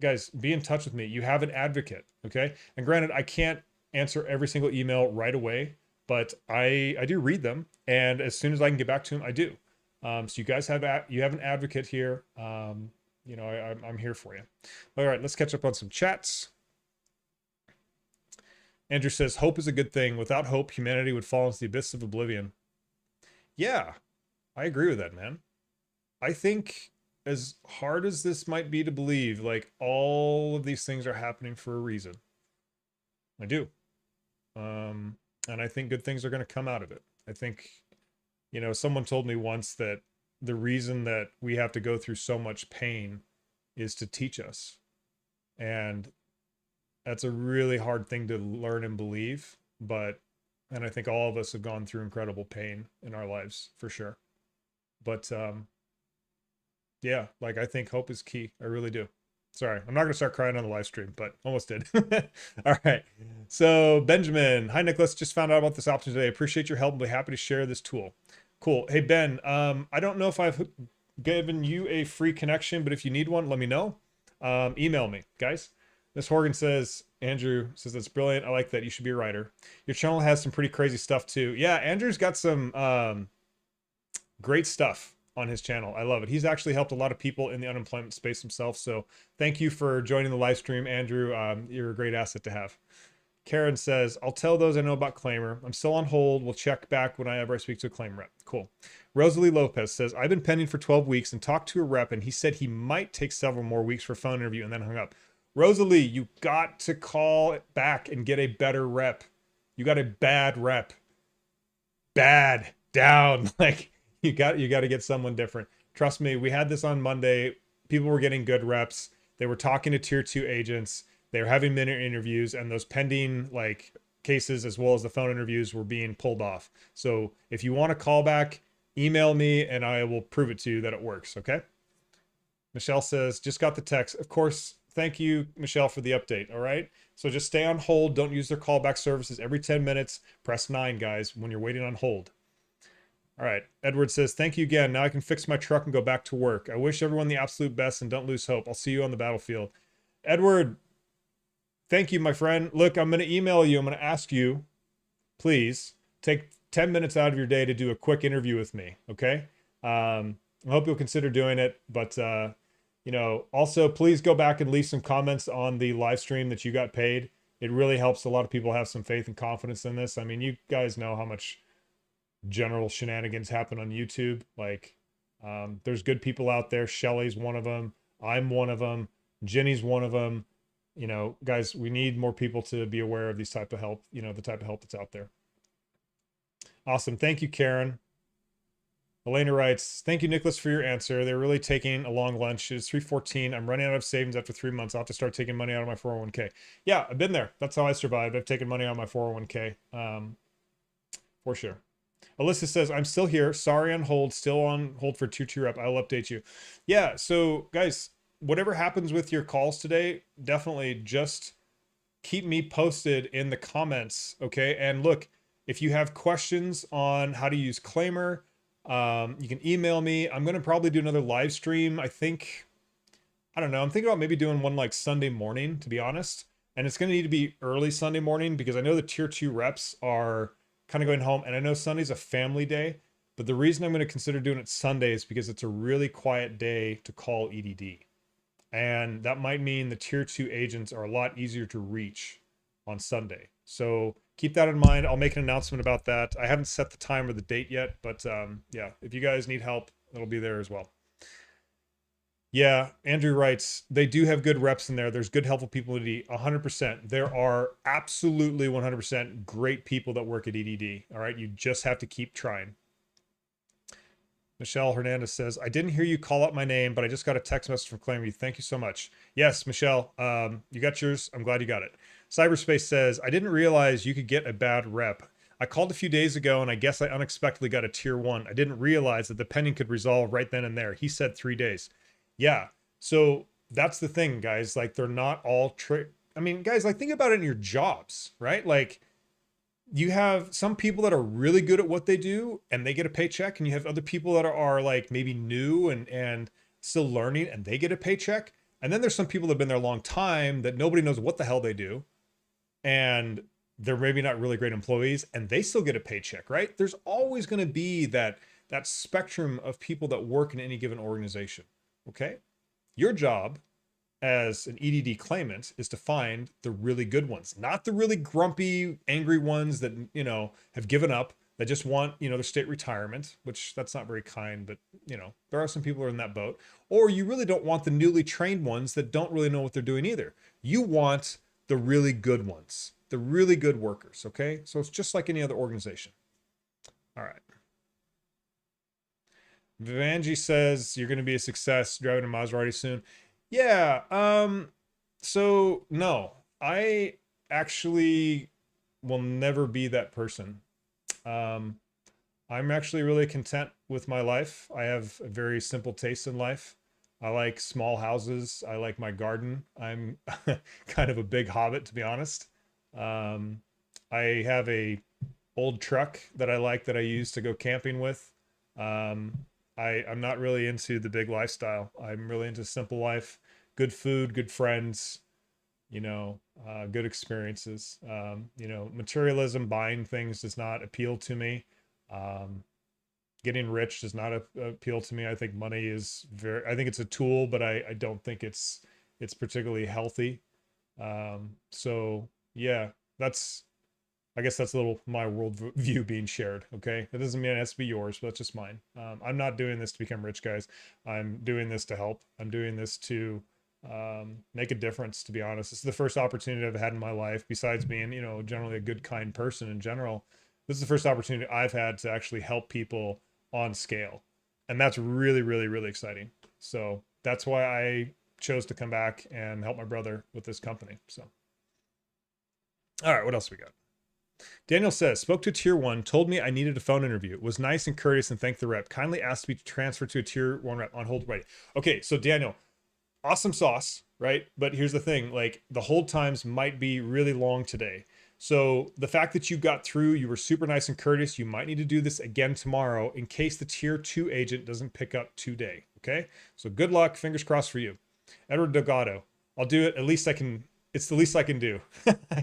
Guys, be in touch with me. You have an advocate, okay? And granted, I can't answer every single email right away, but I do read them, and as soon as I can get back to them, I do. So you guys have an advocate here. I'm here for you. All right, let's catch up on some chats. Andrew says, hope is a good thing. Without hope, humanity would fall into the abyss of oblivion. Yeah, I agree with that, man. I think, as hard as this might be to believe, like, all of these things are happening for a reason. I do. And I think good things are going to come out of it. I think, someone told me once that the reason that we have to go through so much pain is to teach us. And that's a really hard thing to learn and believe. And I think all of us have gone through incredible pain in our lives for sure. But, yeah, like, I think hope is key. I really do. Sorry, I'm not going to start crying on the live stream, but almost did. All right. So, Benjamin. Hi, Nicholas. Just found out about this option today. Appreciate your help and be happy to share this tool. Cool. Hey, Ben, I don't know if I've given you a free connection, but if you need one, let me know. Email me, guys. Miss Horgan says, Andrew says, that's brilliant. I like that. You should be a writer. Your channel has some pretty crazy stuff too. Yeah, Andrew's got some great stuff on his channel. I love it. He's actually helped a lot of people in the unemployment space himself. So thank you for joining the live stream, Andrew. You're a great asset to have. Karen says, I'll tell those I know about Claimyr. I'm still on hold. We'll check back whenever I speak to a claim rep. Cool. Rosalie Lopez says, I've been pending for 12 weeks and talked to a rep, and he said he might take several more weeks for a phone interview and then hung up. Rosalie, you got to call back and get a better rep. You got a bad rep. Bad. Down. Like, You got to get someone different. Trust me, we had this on Monday. People were getting good reps. They were talking to tier 2 agents. They were having minute interviews, and those pending like cases as well as the phone interviews were being pulled off. So if you want a callback, email me and I will prove it to you that it works, okay? Michelle says, just got the text. Of course, thank you, Michelle, for the update, all right? So just stay on hold. Don't use their callback services. Every 10 minutes, press 9, guys, when you're waiting on hold. All right. Edward says, thank you again. Now I can fix my truck and go back to work. I wish everyone the absolute best and don't lose hope. I'll see you on the battlefield. Edward, thank you, my friend. Look, I'm going to email you. I'm going to ask you, please take 10 minutes out of your day to do a quick interview with me. Okay. I hope you'll consider doing it. But, you know, also please go back and leave some comments on the live stream that you got paid. It really helps a lot of people have some faith and confidence in this. I mean, you guys know how much general shenanigans happen on YouTube. Like, there's good people out there. Shelly's one of them. I'm one of them. Jenny's one of them. You know, guys, we need more people to be aware of these type of help, you know, the type of help that's out there. Awesome. Thank you, Karen. Elena writes, thank you, Nicholas, for your answer. They're really taking a long lunch. It's 3:14. I'm running out of savings after 3 months. I'll have to start taking money out of my 401k. Yeah, I've been there. That's how I survived. I've taken money out of my 401k. For sure. Alyssa says, I'm still here. Sorry on hold. Still on hold for tier 2 rep. I'll update you. Yeah, so guys, whatever happens with your calls today, definitely just keep me posted in the comments, okay? And look, if you have questions on how to use Claimyr, you can email me. I'm going to probably do another live stream. I don't know. I'm thinking about maybe doing one like Sunday morning, to be honest. And it's going to need to be early Sunday morning because I know the tier 2 reps are kind of going home. And I know Sunday's a family day, but the reason I'm going to consider doing it Sunday is because it's a really quiet day to call EDD. And that might mean the tier 2 agents are a lot easier to reach on Sunday. So keep that in mind. I'll make an announcement about that. I haven't set the time or the date yet, but yeah, if you guys need help, it'll be there as well. Yeah, Andrew writes, they do have good reps in there. There's good, helpful people at EDD. 100%. There are absolutely 100% great people that work at EDD. All right, you just have to keep trying. Michelle Hernandez says, I didn't hear you call out my name, but I just got a text message from Claimyr. Thank you so much. Yes, Michelle, you got yours. I'm glad you got it. Cyberspace says, I didn't realize you could get a bad rep. I called a few days ago and I guess I unexpectedly got a tier 1. I didn't realize that the pending could resolve right then and there. He said 3 days. Yeah. So that's the thing, guys. Like, they're not all I mean, guys, like, think about it in your jobs, right? Like, you have some people that are really good at what they do and they get a paycheck, and you have other people that are like maybe new and still learning and they get a paycheck. And then there's some people that have been there a long time that nobody knows what the hell they do. And they're maybe not really great employees and they still get a paycheck, right? There's always going to be that spectrum of people that work in any given organization. Okay. Your job as an EDD claimant is to find the really good ones, not the really grumpy, angry ones that, you know, have given up, that just want, you know, their state retirement, which that's not very kind, but, you know, there are some people who are in that boat. Or you really don't want the newly trained ones that don't really know what they're doing either. You want the really good ones, the really good workers. Okay. So it's just like any other organization. All right. Vivanji says you're going to be a success driving a Maserati soon. Yeah. So no, I actually will never be that person. I'm actually really content with my life. I have a very simple taste in life. I like small houses. I like my garden. I'm kind of a big hobbit, to be honest. I have a old truck that I like that I use to go camping with. I'm not really into the big lifestyle. I'm really into simple life, good food, good friends, you know, good experiences. You know, materialism, buying things does not appeal to me. Getting rich does not appeal to me. I think money is I think it's a tool, but I don't think it's particularly healthy. So yeah, I guess that's a little my worldview being shared. Okay. That doesn't mean it has to be yours, but that's just mine. I'm not doing this to become rich, guys. I'm doing this to help. I'm doing this to make a difference, to be honest. This is the first opportunity I've had in my life, besides being, you know, generally a good, kind person in general. This is the first opportunity I've had to actually help people on scale. And that's really, really, really exciting. So that's why I chose to come back and help my brother with this company. So, all right, what else we got? Daniel says, spoke to tier one, told me I needed a phone interview. It was nice and courteous and thanked the rep. Kindly asked me to transfer to a tier one rep on hold ready. Okay, so Daniel, awesome sauce, right? But here's the thing, like the hold times might be really long today. So the fact that you got through, you were super nice and courteous, you might need to do this again tomorrow in case the tier two agent doesn't pick up today, okay? So good luck, fingers crossed for you. Edward Delgado, I'll do it, at least I can, it's the least I can do.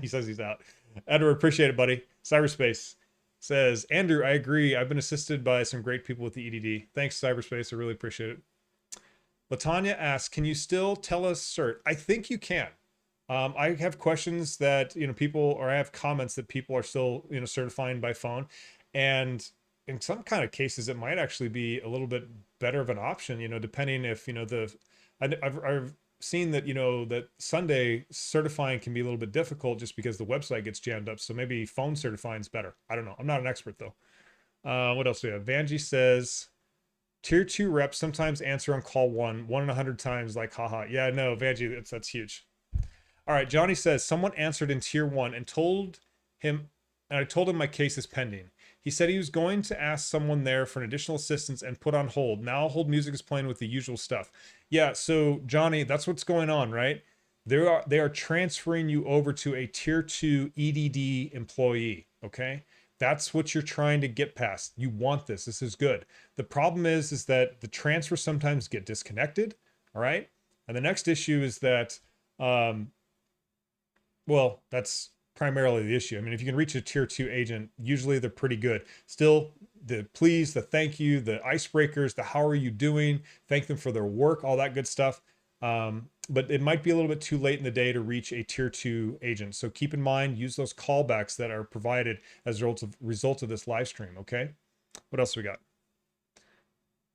He says he's out. Edward, appreciate it, buddy. Cyberspace says, Andrew, I agree. I've been assisted by some great people with the EDD. Thanks, Cyberspace. I really appreciate it. Latanya asks, can you still tell us cert? I think you can. I have questions that, people, or I have comments that people are still, certifying by phone. And in some kind of cases, it might actually be a little bit better of an option, depending if, I've seen that, that Sunday certifying can be a little bit difficult just because the website gets jammed up. So maybe phone certifying is better. I don't know. I'm not an expert though. What else do we have? Vanjie says, tier two reps sometimes answer on call one in 100 times, like, haha. Yeah, no, Vanjie, that's huge. All right, Johnny says, someone answered in tier one and I told him my case is pending. He said he was going to ask someone there for an additional assistance and put on hold. Now hold music is playing with the usual stuff. Yeah, so Johnny, that's what's going on, right? They are transferring you over to a tier 2 EDD employee, okay? That's what you're trying to get past. You want this. This is good. The problem is that the transfers sometimes get disconnected, all right? And the next issue is that, well, that's primarily the issue. I mean, if you can reach a tier 2 agent, usually they're pretty good. Still, the please, the thank you, the icebreakers, the how are you doing, thank them for their work, all that good stuff. But it might be a little bit too late in the day to reach a tier 2 agent. So keep in mind, use those callbacks that are provided as a result of this live stream, okay? What else we got?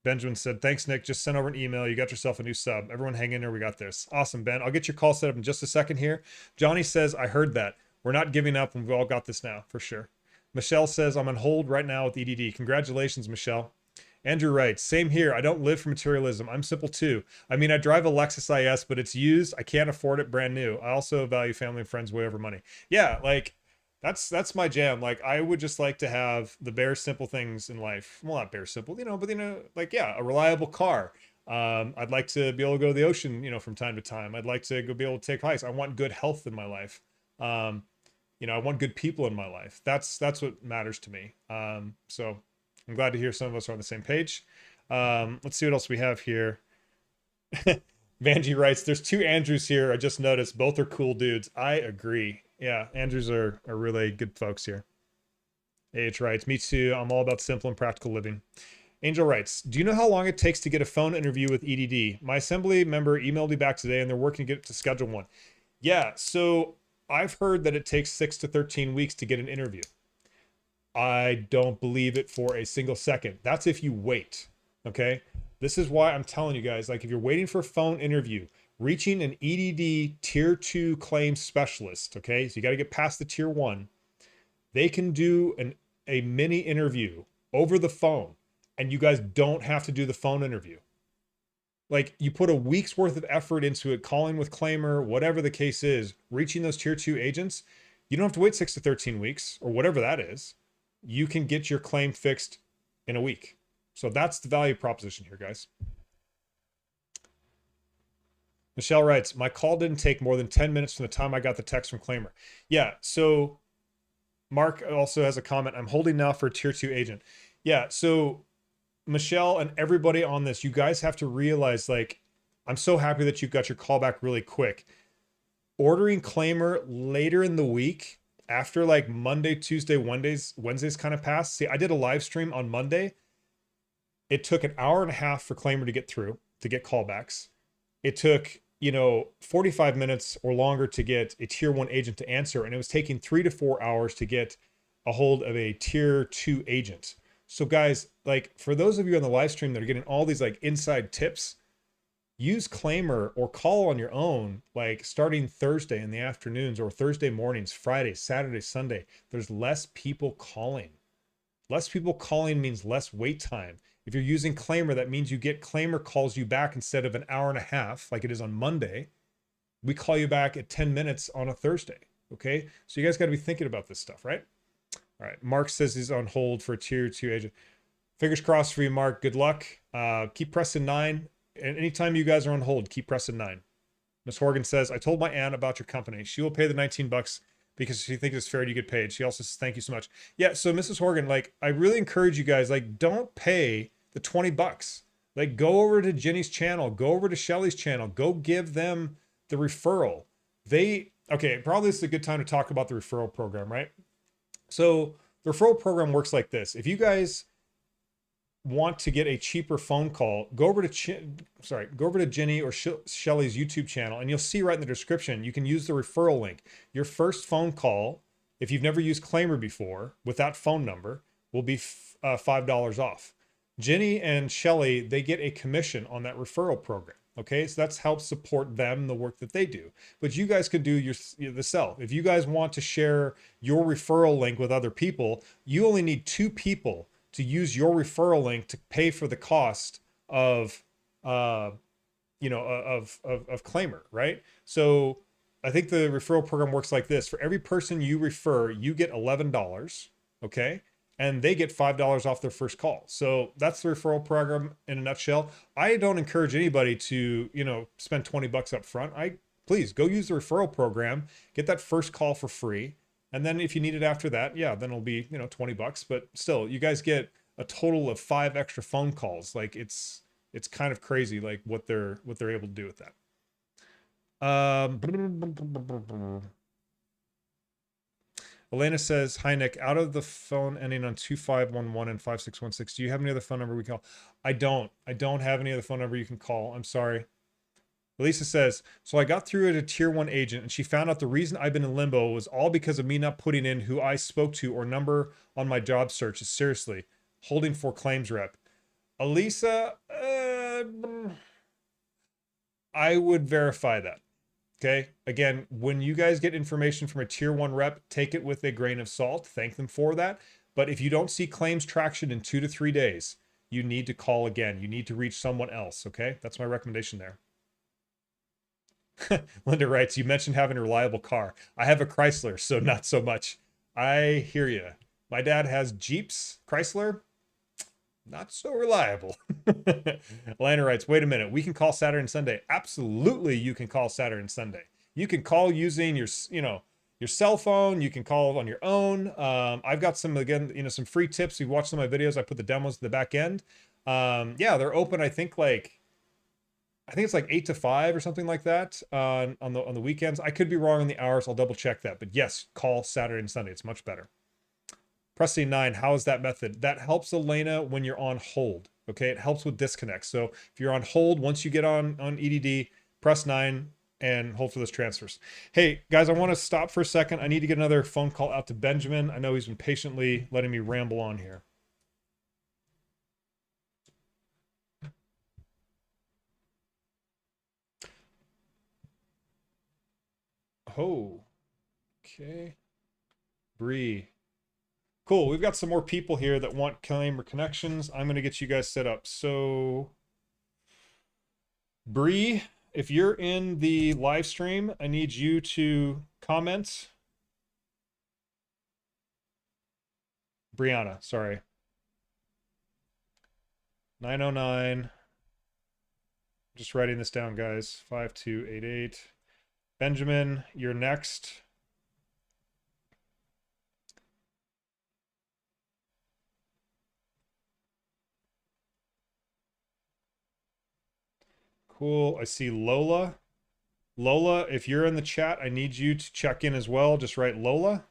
Benjamin said, thanks, Nick. Just sent over an email. You got yourself a new sub. Everyone hang in there. We got this. Awesome, Ben. I'll get your call set up in just a second here. Johnny says, I heard that. We're not giving up, and we've all got this now, for sure. Michelle says, I'm on hold right now with EDD. Congratulations, Michelle. Andrew writes, same here. I don't live for materialism. I'm simple too. I mean, I drive a Lexus IS, but it's used. I can't afford it brand new. I also value family and friends way over money. Yeah, like, that's my jam. Like, I would just like to have the bare simple things in life. Well, not bare simple, but like, yeah, a reliable car. I'd like to be able to go to the ocean, from time to time. I'd like to be able to take hikes. I want good health in my life. I want good people in my life. That's what matters to me. So I'm glad to hear some of us are on the same page. Let's see what else we have here. Vanjie writes, there's 2 Andrews here. I just noticed both are cool dudes. I agree. Yeah, Andrews are really good folks here. AH writes, me too. I'm all about simple and practical living. Angel writes, do you know how long it takes to get a phone interview with EDD? My assembly member emailed me back today and they're working to get to schedule one. Yeah, so I've heard that it takes 6 to 13 weeks to get an interview. I don't believe it for a single second. That's if you wait, okay? This is why I'm telling you guys, like if you're waiting for a phone interview, reaching an EDD tier 2 claim specialist, okay? So you got to get past the tier 1. They can do a mini interview over the phone and you guys don't have to do the phone interview. Like you put a week's worth of effort into it, calling with Claimyr, whatever the case is, reaching those tier 2 agents, you don't have to wait 6 to 13 weeks or whatever that is. You can get your claim fixed in a week. So that's the value proposition here, guys. Michelle writes, my call didn't take more than 10 minutes from the time I got the text from Claimyr. Yeah, so Mark also has a comment. I'm holding now for a tier 2 agent. Yeah, so Michelle and everybody on this, you guys have to realize, like, I'm so happy that you got your call back really quick. Ordering Claimyr later in the week, after like Monday, Tuesday, Wednesdays kind of passed. See, I did a live stream on Monday. It took an hour and a half for Claimyr to get through, to get callbacks. It took, 45 minutes or longer to get a tier 1 agent to answer. And it was taking 3 to 4 hours to get a hold of a tier 2 agent. So guys, like for those of you on the live stream that are getting all these like inside tips, use Claimyr or call on your own, like starting Thursday in the afternoons or Thursday mornings, Friday, Saturday, Sunday. There's less people calling. Less people calling means less wait time. If you're using Claimyr, that means you get Claimyr calls you back instead of an hour and a half, like it is on Monday. We call you back at 10 minutes on a Thursday. Okay. So you guys got to be thinking about this stuff, right? All right. Mark says he's on hold for a tier 2 agent. Fingers crossed for you, Mark. Good luck. Keep pressing 9. And anytime you guys are on hold, keep pressing 9. Miss Horgan says, I told my aunt about your company. She will pay the 19 bucks because she thinks it's fair to get paid. She also says, thank you so much. Yeah, so Mrs. Horgan, like, I really encourage you guys, like, don't pay the 20 bucks. Like, go over to Jenny's channel. Go over to Shelly's channel. Go give them the referral. Okay, probably this is a good time to talk about the referral program, right? So the referral program works like this. If you guys want to get a cheaper phone call, go over to Jenny or Shelly's YouTube channel, and you'll see right in the description, you can use the referral link. Your first phone call, if you've never used Claimyr before, with that phone number, will be $5 off. Jenny and Shelly, they get a commission on that referral program. Okay, so that's helps support them, the work that they do. But you guys can do the self. If you guys want to share your referral link with other people, you only need 2 people to use your referral link to pay for the cost of Claimyr, right? So I think the referral program works like this. For every person you refer, you get $11, okay? And they get $5 off their first call. So that's the referral program in a nutshell. I don't encourage anybody to, spend 20 bucks up front. Please go use the referral program, get that first call for free. And then if you need it after that, yeah, then it'll be, 20 bucks. But still, you guys get a total of 5 extra phone calls. Like it's kind of crazy, like what they're able to do with that. Elena says, hi, Nick. Out of the phone ending on 2511 and 5616, do you have any other phone number we call? I don't have any other phone number you can call. I'm sorry. Elisa says, so I got through at a tier 1 agent and she found out the reason I've been in limbo was all because of me not putting in who I spoke to or number on my job search. Seriously, holding for claims rep. Elisa, I would verify that. Okay. Again, when you guys get information from a tier 1 rep, take it with a grain of salt. Thank them for that. But if you don't see claims traction in 2 to 3 days, you need to call again. You need to reach someone else. Okay. That's my recommendation there. Linda writes, you mentioned having a reliable car. I have a Chrysler, so not so much. I hear you. My dad has Jeeps, Chrysler. Not so reliable. Lana writes, wait a minute. We can call Saturday and Sunday. Absolutely, you can call Saturday and Sunday. You can call using your cell phone. You can call on your own. I've got some free tips. You watch some of my videos. I put the demos at the back end. Yeah, they're open. I think it's like 8 to 5 or something like that on the weekends. I could be wrong on the hours. I'll double check that. But yes, call Saturday and Sunday. It's much better. Pressing 9, how is that method? That helps Elena when you're on hold. Okay, it helps with disconnects. So if you're on hold, once you get on EDD, press 9 and hold for those transfers. Hey guys, I want to stop for a second. I need to get another phone call out to Benjamin. I know he's been patiently letting me ramble on here. Oh, okay. Bree. Cool. We've got some more people here that want Claimyr connections. I'm going to get you guys set up. So, Bree, if you're in the live stream, I need you to comment. Brianna, sorry. 909. Just writing this down, guys. 5288. Benjamin, you're next. Cool. I see Lola. Lola, if you're in the chat, I need you to check in as well. Just write Lola.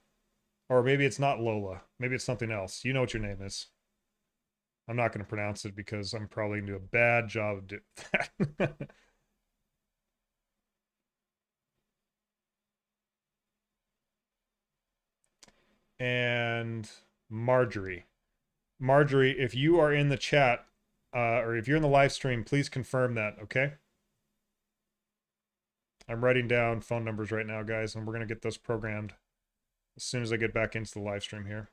Or maybe it's not Lola. Maybe it's something else. You know what your name is. I'm not going to pronounce it because I'm probably going to do a bad job of doing that. And Marjorie. Marjorie, if you are in the chat, or if you're in the live stream, please confirm that, okay? I'm writing down phone numbers right now, guys, and we're going to get those programmed as soon as I get back into the live stream here.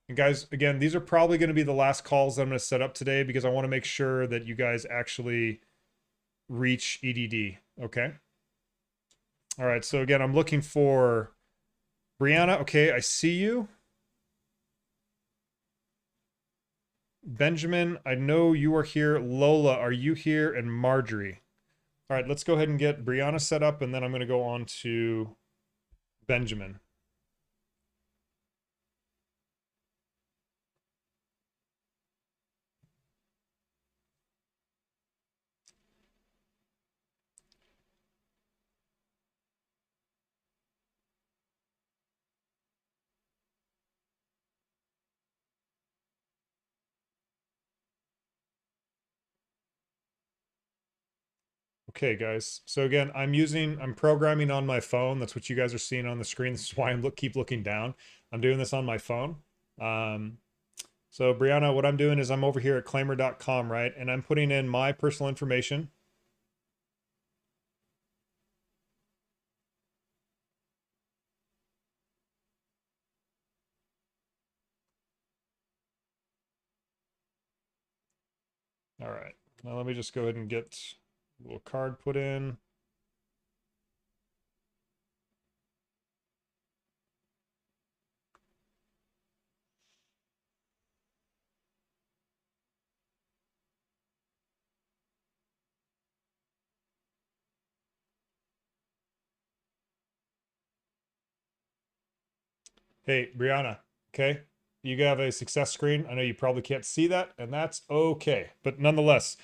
And guys, again, these are probably going to be the last calls I'm going to set up today because I want to make sure that you guys actually reach EDD. Okay. All right. So again, I'm looking for Brianna. Okay. I see you. Benjamin, I know you are here. Lola, are you here? And Marjorie. All right. Let's go ahead and get Brianna set up, and then I'm going to go on to Benjamin. Okay, guys. So again, I'm programming on my phone. That's what you guys are seeing on the screen. This is why I keep looking down. I'm doing this on my phone. So Brianna, what I'm doing is I'm over here at claimyr.com, right? And I'm putting in my personal information. All right. Now let me just go ahead and get a little card put in. Hey, Brianna, okay? You have a success screen. I know you probably can't see that, and that's okay. But nonetheless,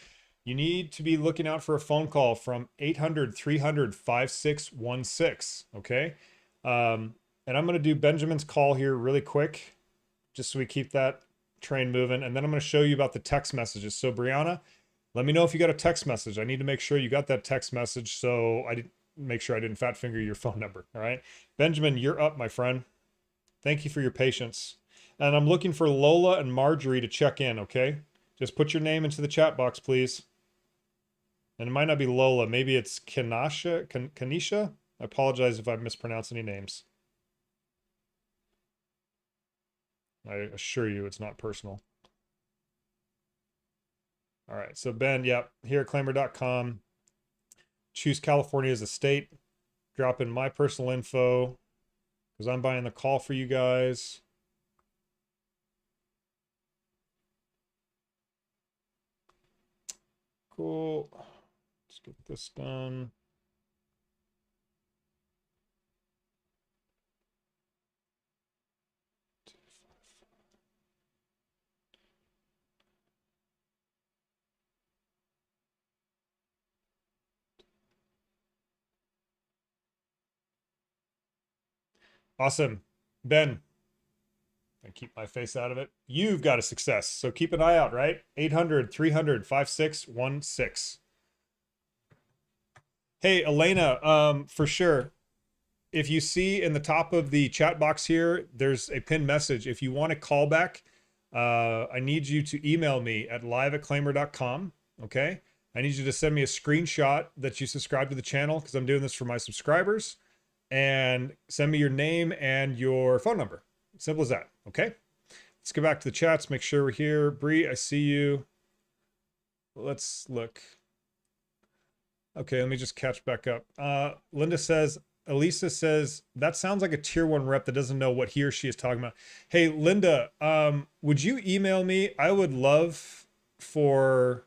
you need to be looking out for a phone call from 800 300 5616, okay? And I'm going to do Benjamin's call here really quick, just so we keep that train moving. And then I'm going to show you about the text messages. So, Brianna, let me know if you got a text message. I need to make sure you got that text message so I didn't make sure I didn't fat finger your phone number, all right? Benjamin, you're up, my friend. Thank you for your patience. And I'm looking for Lola and Marjorie to check in, okay? Just put your name into the chat box, please. And it might not be Lola. Maybe it's Kanisha? I apologize if I mispronounce any names. I assure you it's not personal. All right, so Ben, yep, here at claimyr.com. Choose California as a state. Drop in my personal info because I'm buying the call for you guys. Cool. Let's get this done. Awesome. Ben, I keep my face out of it. You've got a success. So keep an eye out, right? 800 300 5616. Hey, Elena, for sure. If you see in the top of the chat box here, there's a pinned message. If you want a callback, I need you to email me at live@claimyr.com. Okay. I need you to send me a screenshot that you subscribe to the channel because I'm doing this for my subscribers, and send me your name and your phone number. Simple as that. Okay. Let's go back to the chats. Make sure we're here. Bree, I see you. Let's look. Okay, let me just catch back up. Linda says, Elisa says, that sounds like a tier 1 rep that doesn't know what he or she is talking about. Hey, Linda, would you email me? I would love for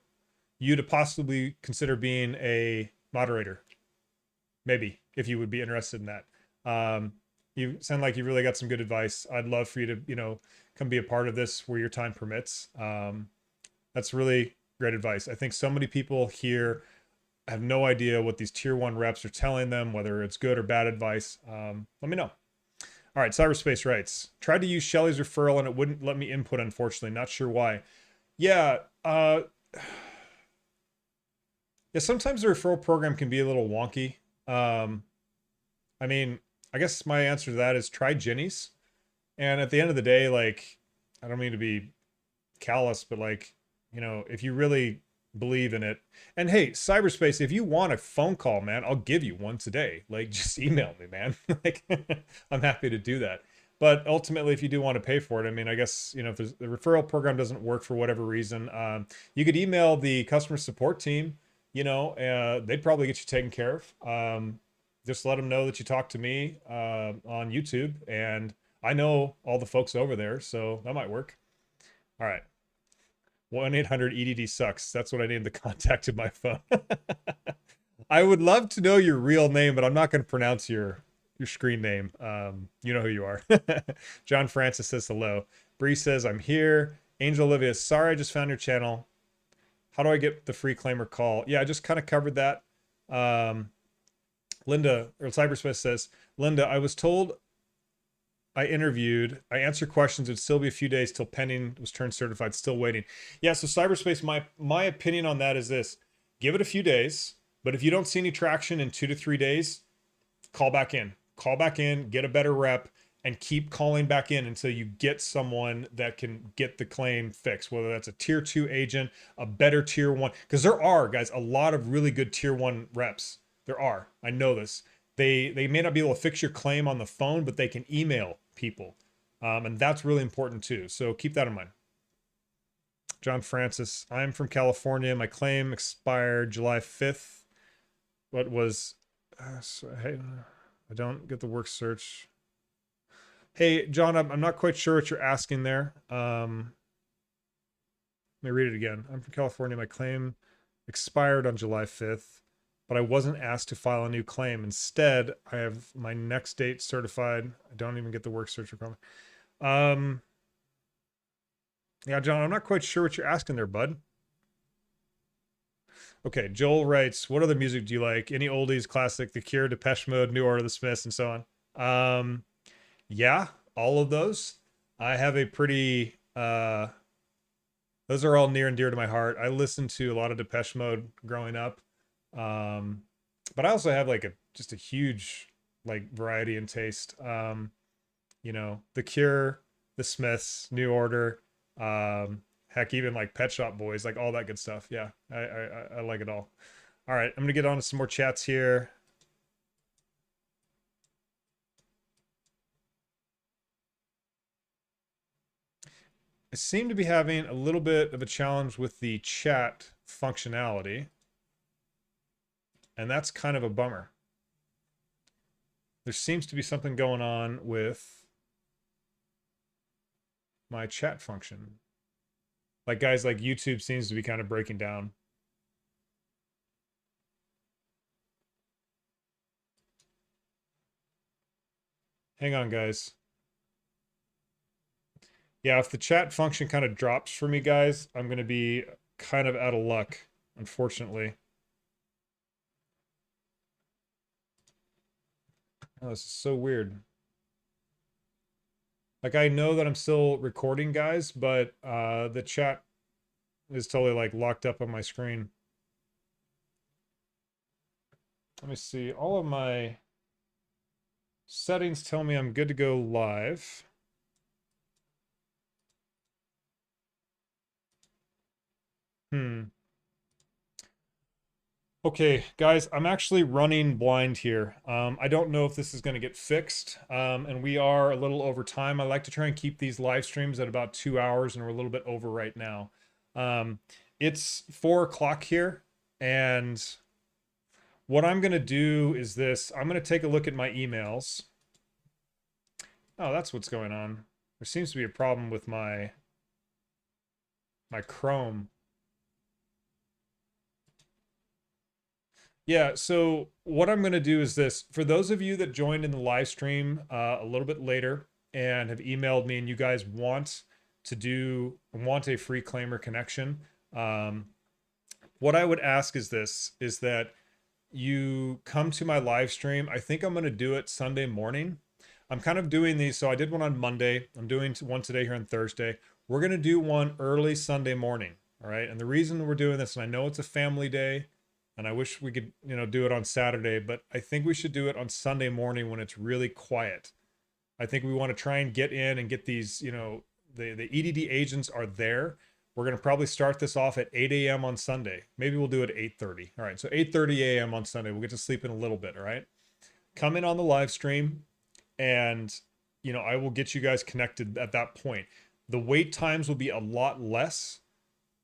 you to possibly consider being a moderator. Maybe, if you would be interested in that. You sound like you really got some good advice. I'd love for you to, come be a part of this where your time permits. That's really great advice. I think so many people here have no idea what these tier 1 reps are telling them, whether it's good or bad advice. Let me know. All right, cyberspace rights. Tried to use Shelly's referral and it wouldn't let me input, unfortunately. Not sure why. Yeah, yeah, sometimes the referral program can be a little wonky. I mean, I guess my answer to that is try Jenny's. And at the end of the day, like, I don't mean to be callous, but like, if you really believe in it, and hey, cyberspace, if you want a phone call, man, I'll give you one today. Like, just email me, man. Like, I'm happy to do that. But ultimately, if you do want to pay for it, I mean, I guess, if the referral program doesn't work for whatever reason, you could email the customer support team. They'd probably get you taken care of. Just let them know that you talked to me on YouTube, and I know all the folks over there, so that might work. All right. 1-800-EDD sucks. That's what I named the contact in my phone. I would love to know your real name, but I'm not going to pronounce your screen name. You know who you are. John Francis says hello. Bree says, I'm here. Angel Olivia, sorry, I just found your channel. How do I get the free Claimyr call? Yeah, I just kind of covered that. Linda, or Cyberspace says, Linda, I was told I answer questions, it'd still be a few days till pending was turned certified, still waiting. Yeah, so Cyberspace, my opinion on that is this. Give it a few days, but if you don't see any traction in 2 to 3 days, call back in. Call back in, get a better rep, and keep calling back in until you get someone that can get the claim fixed, whether that's a tier 2 agent, a better tier 1. Because there are, guys, a lot of really good tier 1 reps. There are. I know this. They may not be able to fix your claim on the phone, but they can email people. And that's really important too. So keep that in mind. John Francis, I'm from California. My claim expired July 5th. What was... hey, I don't get the work search. Hey, John, I'm not quite sure what you're asking there. Let me read it again. I'm from California. My claim expired on July 5th, but I wasn't asked to file a new claim. Instead, I have my next date certified. I don't even get the work search requirement. Yeah, John, I'm not quite sure what you're asking there, bud. Okay, Joel writes, what other music do you like? Any oldies, classic, The Cure, Depeche Mode, New Order, The Smiths, and so on? Yeah, all of those. I have a pretty, those are all near and dear to my heart. I listened to a lot of Depeche Mode growing up. But I also have like just a huge like variety and taste. The Cure, The Smiths, New Order, heck, even like Pet Shop Boys, like all that good stuff. Yeah, I like it all. All right, I'm gonna get on to some more chats here. I seem to be having a little bit of a challenge with the chat functionality, and that's kind of a bummer. There seems to be something going on with my chat function. Like, guys, like YouTube seems to be kind of breaking down. Hang on, guys. Yeah, if the chat function kind of drops for me, guys, I'm going to be kind of out of luck, unfortunately. Oh, this is so weird. Like, I know that I'm still recording, guys, but the chat is totally like locked up on my screen. Let me see. All of my settings tell me I'm good to go live. Okay, guys, I'm actually running blind here. I don't know if this is going to get fixed, and we are a little over time. I like to try and keep these live streams at about 2 hours, and we're a little bit over right now. It's 4 o'clock here, and what I'm going to do is this. I'm going to take a look at my emails. Oh, that's what's going on. There seems to be a problem with my Chrome. Yeah, so what I'm going to do is this. For those of you that joined in the live stream a little bit later and have emailed me and you guys want a free Claimyr connection, what I would ask is this, is that you come to my live stream. I think I'm going to do it Sunday morning. I'm kind of doing these. So I did one on Monday. I'm doing one today here on Thursday. We're going to do one early Sunday morning. All right. And the reason we're doing this, and I know it's a family day, and I wish we could, do it on Saturday, but I think we should do it on Sunday morning when it's really quiet. I think we want to try and get in and get these, the EDD agents are there. We're going to probably start this off at 8 a.m. on Sunday. Maybe we'll do it at 8:30. All right, so 8:30 a.m. on Sunday. We'll get to sleep in a little bit, all right? Come in on the live stream and, you know, I will get you guys connected at that point. The wait times will be a lot less.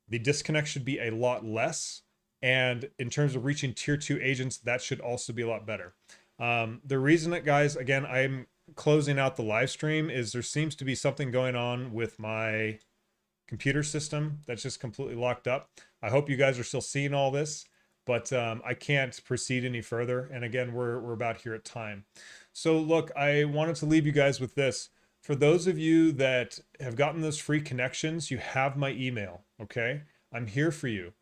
The disconnect should be a lot less. And in terms of reaching tier 2 agents, that should also be a lot better. The reason that, guys, again, I'm closing out the live stream is there seems to be something going on with my computer system that's just completely locked up. I hope you guys are still seeing all this, but I can't proceed any further. And again, we're about here at time. So look, I wanted to leave you guys with this. For those of you that have gotten those free connections, you have my email, okay? I'm here for you.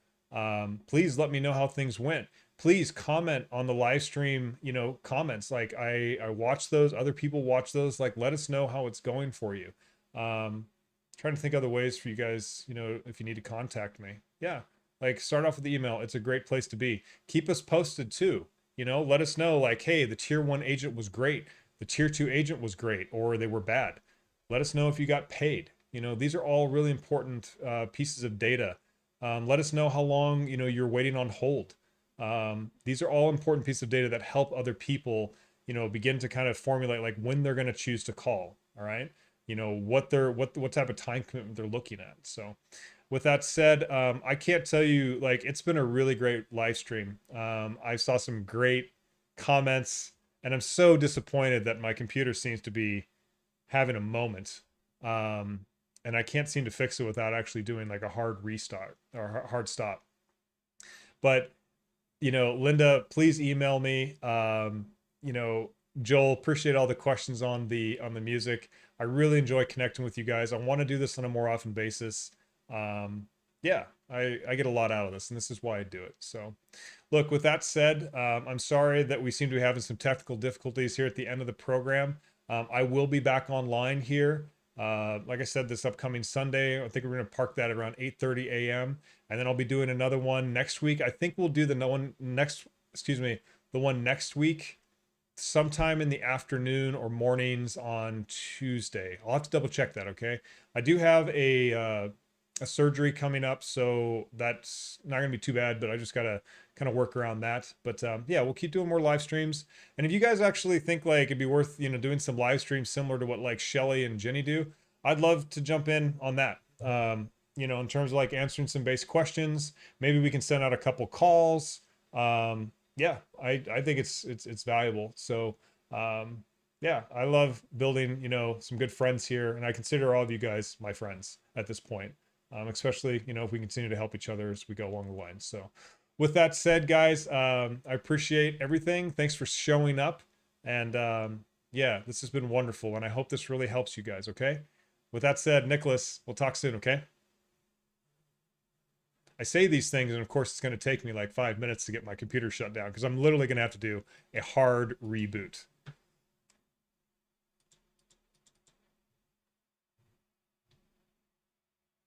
Please let me know how things went. Please comment on the live stream, you know, comments. Like I watch those, other people watch those. Like, let us know how it's going for you. Trying to think other ways for you guys, you know, if you need to contact me. Yeah, like start off with the email. It's a great place to be. Keep us posted too. You know, let us know like, hey, the tier 1 agent was great. The tier 2 agent was great, or they were bad. Let us know if you got paid. You know, these are all really important pieces of data. Let us know how long, you know, you're waiting on hold. These are all important pieces of data that help other people, you know, begin to kind of formulate like when they're going to choose to call. All right. You know, what type of time commitment they're looking at. So with that said, I can't tell you, like, it's been a really great live stream. I saw some great comments, and I'm so disappointed that my computer seems to be having a moment. And I can't seem to fix it without actually doing like a hard restart or hard stop. But, you know, Linda, please email me. You know, Joel, appreciate all the questions on the music. I really enjoy connecting with you guys. I want to do this on a more often basis. Yeah, I get a lot out of this, and this is why I do it. So look, with that said, I'm sorry that we seem to be having some technical difficulties here at the end of the program. I will be back online here. Like I said, this upcoming Sunday. I think we're going to park that around 8:30 a.m. And then I'll be doing another one next week. I think we'll do the one next week sometime in the afternoon or mornings on Tuesday. I'll have to double check that, okay? I do have a surgery coming up, so that's not gonna be too bad, but I just gotta kind of work around that. But yeah, we'll keep doing more live streams. And if you guys actually think like it'd be worth, you know, doing some live streams similar to what like Shelly and Jenny do, I'd love to jump in on that. You know, in terms of like answering some basic questions, maybe we can send out a couple calls. Yeah, I think it's valuable. So yeah, I love building, you know, some good friends here, and I consider all of you guys my friends at this point. Especially, you know, if we continue to help each other as we go along the line. So with that said, guys, I appreciate everything. Thanks for showing up. And yeah, this has been wonderful. And I hope this really helps you guys. Okay. With that said, Nicholas, we'll talk soon. Okay. I say these things, and of course, it's going to take me like 5 minutes to get my computer shut down because I'm literally going to have to do a hard reboot.